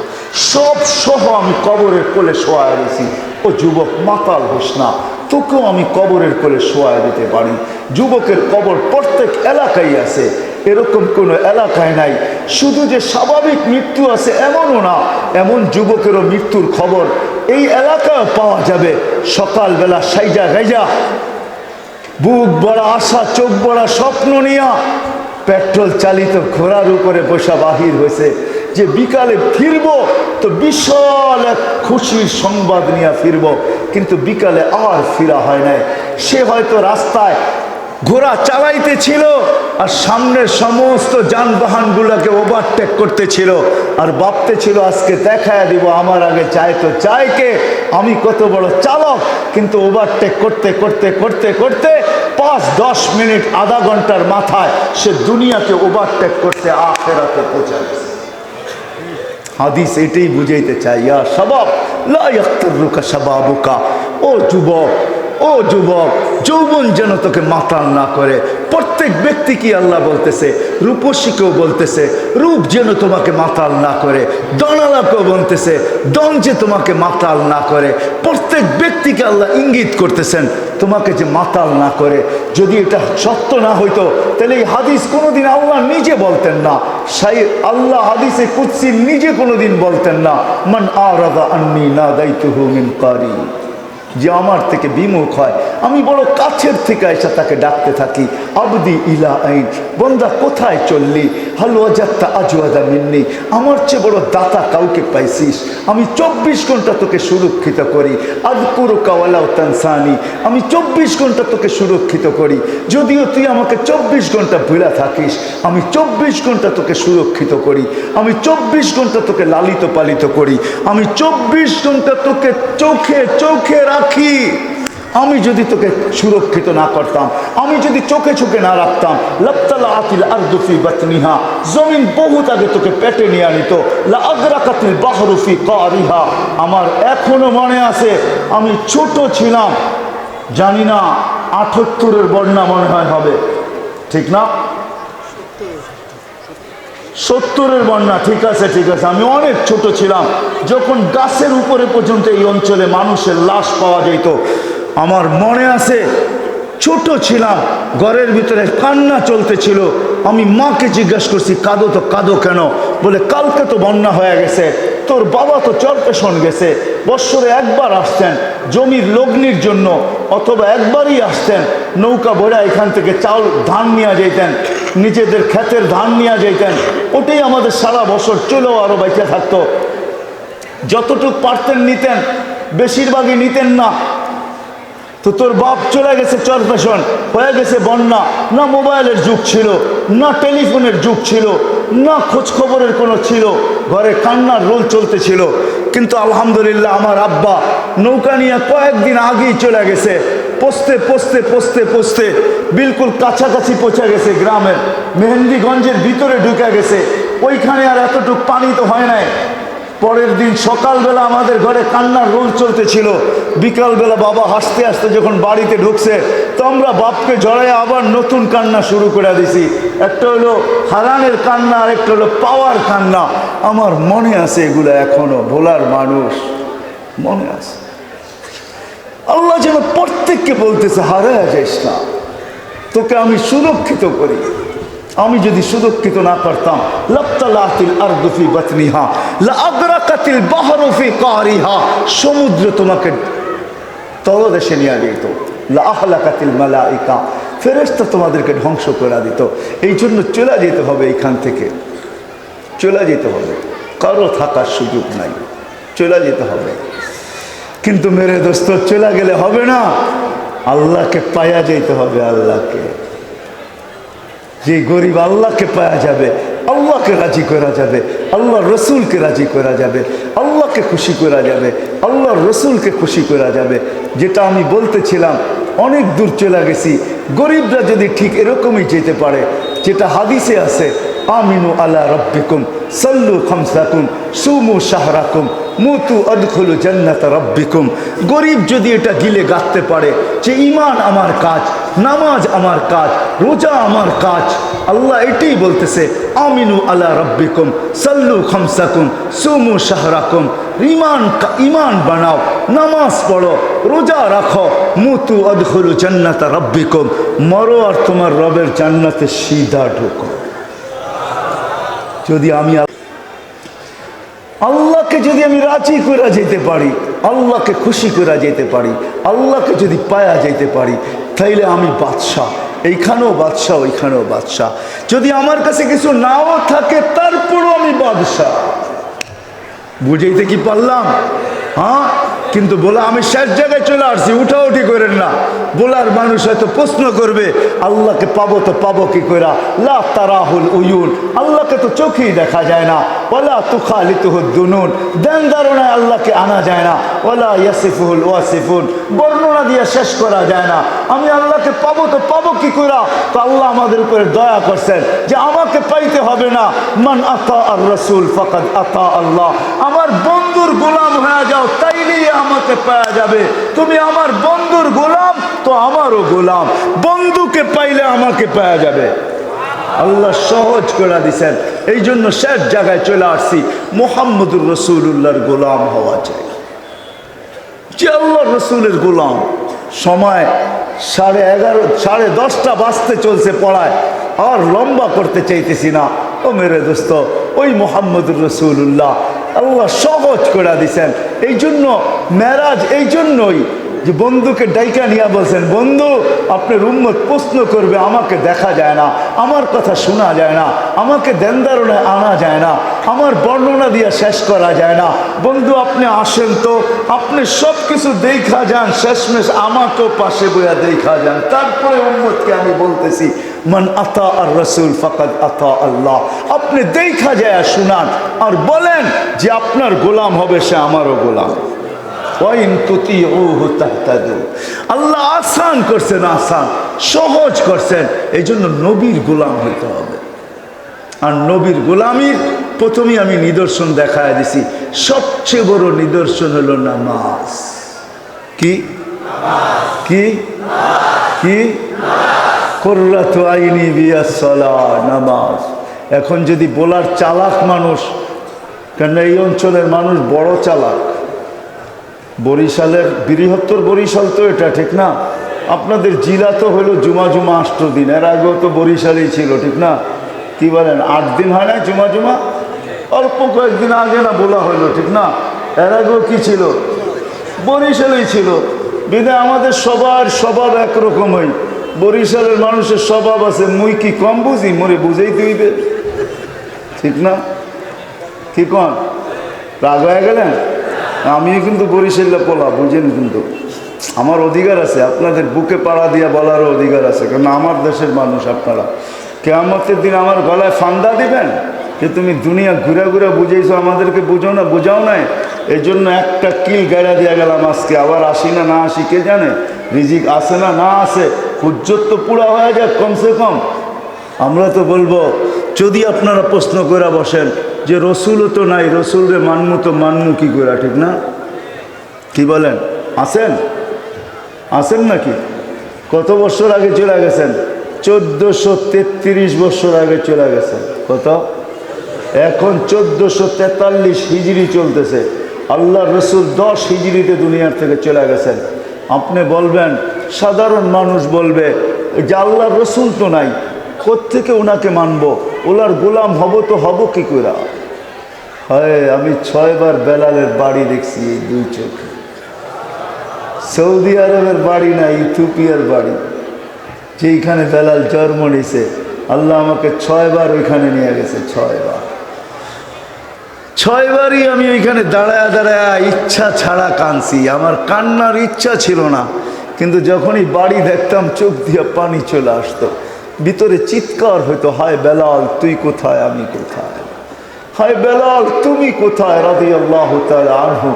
সব সহ আমি কবরের কোলে শোয়া দিয়েছি। ও যুবক মাতাল হোস না, তোকেও আমি কবরের কোলে শোয়া দিতে পারি। যুবকের কবর প্রত্যেক এলাকায় আছে, এরকম কোনো এলাকায় নাই। শুধু যে স্বাভাবিক মৃত্যু আছে এমনও না, এমন যুবকেরও মৃত্যুর খবর এই এলাকায় পাওয়া যাবে। সকালবেলা সাইজা গাইজা বুক বড়া আশা, চোখ বড়া স্বপ্ন নিয়া পেট্রোল চালিত ঘোড়ার উপরে বসা বাহির হয়েছে যে বিকালে ফিরব, তো বিশাল এক খুশির সংবাদ নিয়ে ফিরব। কিন্তু বিকালে আর ফিরা হয় নাই। সে হয়তো রাস্তায় ঘোড়া চালাইতেছিল আর সামনের সমস্ত যানবাহনগুলোকে ওভারটেক করতেছিল আর ভাবতেছিল আজকে দেখায় দিব আমার আগে চায় তো চায় কে, আমি কত বড় চালক। কিন্তু ওভারটেক করতে করতে করতে করতে 5-10 মিনিট আধা ঘন্টার মাথায় সে দুনিয়াকে ওভারটেক করতে আখিরাতে পৌঁছায়। হাদিস এটাই বুঝাইতে চাই, ইয়া শাবাব লা ইয়াক্তারুকা শাবাবুকা, ও যুবক, ও যুবক, যৌবন যেন তোকে মাতাল না করে। প্রত্যেক ব্যক্তিকে আল্লাহ বলতেছে, রূপসীকেও বলতেছে রূপ যেন তোমাকে মাতাল না করে, দনালাকেও বলতেছে দন যে তোমাকে মাতাল না করে। প্রত্যেক ব্যক্তিকে আল্লাহ ইঙ্গিত করতেছেন তোমাকে যে মাতাল না করে। যদি এটা সত্য না হইতো তাহলে এই হাদিস কোনোদিন আল্লাহ নিজে বলতেন না। আল্লাহ হাদিসে কুদসি নিজে কোনোদিন বলতেন না, মান আরাদা আন্নি নাদাইতুহু মিন কারি, যে আমার থেকে বিমুখ হয় আমি বড় কাছের থেকে এসে তাকে ডাকতে থাকি, আবদি ইলা আইন, বন্দা কোথায় চললি, হাল ওয়াজাত্তা আজওয়াদা মিন্নি, আমার চেয়ে বড় দাতা কাউকে পাইছিস। আমি 24 ঘন্টা তোকে সুরক্ষিত করি, আযকুরুকা ওয়ালাউ তানসানি, আমি 24 ঘন্টা তোকে সুরক্ষিত করি। যদিও তুই আমাকে 24 ঘন্টা ভুলা থাকিস, আমি 24 ঘন্টা তোকে সুরক্ষিত করি, আমি 24 ঘন্টা তোকে লালিত পালিত করি, আমি 24 ঘন্টা তোকে চোখে চোখে রাখি। আমি যদি তোকে সুরক্ষিত না করতাম, আমি যদি চোখে চোখে না রাখতাম, লাবতালা আতিল আরদু ফি বাতনিহা, জমিন বহুত আগে তোকে পেটে নিয়ে আনিত, লা আগরাকাতিল বাহরু ফি কারিহা। আমার এখনো মনে আছে আমি ছোট ছিলাম, জানি না 78-এর বন্যা মনে হয় হবে, ঠিক না? 70-এর বন্যা, ঠিক আছে ঠিক আছে, আমি অনেক ছোট ছিলাম যখন গাছের উপরে পর্যন্ত এই অঞ্চলে মানুষের লাশ পাওয়া যেত। আমার মনে আছে ছোট ছিলাম, ঘরের ভিতরে কান্না চলতেছিল। আমি মাকে জিজ্ঞাসা করছি কাঁদো তো কাঁদো কেন? বলে কালকে তো বন্যা হয়ে গেছে, তোর বাবা তো চরপেশন গেছে, বৎসরে একবার আসতেন জমির লগ্নির জন্য, অথবা একবারই আসতেন নৌকা ভরে এখান থেকে চাউল ধান নিয়ে যেতেন, নিজেদের ক্ষেতের ধান নিয়ে যেতেন, ওটাই আমাদের সারা বছর চলেও আরো বেঁচে থাকতো। যতটুক পারতেন নিতেন, বেশিরভাগই নিতেন না। তো তোর বাপ চলে গেছে চরপেশন, হয়ে গেছে বন্যা, না মোবাইলের যুগ ছিল, না টেলিফোনের যুগ ছিল, না খোঁজ খবরের কোনো ছিল, ঘরে কান্নার রোল চলতেছিল। কিন্তু আলহামদুলিল্লাহ আমার আব্বা নৌকা নিয়ে কয়েকদিন আগেই চলে গেছে, পৌঁছতে পৌঁছতে পৌঁছতে পৌঁছতে বিলকুল কাছাকাছি পৌঁছে গেছে, গ্রামের মেহেন্দিগঞ্জের ভিতরে ঢুকে গেছে। ওইখানে আর এতটুক পানি তো হয় নাই। পরের দিন সকালবেলা আমাদের ঘরে কান্নার রোল চলতেছিল, বিকালবেলা বাবা হাসতে হাসতে যখন বাড়িতে ঢুকছে তো আমরা বাপকে জড়ায় আবার নতুন কান্না শুরু করে দিছি। একটা হলো হারানের কান্না, আর একটা হলো পাওয়ার কান্না। আমার মনে আছে এগুলো, এখনো ভোলার মানুষ মনে আছে। আল্লাহ যেন প্রত্যেককে বলতেছে হারায় যাইস না, তোকে আমি সুরক্ষিত করি। আমি যদি সুরক্ষিত না করতাম, লাবতালাতিল আরদু ফি বাতনিহা লা আগরাকাতিল বাহরু ফি কারিহা, সমুদ্র তোমাকে তলদেশে নিয়ে যেত, লা আহলাকাতিল মালাইকা, ফেরেশতা তোমাদেরকে ধ্বংস করে দিত। এই জন্য চলে যেতে হবে, এখান থেকে চলে যেতে হবে, কারো থাকার সুযোগ নাই, চলে যেতে হবে। কিন্তু মেরে দোস্ত চলে গেলে হবে না, আল্লাহকে পায়া যেতে হবে। আল্লাহকে, যে গরিব আল্লাহকে পাওয়া যাবে, আল্লাহকে রাজি করা যাবে, আল্লাহ রসুলকে রাজি করা যাবে, আল্লাহকে খুশি করা যাবে, আল্লাহ রসুলকে খুশি করা যাবে। যেটা আমি বলতেছিলাম, অনেক দূর চলে গেছি। গরিবরা যদি ঠিক এরকমই যেতে পারে, যেটা হাদিসে আছে, আমিনু আলা রব্বিকুম সাল্লু খামসাকুম সুমু শাহরাকুম মুতু আদখুলু জান্নাত রব্বিকুম। গরিব যদি এটা গিলে গাঁথতে পারে যে ঈমান আমার কাজ, নামাজ আমার কাজ, রোজা আমার কাজ, আল্লাহ এটাই বলতেছে, আমিনু আলা রব্বিকুম সাল্লু খামসাকুম সুমু শাহরাকুম। ঈমান বানাও, নামাজ পড়ো, রোজা রাখো, মুতু আদখুলু জান্নাত রব্বিকুম, মরো আর তোমার রবের জান্নাতে সিধা ঢুকো। যদি আমি আল্লাহকে যদি আমি রাজি করে যেতে পারি, আল্লাহকে খুশি করে যেতে পারি, আল্লাহকে যদি পায়া যেতে পারি, তাইলে আমি বাদশাহ, এইখানেও বাদশাহ ওইখানেও বাদশাহ। যদি আমার কাছে কিছু নাও থাকে তারপরও আমি বাদশাহ। বুঝাইতে কি পারলাম? হ্যাঁ, কিন্তু বলা আমি শেষ জায়গায় চলে আসছি, উঠাউঠি করেন না। বলার মানুষ হয়তো প্রশ্ন করবে, আল্লাহকে পাবো তো পাবো কি কইরা? লা তারাহুল উয়ুন, আল্লাহকে তো চোখেই দেখা যায় না। ওয়ালা তুখালিতুহুদ দুনুন, দেন ধারণায় আল্লাহকে আনা যায় না। ওয়ালা ইয়াসিফুহুল ওয়াসিফুন, বর্ণনা দিয়ে শেষ করা যায় না। আমি আল্লাহকে পাবো তো পাবো কি কইরা? তো আল্লাহ আমাদের উপরে দয়া করছেন যে আমাকে পাইতে হবে না। মান আতা আর রাসূল ফাকাদ আতা আল্লাহ, আমার বন্ধুর গোলাম হয়ে যাও, তাইলেই আমাকে পাওয়া যাবে। তুমি আমার বন্ধুর গোলাম তো আমারও গোলাম, বন্ধুকে পাইলে আমাকে পাওয়া যাবে। আল্লাহ সহজ করে দিছেন, এই জন্য শেষ জায়গায় চলে আসছি। মুহাম্মদুর রাসূলুল্লাহর গোলাম হওয়া চাই, যে আল্লাহ রসুলের গোলাম। সময় 11:30 10:30 বাজতে চলছে পড়ায়, আর লম্বা করতে চাইতেছি না। ও মেরে দোস্ত, ওই মুহাম্মদুর রাসূলুল্লাহ আল্লাহ সহজ করে দিছেন। এই জন্য মেরাজ এই জন্যই যে বন্ধুকে ডাইকা নিয়ে বলছেন, বন্ধু আপনার উম্মত প্রশ্ন করবে, আমাকে দেখা যায় না, আমার কথা শোনা যায় না, আমাকে দেনদারণায় আনা যায় না, আমার বর্ণনা দিয়ে শেষ করা যায় না। বন্ধু আপনি আসেন তো, আপনি সব কিছু দেখা যান, শেষমেশ আমাকেও পাশে বইয়া দেখা যান। তারপরে উম্মতকে আমি বলতেছি, মান আতা আর রাসূল ফাকাদ আতা আল্লাহ। আপনি দেখা যায় শুনান আর বলেন যে আপনার গোলাম হবে, সে আমারও গোলাম। আল্লাহ আসান করছেন, আসান সহজ করছেন। এই জন্য নবীর গোলাম হইতে হবে। আর নবীর গোলামির প্রথমেই আমি নিদর্শন দেখায় দিছি। সবচেয়ে বড় নিদর্শন হলো নামাজ। কি কি কি? কুররাতু আইনি বিয়াস সালাহ, নামাজ। এখন যদি বলার চালাক মানুষ, কেন এই অঞ্চলের মানুষ বড় চালাক। বরিশালের বৃহত্তর বরিশাল তো এটা, ঠিক না? আপনাদের জেলা তো হলো জুমা 8 দিন, এর আগেও তো বরিশালেই ছিল, ঠিক না? কি বলেন, 8 দিন হয় না জুমা? অল্প কয়েকদিন আগে না বলা হলো, ঠিক না? এর আগেও কি ছিল? বরিশালেই ছিল। বিধায় আমাদের সবার স্বভাব একরকমই। বরিশালের মানুষের স্বভাব আছে, মুই কি কম বুঝি, মোরে বুঝাইতে হইবে, ঠিক না? কি কন, রাগ হয়ে গেলেন? আমিও কিন্তু বরিশালে পোলা, বুঝেন, কিন্তু আমার অধিকার আছে, আপনাদের বুকে পাড়া দিয়া বলারও অধিকার আছে, কারণ আমার দেশের মানুষ আপনারা। কিয়ামতের দিন আমার গলায় ফান্দা দিবেন যে তুমি দুনিয়া ঘুরে ঘুরে বুঝেইছো, আমাদেরকে বুঝাও নাই। এই জন্য একটা কিল গাড়া দিয়া গেলাম আজকে, আবার আসি না না আসি কে জানে, রিজিক আসে না না আসে, হুজ্জত তো পুরা হয়ে যাক কমসে কম। আমরা তো বলবো, যদি আপনারা প্রশ্ন করে বসেন যে রসুলও তো নাই, রসুলরে মানমু তো মানমু কি করে, ঠিক না? কি বলেন, আসেন নাকি? কত বছর আগে চলে গেছেন? 1433 বছর আগে চলে গেছেন। কত? এখন 1443 হিজরি চলতেছে। আল্লাহ রসুল 10 হিজরিতে দুনিয়ার থেকে চলে গেছেন। আপনি বলবেন, সাধারণ মানুষ বলবে যে আল্লাহ রসুল তো নাই, কোত্থেকে ওনাকে মানবো, ওনার গোলাম হব তো হব কি করে? হয়, আমি 6 বার বেলালের বাড়ি দেখছি এই 2 চোখে। সৌদি আরবের বাড়ি না, ইথিওপিয়ার বাড়ি, যেইখানে বেলাল জন্ম নিছে। আল্লাহ আমাকে 6 বার ওইখানে নিয়ে গেছে, 6 বার। 6 বারই আমি ওইখানে দাঁড়ায় দাঁড়ায় ইচ্ছা ছাড়া কাঁদছি। আমার কান্নার ইচ্ছা ছিল না, কিন্তু যখনই বাড়ি দেখতাম চোখ দিয়ে পানি চলে আসতো, ভিতরে চিৎকার হইতো, হায় বেলাল তুই কোথায়, আমি কোথায়, হায় বেলাল তুমি কোথায়, রাদিয়াল্লাহু তাআলা আনহু,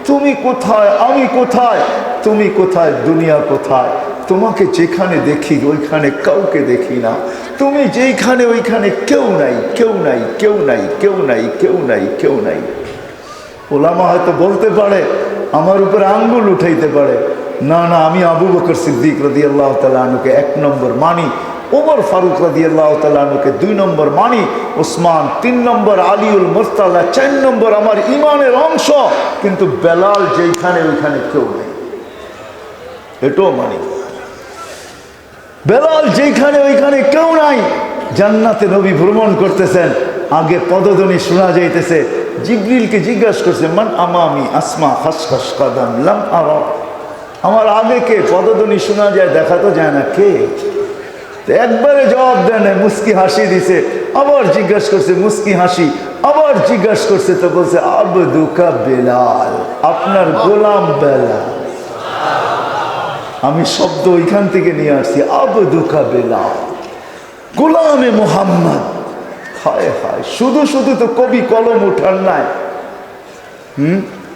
তুমি কোথায়, আমি কোথায়, তুমি কোথায়, দুনিয়া কোথায়? তোমাকে যেখানে দেখি ওইখানে কাউকে দেখি না, তুমি যেইখানে ওইখানে কেউ নাই, কেউ নাই, কেউ নাই, কেউ নাই, কেউ নাই, কেউ নাই। ওলামা হয়তো বলতে পারে, আমার উপরে আঙ্গুল উঠাইতে পারে, না না, আমি আবু বকর সিদ্দিক রাদিয়াল্লাহু তাআলা আনহুকে 1 নম্বর মানি, ওমর ফারুক রাদিয়াল্লাহু তাআলা আনহুকে 2 নম্বর মানি, ওসমান 3 নম্বর, আলীউল মুরতাজা 4 নম্বর আমার ইমানের অংশ, কিন্তু বেলাল যেইখানে ওইখানে কেউ নেই, এটাও মানি। বেলাল যেইখানে ওইখানে কেউ নাই। জান্নাতে নবী ভ্রমণ করতেছেন, আগে পদধ্বনি শোনা যাইতেছে। জিবরিলকে জিজ্ঞাসা করছে, মান আমামি আসমা খাসখাস কাদাম লাম আরা, আমার আগে কে? পদধ্বনি শোনা যায়, দেখা তো যায় না। কে? তো একবারে জবাব দেয় না, মুস্কি হাসি দিছে। আবার জিজ্ঞাসা করছে, মুস্কি হাসি। আবার জিজ্ঞাসা করছে, তো বলছে আবদুকা বেলাল, আপনার গোলাম বেলাল। আমি শব্দ ওইখান থেকে নিয়ে আসছি, আবদুকা বেলাল, গোলামে মোহাম্মদ। হায় হায়, শুধু শুধু তো কবি কলম উঠার নাই।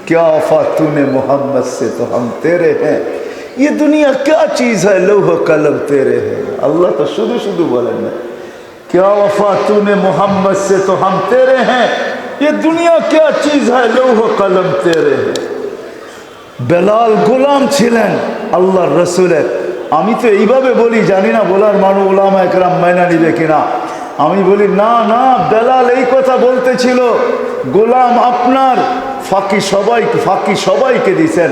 क्या वफा तूने मोहम्मद से तो हम तेरे हैं, ये दुनिया क्या चीज है लौह कलम तेरे हैं। अल्लाह तो शुद्ध शुद्ध बोले ना, क्या वफा तूने मोहम्मद से तो हम तेरे हैं, ये दुनिया क्या चीज है लौह कलम तेरे हैं। বেলাল গোলাম ছিলেন আল্লাহর রসুলের। আমি তো এইভাবে বলি, জানি না বলার মানুষ ওলামা একরাম মাইনা নিবে কিনা। আমি বলি না না, বেলাল এই কথা বলতেছিল, গোলাম আপনার। ফাঁকি সবাইকে দিয়েছেন।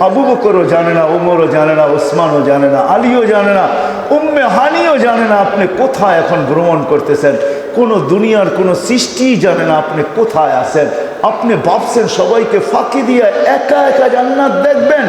আবু বকরও জানে না, ওমরও জানে না, ওসমানও জানে না, আলীও জানে না, উম্মে হানিও জানে না আপনি কোথায় এখন ভ্রমণ করতেছেন। কোনো দুনিয়ার কোনো সৃষ্টিই জানে না আপনি কোথায় আছেন। আপনি ভাবছেন সবাইকে ফাঁকি দিয়ে একা একা জান্নাত দেখবেন,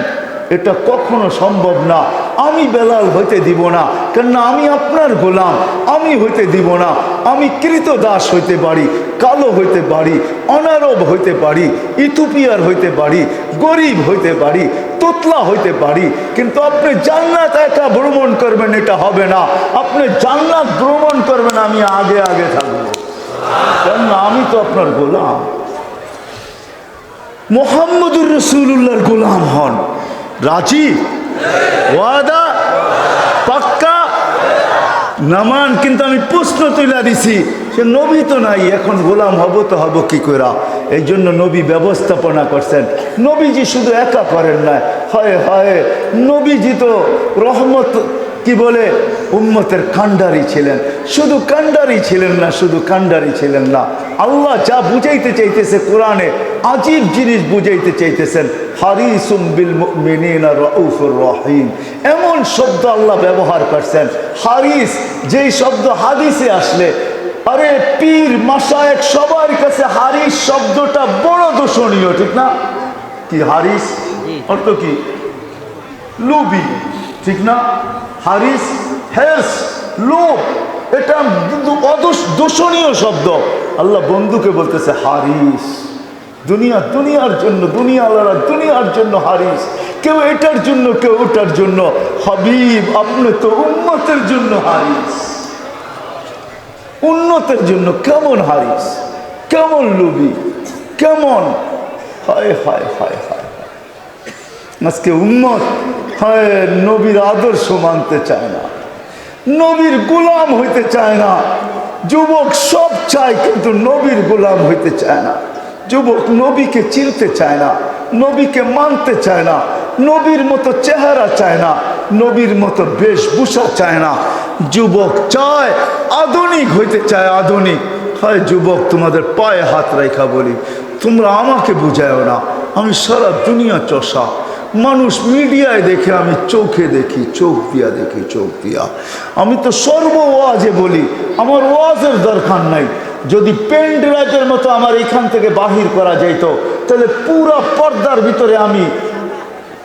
এটা কখনো সম্ভব না। আমি বেলাল হইতে দিব না, কেননা আমি আপনার গোলাম। আমি হইতে দিব না। আমি কৃতদাস হইতে পারি, কালো হইতে পারি, অনারব হইতে পারি, ইথিওপিয়ার হইতে পারি, গরিব হইতে পারি, তোতলা হইতে পারি, কিন্তু আপনি জান্নাত একা ভ্রমণ করবেন এটা হবে না। আপনি জান্নাত ভ্রমণ করবেন, আমি আগে আগে থাকবো, কেননা আমি তো আপনার গোলাম। মুহাম্মদুর রাসূলুল্লাহর গোলাম হন। রাজি? ওয়াদা? পাক্কা? নামান? কিন্তু আমি প্রশ্ন তুলে দিছি, সে নবী তো নাই, এখন গোলাম হব তো হব কি করে? এই জন্য নবী ব্যবস্থাপনা করছেন। নবীজি শুধু একা করেন না, হয় হয় নবীজি তো রহমত কি বলে উম্মতের কান্ডারি ছিলেন। শুধু কান্ডারি ছিলেন না, শুধু কান্ডারি ছিলেন না, আল্লাহ যা বুঝাইতে চাইতেছে কোরআনে আজীব জিনিস বুঝাইতে চাইতেছেন। হারিসুম বিল মুমিনিনা রাউফুর রহিম, এমন শব্দ আল্লাহ ব্যবহার করছেন। হারিস যেই শব্দ হাদিসে আসলে, আরে পীর মাশায়েখ সবার কাছে হারিস শব্দটা বড় দূষণীয়, ঠিক না? কি হারিস অর্থ কি? লোভী, ঠিক না? হারিস হেরস, লোভ, এটা দূষণীয় শব্দ। আল্লাহ বন্ধুকে বলতেছে হারিস। দুনিয়ার জন্য, দুনিয়া আল্লাহরা দুনিয়ার জন্য হারিস। কেউ এটার জন্য, কেউ ওটার জন্য। হাবিব আপনি তো উম্মতের জন্য হারিস, উন্নতের জন্য। কেমন হারিস, কেমন লোভী, কেমন! হায় হায় হায় হায়, আজকে উম্মত হয় নবীর আদর্শ মানতে চায় না, নবীর গোলাম হইতে চায় না। যুবক সব চায় কিন্তু নবীর গোলাম হইতে চায় না। যুবক নবীকে চিনতে চায় না, নবীকে মানতে চায় না, নবীর মতো চেহারা চায় না, নবীর মতো বেশভূষা চায় না। যুবক চায় আধুনিক হইতে চায়, আধুনিক। হয় যুবক, তোমাদের পায়ে হাত রেখা বলি, তোমরা আমাকে বুঝায়ও না। আমি সারা দুনিয়া চষা, মানুষ মিডিয়ায় দেখে, আমি চোখে দেখি, চোখ দিয়া দেখি, চোখ দিয়া। আমি তো সর্ব ওয়াজে বলি, আমার ওয়াজের দরকার নাই। যদি পেন ড্রাইভের মতো আমার এখান থেকে বাহির করা যাইত, তাহলে পুরা পর্দার ভিতরে আমি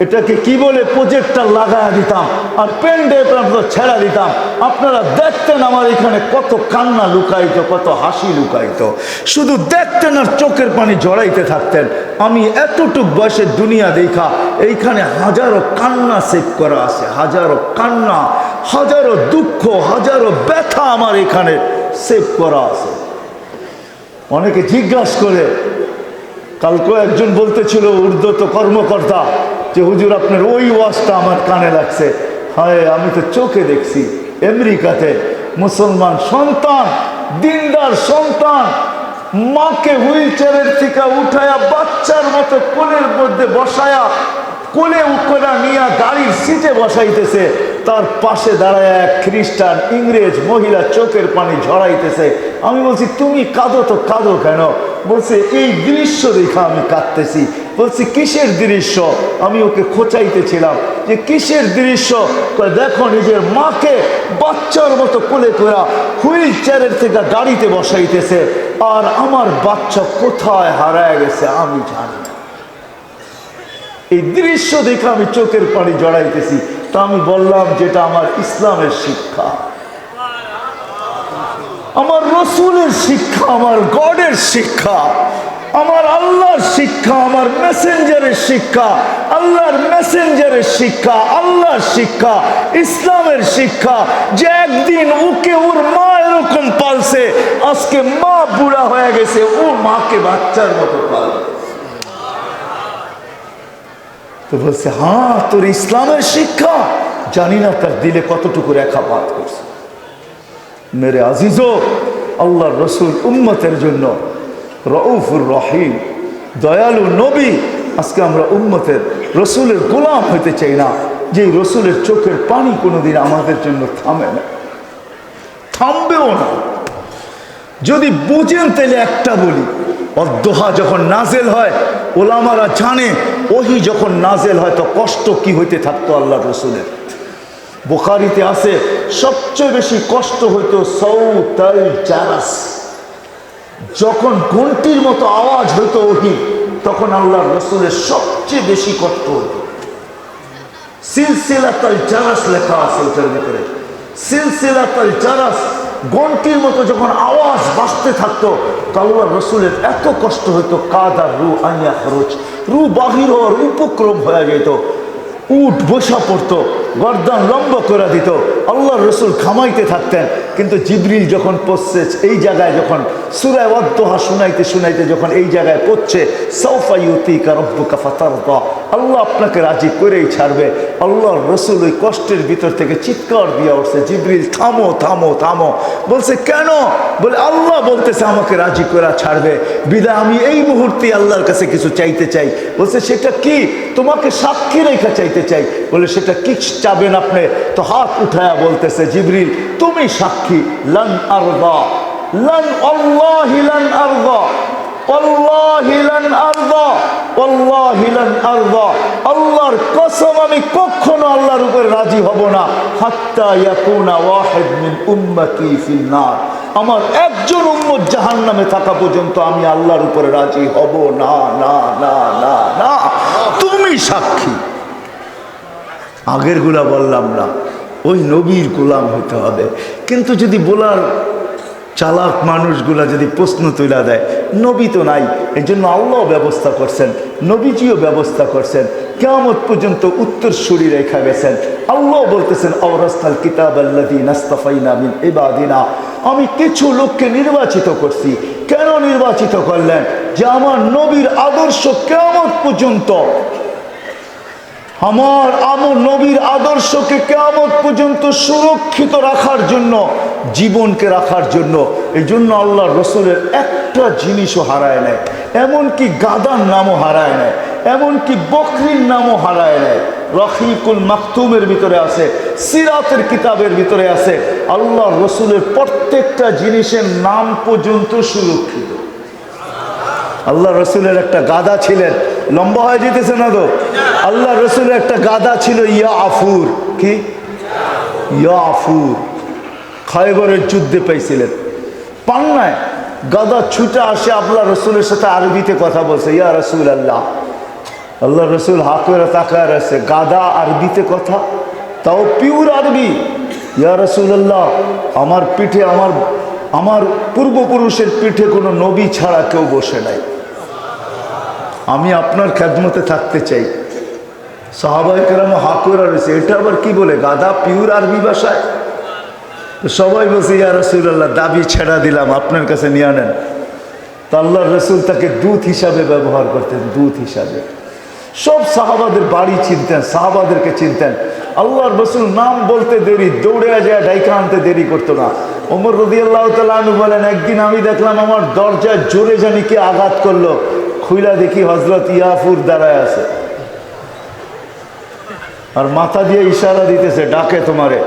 এটাকে কি বলে প্রজেক্টর লাগায়া দিতাম, আর পেন ড্রাইভের মতো ছেড়া দিতাম। আপনারা দেখতেন আমার এখানে কত কান্না লুকাইতো, কত হাসি লুকাইতো। শুধু দেখতেন আর চোখের পানি জড়াইতে থাকতেন। আমি এতটুক বয়সের দুনিয়া দেখা, এইখানে হাজারো কান্না সেভ করা আছে, হাজারো কান্না, হাজারো দুঃখ, হাজারো ব্যথা আমার এখানে সেভ করা আছে। অনেকে জিজ্ঞাসা করে, কালকে একজন বলতেছিল ঊর্ধ্বত কর্মকর্তা, যে হুজুর আপনার ওই ওয়াজটা আমার কানে লাগছে। হয় আমি তো চোখে দেখছি, আমেরিকাতে মুসলমান সন্তান, দিনদার সন্তান, মাকে হুইল চেয়ারের থেকে উঠায়া বাচ্চার মতো কোলের মধ্যে বসায়া, কোলে উপরা নিয়ে গাড়ির সিটে বসাইতেছে। তার পাশে দাঁড়ায় এক খ্রিস্টান ইংরেজ মহিলা চোখের পানি ঝরাইতেছে। আমি বলছি তুমি কাঁদো তো কাঁদো কেন? বলছে এই দৃশ্য দেখা আমি কাঁদতেছি। বলছি কিসের দৃশ্য? আমি ওকে খোঁচাইতেছিলাম যে কিসের দৃশ্য? দেখো নিজের মাকে বাচ্চার মতো কোলে করা হুইল চেয়ারের থেকে গাড়িতে বসাইতেছে, আর আমার বাচ্চা কোথায় হারায় গেছে আমি জানি না। এই দৃশ্য দেখে আমি চোখের পানি জড়াইতেছি। তা আমি বললাম যেটা আমার ইসলামের শিক্ষা, আমার রসুলের শিক্ষা, আমার গডের শিক্ষা, আমার আল্লাহর শিক্ষা, আমার মেসেঞ্জারের শিক্ষা, আল্লাহর মেসেঞ্জারের শিক্ষা, আল্লাহর শিক্ষা, ইসলামের শিক্ষা, যে একদিন ওকে ওর মা এরকম পালছে, আজকে মা বুড়া হয়ে গেছে, ও মাকে বাচ্চার মতো পালবে। তো বলছে হ্যাঁ তোর ইসলামের শিক্ষা, জানি না তার দিলে কতটুকু রেখাপাত করছে। মেরে আজিজো, আল্লাহর রসুল উম্মতের জন্য রউফুর রহিম, দয়ালু নবী। আজকে আমরা উম্মতের রসুলের গোলাম হইতে চাই না, যে রসুলের চোখের পানি কোনোদিন আমাদের জন্য থামে না, থামবেও না। যদি বুঝেন তাহলে একটা বলি, অদ্দোহা যখন নাজেল হয়, ওলামারা জানে ওহি যখন নাজেল হয় তো কষ্ট কি হইতে থাকতো আল্লাহর রসুলের। বুখারীতে আছে সবচেয়ে বেশি কষ্ট হইতো সাউতাল জারাস, যখন ঘন্টির মতো আওয়াজ হইতো ওহি, তখন আল্লাহর রসুলের সবচেয়ে বেশি কষ্ট হইতো। সিলসিলাতুল জারাস লেখা আছে ওটার ভিতরে, সিলসিলাতুল জারাস, ঘন্টির মতো যখন আওয়াজ বাজতে থাকতো তো আল্লাহর রসুলের এত কষ্ট হইতো, কাদার রু আইয়া খরচ, রু বাহির হওয়ার উপক্রম হয়ে যেত, উঠ বসা পড়তো, গর্দান লম্বা করে দিত, আল্লাহর রসুল খামাইতে থাকতেন। কিন্তু জিবরিল যখন পড়ছে এই জায়গায়, যখন সূরা ওয়াদ্দোহা শুনাইতে শুনাইতে যখন এই জায়গায় পড়ছে, সাউফা ইউতিকা রাব্বুকা ফাতারদা, আল্লাহ আপনাকে রাজি করেই ছাড়বে, আল্লাহর রসুল ওই কষ্টের ভিতর থেকে চিৎকার দিয়ে উঠছে, জিবরিল থামো থামো থামো। বলছে কেন? বলে আল্লাহ বলতেছে আমাকে রাজি করে ছাড়বে, বিদায় আমি এই মুহূর্তে আল্লাহর কাছে কিছু চাইতে চাই। বলছে সেটা কি? তোমাকে সাক্ষী রেখা চাইতে চাই। বলে সেটা কি চাবেন আপনি? তো হাত উঠায়া বলতেছে জিবরিল তুমি সাক্ষী, লান আরদা, লান আল্লাহি লান আরদা, আল্লাহি লান আরদা, আল্লাহি লান আরদা, আল্লাহর কসম আমি কখনো আল্লাহর উপরে রাজি হব না, হাত্তা ইয়াকুনা ওয়াহিদ মিন উম্মতি ফিন নার, আমার একজন উম্মত জাহান্নামে থাকা পর্যন্ত আমি আল্লাহর উপরে রাজি হব না, না না না না, তুমি সাক্ষী। আগের গুলা বললাম না, ওই নবীর গোলাম হতে হবে। কিন্তু যদি বলার চালাক মানুষগুলা যদি প্রশ্ন তুলে দেয়, নবী তো নাই, এই জন্য আল্লাহ ব্যবস্থা করছেন, নবীজিও ব্যবস্থা করছেন, কিয়ামত পর্যন্ত উত্তরসূরি রেখা গেছেন। আল্লাহ বলতেছেন আওরাসনাল কিতাব আল্লাযীনা ইসতাফাইনা মিন ইবাদিনা, আমি কিছু লোককে নির্বাচিত করছি। কেন নির্বাচিত করলেন? যে আমার নবীর আদর্শ কিয়ামত পর্যন্ত, আমার নবীর আদর্শকে কিয়ামত পর্যন্ত সুরক্ষিত রাখার জন্য, জীবনকে রাখার জন্য। এই জন্য আল্লাহর রসুলের একটা জিনিসও হারায় নেয়, এমনকি গাদার নামও হারায় নেয়, এমনকি বকরির নামও হারায় নেয়। রফিকুল মাকতুমের ভিতরে আছে, সিরাতের কিতাবের ভিতরে আছে, আল্লাহর রসুলের প্রত্যেকটা জিনিসের নাম পর্যন্ত সুরক্ষিত। আল্লাহ রসুলের একটা গাদা ছিলেন, লম্বা হয়ে যেতেছে না তো? আল্লাহ রসুলের একটা গাদা ছিল ইয়া আফুর, কি ইয়া আফুর, খায়বরের যুদ্ধে পাইছিলেন, পান্নায় গাদা ছুটে আসে, আল্লাহ রসুলের সাথে আরবিতে কথা বলছে, ইয়া রসুল আল্লাহ। আল্লাহ রসুল হাকুরে তাকায় আছে, গাদা আরবিতে কথা, তাও পিওর আরবি। ইয়া রসুল আল্লাহ, আমার পিঠে, আমার পূর্বপুরুষের পিঠে কোনো নবী ছাড়া কেউ বসে নাই, আমি আপনার খেদমতে থাকতে চাই। সাহাবায়ে কেরাম হাকুরা রয়েছে, এটা আবার কি বলে গাদা পিওর আরবি ভাষায়? তো সবাই বলছে ইয়া রাসূলুল্লাহ, দাবি ছেড়া দিলাম, আপনার কাছে নিয়ে আনেন। তা আল্লাহর রসুল তাকে দূত হিসাবে ব্যবহার করতেন, দূত হিসাবে। সব সাহাবাদের বাড়ি চিনতেন, সাহাবাদেরকে চিনতেন। আল্লাহর রসুল নাম বলতে দেরি, দৌড়ে যায় ডাইকা আনতে দেরি করতো না। ওমর রাদিয়াল্লাহু তাআলা আনহু বলেন, একদিন আমি দেখলাম আমার দরজায় জোরে জানি কে আঘাত করলো, খুইলা দেখি হযরত ইয়াফুর দাঁড়ায় আছে, আর মাথা দিয়ে ইশারা দিতেছে, ডাকে তোমারে।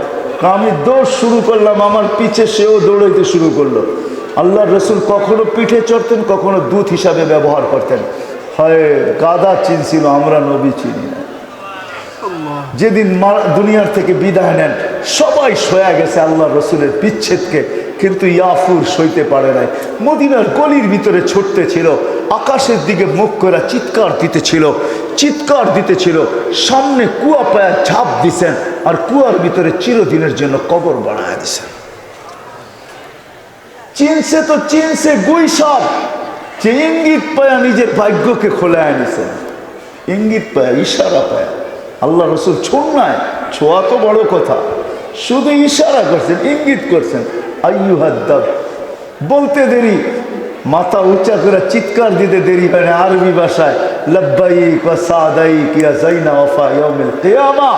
আমি দৌড় শুরু করলাম, আমার পিছে সেও দৌড়াইতে শুরু করলো। আল্লাহর রসুল কখনো পিঠে চড়তেন, কখনো দূত হিসাবে ব্যবহার করতেন। হয় গাদা চিনছিল, আমরা নবী চিনি না। যেদিন দুনিয়ার থেকে বিদায় নেন, সবাই সয়া গেছে আল্লাহ রসুলের বিচ্ছেদকে, কিন্তু ইয়াফুর সইতে পারে নাই। মদিনার গলির ভিতরে ছুটতে ছিল, আকাশের দিকে মুখ করে চিৎকার দিতেছিল। সামনে কুয়া পায়া ঝাঁপ দিছেন, আর কুয়ার ভিতরে চিরদিনের জন্য কবর বানায় দিছেন। চিনছে গুইসাপ, যে ইঙ্গিত পায়া নিজের ভাগ্যকে খোলা আনিছেন, ইঙ্গিত পায়া, ইশারা পায়া। আল্লাহ রসুল ছোঁয়ায়, ছোঁয়া তো বড় কথা, শুধু ইশারা করছেন, ইঙ্গিত করছেন। আইয়ুহাদ্দাব বলতে দেরি, মাথা উঁচা করে চিৎকার দিতে দেরি হয় না। আরবি ভাষায় লব্বাইক ওয়া সাদাইক ইয়া যাইনা ওয়াফা ইয়াউমিল কিয়ামা,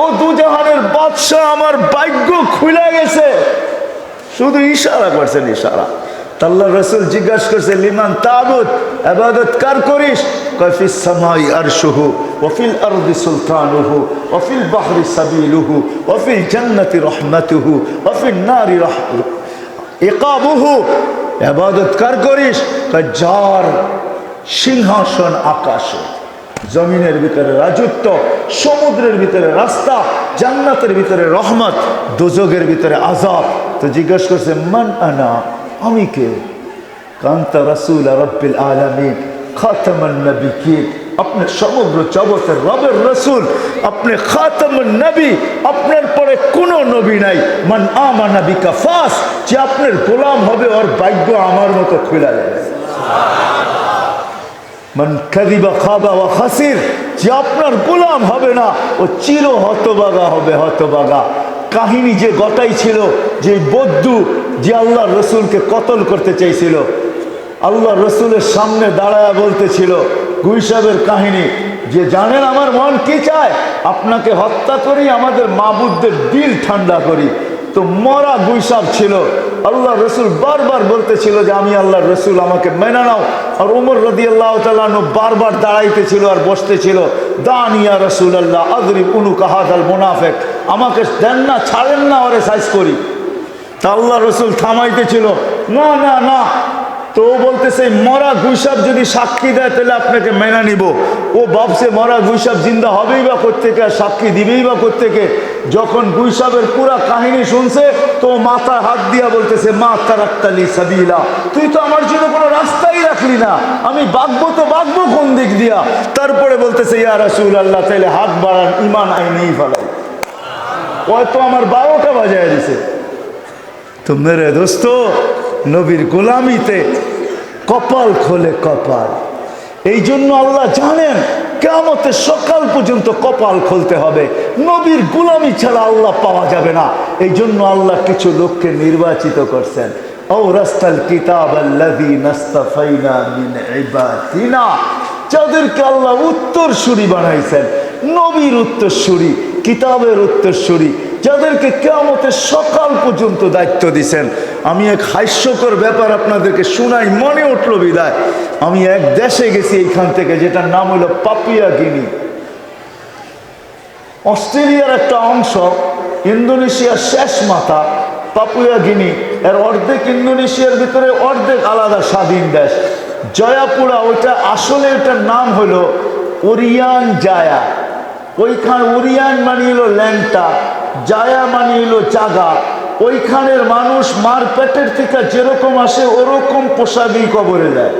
ও দুজাহানের বাদশা, আমার ভাগ্য খুলে গেছে। শুধু ইশারা করছেন, ইশারা। আল্লাহ রসুল জিজ্ঞাসা করছে, লিমান তাবুদ, ইবাদত কার করিস? কয় ফিস সামাই আরশুহু ওয়া ফিল আরদি সুলতানুহু ওয়া ফিল বাহরি সাবিলুহু ওয়া ফিল জান্নাতি রাহমাতুহু ওয়া ফিন নারি ইকাবুহু। ইবাদত কার করিস? কয় যার সিংহাসন আকাশে, জমিনের ভিতরে রাজত্ব, সমুদ্রের ভিতরে রাস্তা, জান্নাতের ভিতরে রহমত, দোজখের ভিতরে আযাব। তো জিজ্ঞাসা করছে, মান আনা, আমি কে? কান্তা রাসূল রাব্বিল আলামিন খাতামান নবিয়্যিন, আপনি সমগ্র জগতের রবের রসুল, আপনি খাতামুন নবী, আপনার পরে কোনো নবী নাই। মান আমানা বিকা ফাস, যে আপনার গোলাম হবে ওর ভাগ্য আমার মতো খুলে যাবে। মান কাযিবা খাবা ওয়া খাসির, যে আপনার গোলাম হবে না ও চির হতভাগা হবে, হতভাগা। কাহিনী যে গটাই ছিল, যে বদ্দু যে আল্লাহ রসুলকে কতল করতে চাইছিল, আল্লাহ রসুলের সামনে দাঁড়ায় বলতেছিল গুইসাবের কাহিনী, যে জানেন আমার মন কি চায়? আপনাকে হত্যা করি, আমাদের মাবুদদের দিল ঠান্ডা করি। তো মরা গুইসাব ছিল। আল্লাহ রসুল বারবার বলতেছিল যে আমি আল্লাহ রসুল, আমাকে মেনে নাও। আর ওমর রাদিয়াল্লাহু তাআলা আনহু বারবার দাঁড়াইতেছিল আর বসতেছিল, দানিয়া রাসূলুল্লাহ আযরিব উনুকা হাদাল মুনাফিক, আমাকে দেন না, ছাড়েন না, ওরে সাইজ করি। তা আল্লাহ রসুল থামাইতেছিল, না না না। তো ও বলতেছে, মরা গুইসাব যদি সাক্ষী দেয় তাহলে আপনাকে মেনে নিব। ও ভাবছে মরা গুইসাব জিন্দা হবেই বা কোত্থেকে, আর সাক্ষী দিবেই বা কোত্থেকে। যখন গুইসাবের পুরা কাহিনী শুনছে, তো মাথায় হাত দিয়া বলতেছে, মা তারাক্তালি সাবিলা, তুই তো আমার জন্য কোনো রাস্তাই রাখলি না, আমি বাগবো তো বাগবো কোন দিক দিয়া? তারপরে বলতেছে, ইয়া রাসূলুল্লাহ, তাইলে হাত বাড়ান, ইমান আইনেই ফেলাই। হয়তো আমার 12টা বাজায় দিছে। তো মেরে দোস্ত, নবীর গোলামিতে কপাল খোলে কপাল। এই জন্য আল্লাহ জানেন কিয়ামতের সকাল পর্যন্ত কপাল খুলতে হবে, নবীর গোলামি ছাড়া আল্লাহ পাওয়া যাবে না। এই জন্য আল্লাহ কিছু লোককে নির্বাচিত করছেন। আওরাসতাল কিতাবাল্লাযী নাস্তাফাইনা মিন ইবাদিনা, যাদেরকে আল্লাহ উত্তরসূরি বানাইছেন, নবীর উত্তরসূরি, কিতাবের উত্তরসূরি, যাদেরকে কিয়ামতের সকাল পর্যন্ত দায়িত্ব দিয়েছেন। আমি এক হাস্যকর ব্যাপার আপনাদেরকে শোনাই, মনে উঠল বিদায়। আমি এক দেশে গেছি এইখান থেকে, যেটার নাম হলো পাপুয়া গিনি। অস্ট্রেলিয়ার একটা অংশ, ইন্দোনেশিয়ার শেষ মাথা পাপুয়া গিনি। এর অর্ধেক ইন্দোনেশিয়ার ভিতরে, অর্ধেক আলাদা স্বাধীন দেশ। জয়াপুরা, ওইটা আসলে এটার নাম হলো ওরিয়ান জায়া। ওইখানে ওরিয়ান মানে হলো ল্যাংটা, জায়া মানে হলো জাগা। ওইখানের মানুষ মার পেটের থেকে যেরকম আসে ওরকম পোশাকেই কবরে যায়।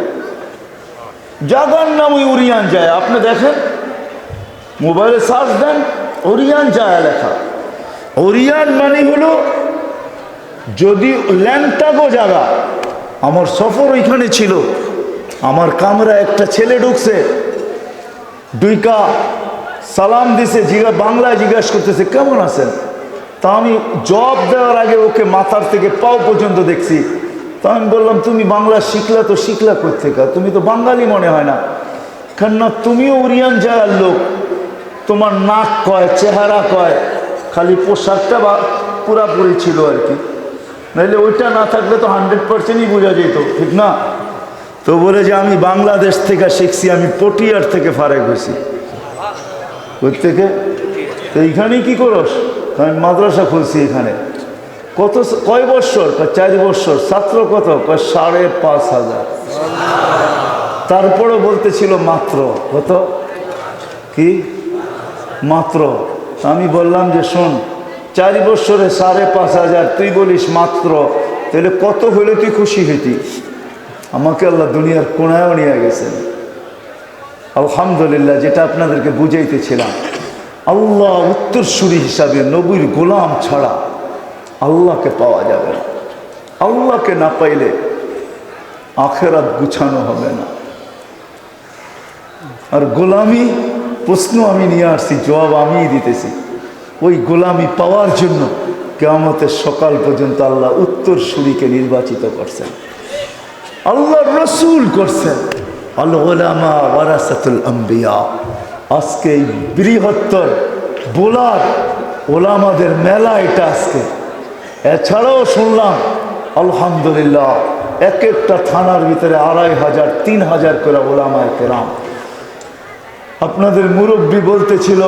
জাগার নাম ওই ওরিয়ান জায়া। আপনি দেখেন, মোবাইলে সার্চ দেন, ওরিয়ান জায়া লেখা। ওরিয়ান মানে হলো যদি ল্যাংটাগো জাগা। আমার সফর ওইখানে ছিল, আমার কামরা একটা ছেলে ঢুকছে, দুইকা সালাম দিছে, বাংলায় জিজ্ঞাসা করতেছে কেমন আছেন। তা আমি জবাব দেওয়ার আগে ওকে মাথার থেকে পাও পর্যন্ত দেখছি। তা আমি বললাম, তুমি বাংলা শিখলা তো শিখলা কোত্থেকে, তুমি তো বাঙালি মনে হয় না। কেননা তুমিও ওরিয়ান জায়গার লোক, তোমার নাক কয়, চেহারা কয়, খালি পোশাকটা বা পুরাপুরি ছিল আর কি, নাহলে ওইটা না থাকলে তো 100%ই বোঝা যেত, ঠিক না? তো বলে যে আমি বাংলাদেশ থেকে শিখছি, আমি পটিয়ার থেকে ফারেক হয়েছি। ওই থেকে তো এইখানেই কী করস? আমি মাদ্রাসা খুলছি এখানে। কত, কয় বৎসর? 4 বৎসর। ছাত্র কত? 5,500। তারপরও বলতেছিল মাত্র কত, কি মাত্র। আমি বললাম যে শোন, 4 বৎসরে 5,500, তুই বলিস মাত্র, তাহলে কত হলে তুই খুশি হইতি? আমাকে আল্লাহ দুনিয়ার কোনায়ও নিয়ে গেছেন। আলহামদুলিল্লাহ, যেটা আপনাদেরকে বুঝাইতেছিলাম, আল্লাহ উত্তরসূরি হিসাবে নবীর গোলাম ছাড়া আল্লাহকে পাওয়া যাবে না। আল্লাহকে না পাইলে আখেরাত গুছানো হবে না। আর গোলামি প্রশ্ন আমি নিয়ে আসছি, জবাব আমিই দিতেছি। ওই গোলামি পাওয়ার জন্য কিয়ামতের সকাল পর্যন্ত আল্লাহ উত্তরসূরিকে নির্বাচিত করছেন, আল্লাহর রসুল করছেন। আল উলামা ওয়ারাসাতুল আম্বিয়া। আজকে এই বৃহত্তর বোলার ওলামাদের মেলা এটা আজকে। এছাড়াও শুনলাম আলহামদুলিল্লাহ এক একটা থানার ভিতরে 2500 3000 করে ওলামায়ে কেরাম। আপনাদের মুরব্বী বলতেছিল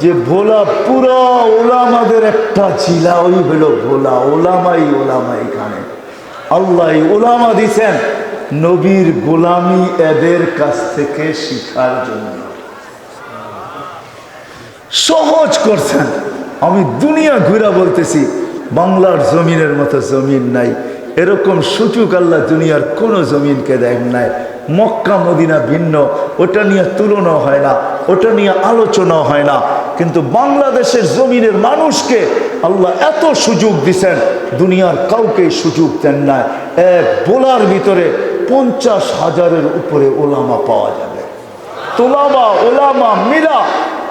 যে ভোলা পুরো ওলামাদের একটা জিলা, ওই হলো ভোলা। ওলামাই ওলামা এখানে আল্লাহ ওলামা দিছেন নবীর গোলামি এদের কাছ থেকে শিখার জন্য সহজ করছেন। আমি দুনিয়া ঘুরা বলতেছি, বাংলার জমিনের মতো জমিন নাই। এরকম সুযোগ আল্লাহ দুনিয়ার কোনো জমিনকে দেন নাই। মক্কা মদিনা ভিন্ন, ওটা নিয়ে তুলনা হয় না, ওটা নিয়ে আলোচনা হয় না। কিন্তু বাংলাদেশের জমিনের মানুষকে আল্লাহ এত সুযোগ দিছেন, দুনিয়ার কাউকে সুযোগ দেন না। এক বোলার ভিতরে 50,000-এর উপরে ওলামা পাওয়া যাবে। তোলামা ওলামা মিলা,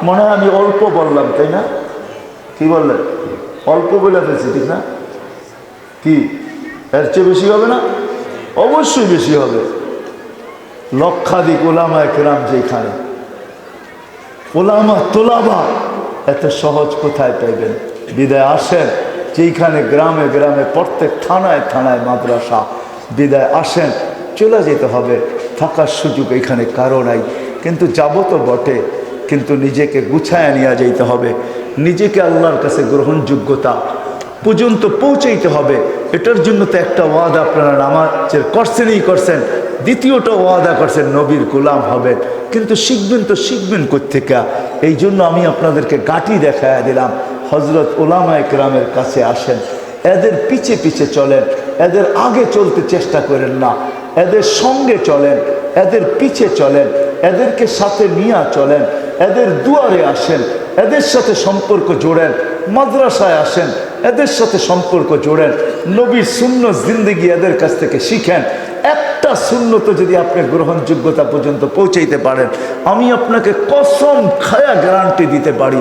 মনে হয় আমি অল্প বললাম, তাই না? কি বললেন? অল্প বলে ফেলছি, ঠিক না? কি এর চেয়ে বেশি হবে না? অবশ্যই বেশি হবে। লক্ষাধিক ওলামায়ে কেরাম যেখানে, ওলামা তোলাবা এত সহজ কোথায় পাইবেন? বিদায় আসেন, যেইখানে গ্রামে গ্রামে প্রত্যেক থানায় থানায় মাদ্রাসা। বিদায় আসেন, চলে যেতে হবে। থাকার সুযোগ এখানে কারো নাই, কিন্তু যাব তো বটে, কিন্তু নিজেকে গুছায় নিয়ে যেতে হবে। নিজেকে আল্লাহর কাছে গ্রহণযোগ্যতা পর্যন্ত পৌঁছাইতে হবে। এটার জন্য তো একটা ওয়াদা আপনারা নামাজের করছেনই করছেন, দ্বিতীয়টা ওয়াদা করছেন নবীর গোলাম হবেন। কিন্তু শিখবেন তো শিখবেন কোত্থেকে? এই জন্য আমি আপনাদেরকে গাঁটি দেখায় দিলাম। হজরত ওলামায়ে কেরামের কাছে আসেন, এদের পিছে পিছে চলেন, এদের আগে চলতে চেষ্টা করেন না, এদের সঙ্গে চলেন, এদের পিছে চলেন, এদেরকে সাথে নিয়ে চলেন, এদের দুয়ারে আসেন, এদের সাথে সম্পর্ক জোড়েন। মাদ্রাসায় আসেন, এদের সাথে সম্পর্ক জোড়েন। নবীর সুন্নত জিন্দেগি এদের কাছ থেকে শিখেন। একটা সুন্নত যদি আপনি গ্রহণযোগ্যতা পর্যন্ত পৌঁছাইতে পারেন, আমি আপনাকে কসম খায়া গ্যারান্টি দিতে পারি,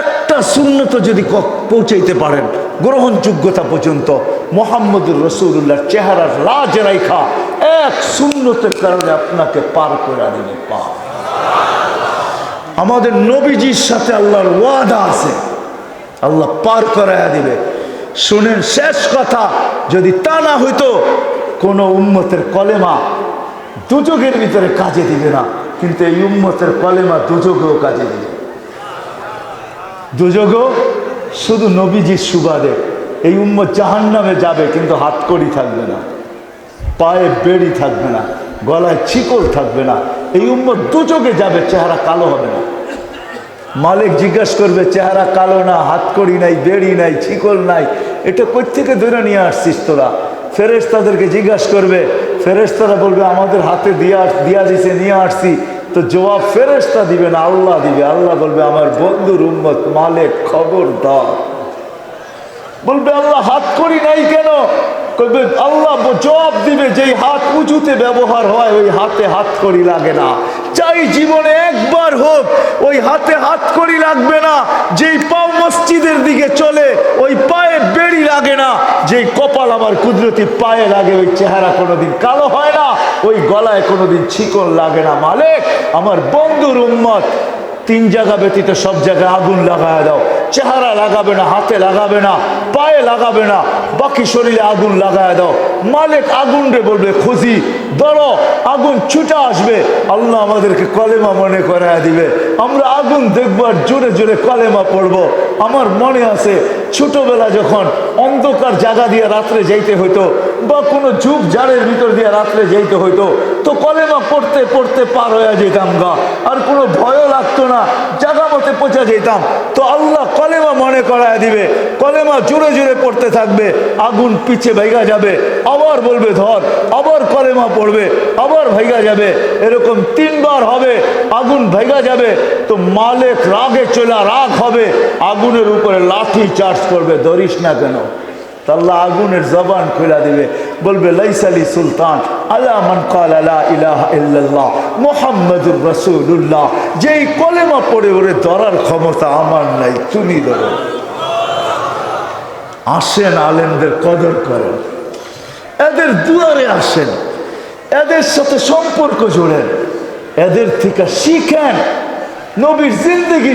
একটা সুন্নত যদি পৌঁছাইতে পারেন গ্রহণযোগ্যতা পর্যন্ত, মুহাম্মদুর রাসূলুল্লাহর চেহারার লাজ রাইখা এক সুন্নতের কারণে আপনাকে পার করে দিবে পার। আমাদের নবীজির সাথে আল্লাহর ওয়াদা আছে, আল্লাহ পার করাইয়া দিবে। শুনেন শেষ কথা, যদি তা না হইতো কোন উম্মতের কলেমা দুযোগের ভিতরে কাজে দিবে না, কিন্তু এই উম্মতের কলেমা দুযোগেও কাজে দিবে। দুযোগও শুধু নবীজির সুবাদে। এই উম্মত জাহান্নামে যাবে, কিন্তু হাতকড়ি থাকবে না, পায়ে বেড়ি থাকবে না, গলায় শিকল থাকবে না। এই উম্মত দুযোগে যাবে, চেহারা কালো হবে না। মালিক জিজ্ঞাসা করবে, চেহারা কালো না, হাতকড়ি নাই, বেড়ি নাই, শিকল নাই, এটা কই থেকে ধরে নিয়ে আসছিস তোরা? ফেরেশতাদেরকে জিজ্ঞাসা করবে, ফেরেশতারা বলবে আমাদের হাতে দিয়া দিছে, নিয়ে আসছি। তো জবাব ফেরেশতা দিবে না, আল্লাহ দিবে। আল্লাহ বলবে আমার বন্ধুর উম্মত মালিক খবরদার। বলবে আল্লাহ হাত করি নাই কেন? বলবে আল্লাহ জবাব দিবে, যেই হাত উঁচুতে ব্যবহার হয় ওই হাতে হাত করি লাগে না। চাই জীবনে একবার হোক ওই হাতে হাত করি লাগবে না। যেই পাও মসজিদের দিকে চলে ওই পায়ে বেড়ি লাগে না। যেই কপাল আমার কুদরতি পায়ে লাগে ওই চেহারা কোনোদিন কালো হয় না, ওই গলায় কোনোদিন চিকন লাগে না। মালিক আমার বন্ধুর উম্মত তিন জায়গা ব্যতীত সব জায়গায় আগুন লাগায় দাও। চেহারা লাগাবে না, হাতে লাগাবে না, পায়ে লাগাবে না, বাকি শরীরে আগুন লাগায় দাও। মালিক আগুন রে বলবে খুঁজি ধরো, আগুন ছুটে আসবে। আল্লাহ আমাদেরকে কলেমা মনে করায় দিবে। আমরা আগুন দেখবার জোরে জোরে কলেমা পড়বো। আমার মনে আছে ছোটবেলা যখন অন্ধকার জায়গা দিয়ে রাত্রে যাইতে হইতো, বা কোনো ঝুপ ঝাড়ের ভিতর দিয়ে রাত্রে যেতে হইতো, তো কলেমা পড়তে পড়তে পার হয়ে যেতাম গা, আর কোনো ভয়ও লাগতো না, জাগা মতে পৌঁছা যেতাম। তো আল্লাহ কলেমা মনে করায় দিবে, কলেমা জোরে জোরে পড়তে থাকবে, আগুন পিছে ভাইগা যাবে, আবার বলবে ধর, আবার কলেমা পড়বে, আবার ভাইগা যাবে, এরকম 3 বার হবে, আগুন ভাইগা যাবে। তো মালিক রাগে চলে রাগ হবে, আগুনের উপরে লাঠি চার্জ করবে, ধরিস না কেন? আল্লাহ আগুনের জবান খুলে দিবে, বলবে লাইসালি সুলতান আলা মান ক্বালা লা ইলাহা ইল্লাল্লাহ মুহাম্মাদুর রাসূলুল্লাহ, যেই কলেমা পড়ে ওরে ধরার ক্ষমতা আমার নাই, তুমি ধরো। আসেন আলেমদের কদর করেন, এদের দুয়ারে আসেন, এদের সাথে সম্পর্ক জোড়েন, এদের থেকে শিখেন, নবীর জিন্দেগি